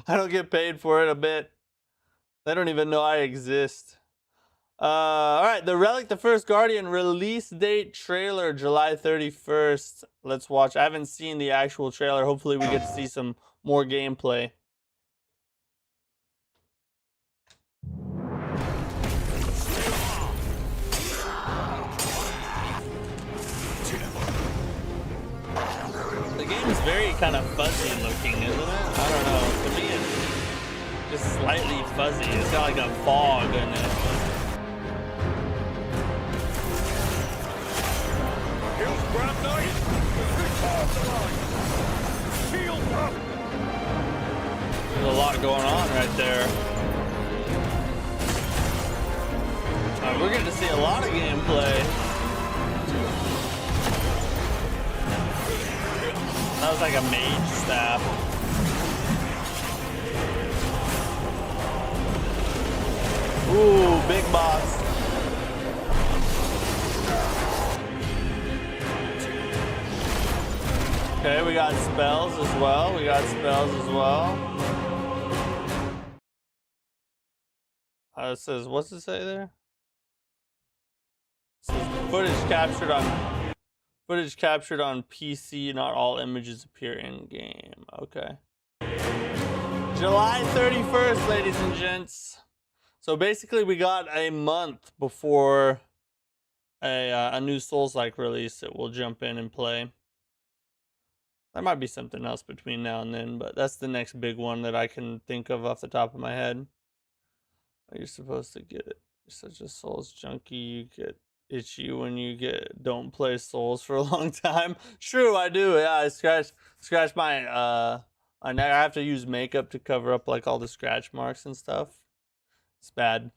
A: I don't get paid for it a bit. They don't even know I exist. All right, The Relic, the First Guardian release date trailer, July 31st. Let's watch. I haven't seen the actual trailer. Hopefully we get to see some more gameplay. The game is very kind of fuzzy looking, isn't it? I don't know. To me, it's just slightly fuzzy. It's got like a fog in it.
D: Shield up!
A: There's a lot going on right there. We're getting to see a lot of gameplay. That was like a mage staff. Ooh, big boss. Okay, we got spells as well. It says, what's it say there? It says footage captured on PC, not all images appear in game. Okay. July 31st, ladies and gents. So basically we got a month before a new Souls-like release that we'll jump in and play. There might be something else between now and then, but that's the next big one that I can think of off the top of my head. You're supposed to get it. You're such a Souls junkie, you get itchy when you don't play Souls for a long time. True, I do. Yeah, I scratch my I have to use makeup to cover up like all the scratch marks and stuff. It's bad.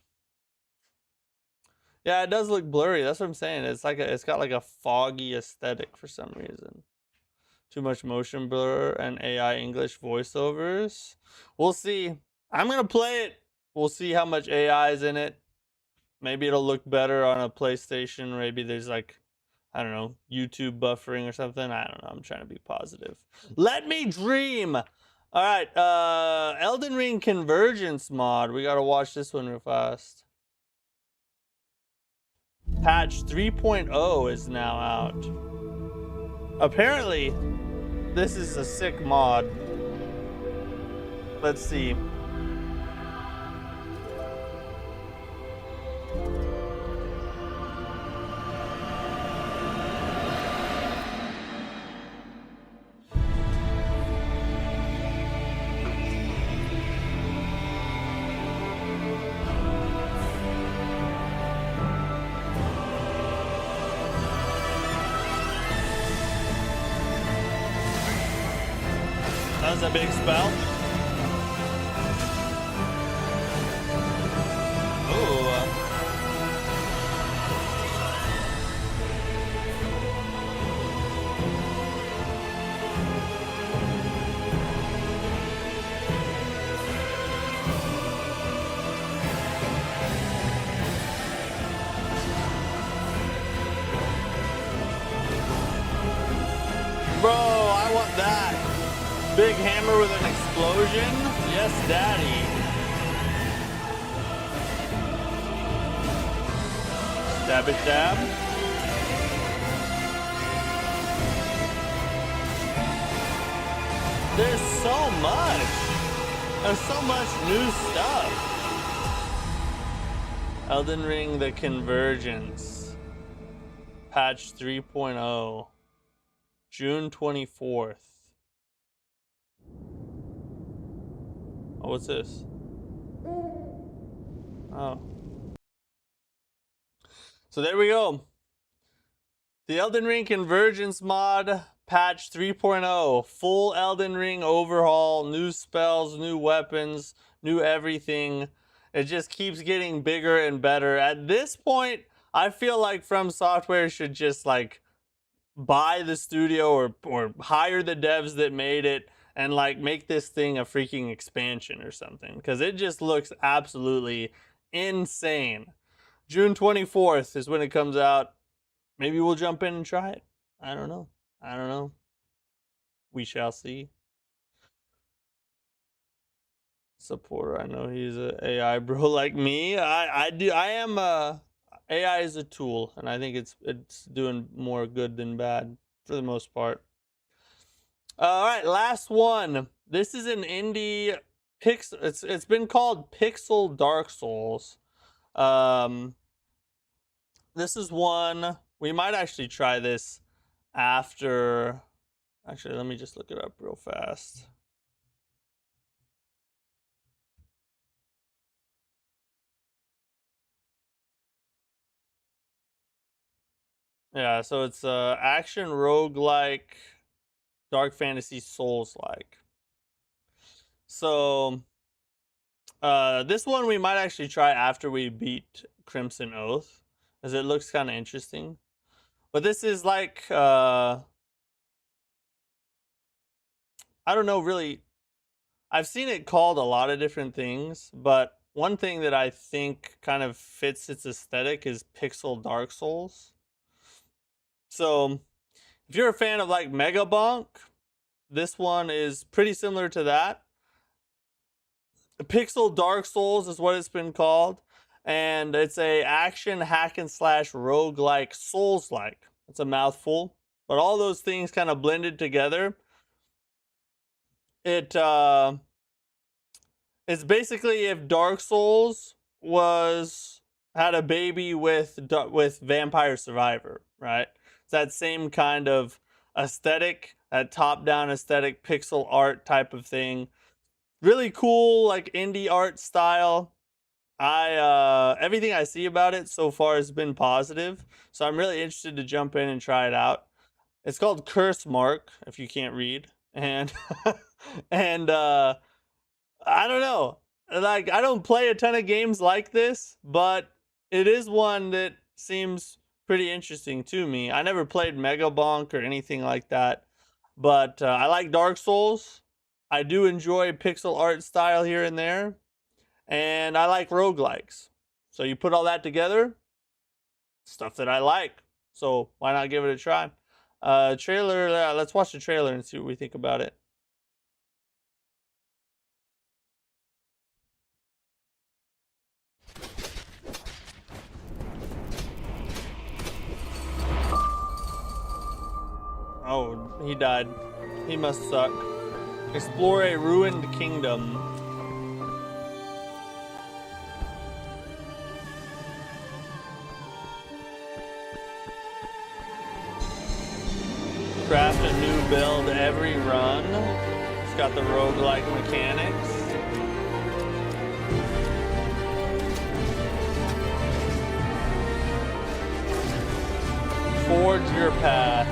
A: Yeah, it does look blurry. That's what I'm saying. It's got like a foggy aesthetic for some reason. Too much motion blur and AI English voiceovers. We'll see. I'm gonna play it. We'll see how much AI is in it. Maybe it'll look better on a PlayStation. Maybe there's like, I don't know, YouTube buffering or something. I don't know. I'm trying to be positive. Let me dream. All right. Elden Ring Convergence mod. We gotta watch this one real fast. Patch 3.0 is now out. Apparently, this is a sick mod. Let's see. That was a big spell. Ooh. Bro, I want that. Big hammer with an explosion? Yes, daddy. Stab it, dab. There's so much. There's so much new stuff. Elden Ring The Convergence. Patch 3.0. June 24th. Oh, what's this? Oh. So there we go. The Elden Ring Convergence mod, patch 3.0. Full Elden Ring overhaul, new spells, new weapons, new everything. It just keeps getting bigger and better. At this point, I feel like Fromsoftware should just like buy the studio or hire the devs that made it and like make this thing a freaking expansion or something, because it just looks absolutely insane. June 24th is when it comes out. Maybe we'll jump in and try it. I don't know. We shall see. Supporter, I know he's a AI bro like me. I am AI is a tool, and I think it's doing more good than bad for the most part. All right, last one. This is an indie pixel. It's been called Pixel Dark Souls. This is one we might actually try this after. Actually, let me just look it up real fast. Yeah, so it's action roguelike dark fantasy souls-like. So this one we might actually try after we beat Crimson Oath, as it looks kind of interesting. But this is like I don't know really. I've seen it called a lot of different things, but one thing that I think kind of fits its aesthetic is pixel Dark Souls. So if you're a fan of like Mega Bonk, this one is pretty similar to that. Pixel Dark Souls is what it's been called, and it's a action hack and slash roguelike souls-like. It's a mouthful, but all those things kind of blended together. It's basically if Dark Souls had a baby with Vampire Survivor, right? It's that same kind of aesthetic, that top-down aesthetic, pixel art type of thing. Really cool, like indie art style. Everything I see about it so far has been positive, so I'm really interested to jump in and try it out. It's called Curse Mark, if you can't read, and and I don't know, like I don't play a ton of games like this, but it is one that seems pretty interesting to me. I never played Mega Bonk or anything like that, but I like Dark Souls. I do enjoy pixel art style here and there, and I like roguelikes. So you put all that together, stuff that I like. So why not give it a try? Trailer, let's watch the trailer and see what we think about it. Oh, he died. He must suck. Explore a ruined kingdom. Craft a new build every run. It's got the roguelike mechanics. Forge your path.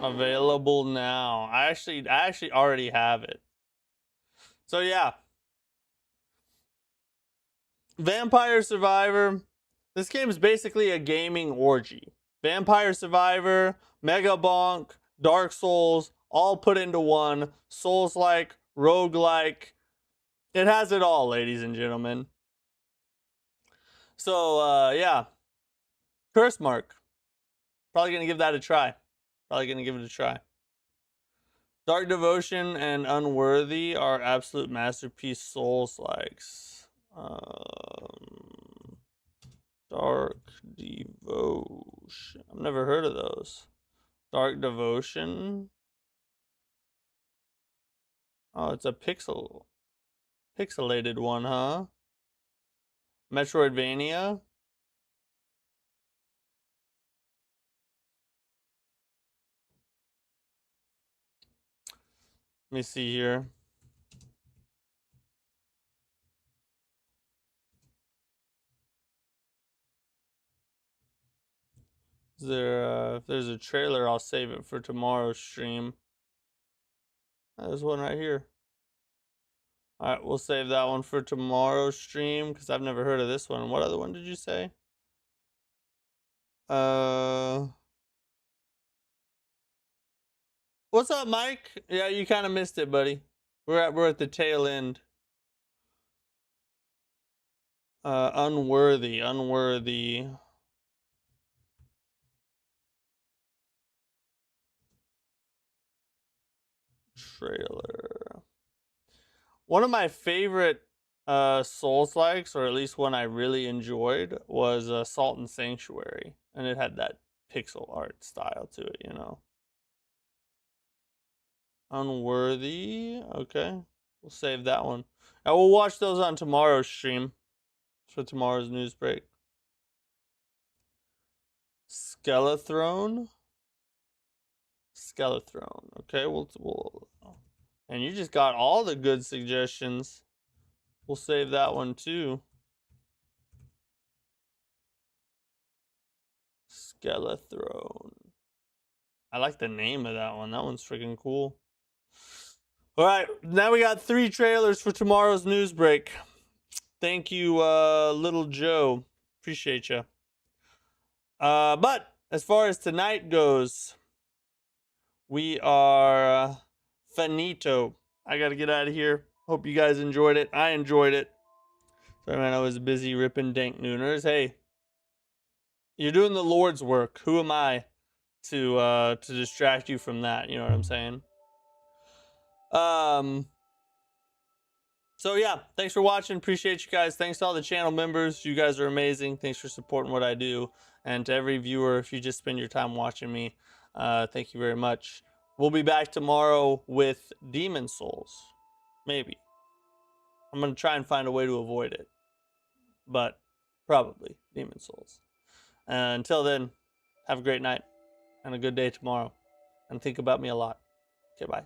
A: Available now. I actually already have it. So yeah. Vampire Survivor. This game is basically a gaming orgy. Vampire Survivor, Mega Bonk, Dark Souls, all put into one. Souls-like, roguelike. It has it all, ladies and gentlemen. So yeah. Curse Mark. Probably gonna give that a try. Probably gonna give it a try. Dark Devotion and Unworthy are absolute masterpiece Souls-likes. Dark Devotion. I've never heard of those. Dark Devotion. Oh, it's a pixelated one, huh? Metroidvania. Let me see here. Is there, if there's a trailer, I'll save it for tomorrow's stream. There's one right here. Alright, we'll save that one for tomorrow's stream, because I've never heard of this one. What other one did you say? What's up, Mike? Yeah, you kind of missed it, buddy. We're at the tail end. Unworthy. Trailer. One of my favorite Souls-likes, or at least one I really enjoyed, was Salt and Sanctuary, and it had that pixel art style to it, you know. Unworthy. Okay, we'll save that one. I will watch those on tomorrow's stream for tomorrow's news break. Skelethrone. Okay, we'll and you just got all the good suggestions. We'll save that one too. Skelethrone. I like the name of that one. That one's freaking cool. All right, now we got 3 trailers for tomorrow's news break. Thank you, Little Joe. Appreciate you. But as far as tonight goes, we are finito. I gotta get out of here. Hope you guys enjoyed it. I enjoyed it. Sorry, man, I was busy ripping dank nooners. Hey, you're doing the Lord's work. Who am I to distract you from that? You know what I'm saying? So yeah, thanks for watching. Appreciate you guys. Thanks to all the channel members. You guys are amazing. Thanks for supporting what I do. And to every viewer, if you just spend your time watching me, thank you very much. We'll be back tomorrow with Demon Souls. Maybe. I'm going to try and find a way to avoid it. But probably Demon Souls. Until then, have a great night and a good day tomorrow. And think about me a lot. Okay, bye.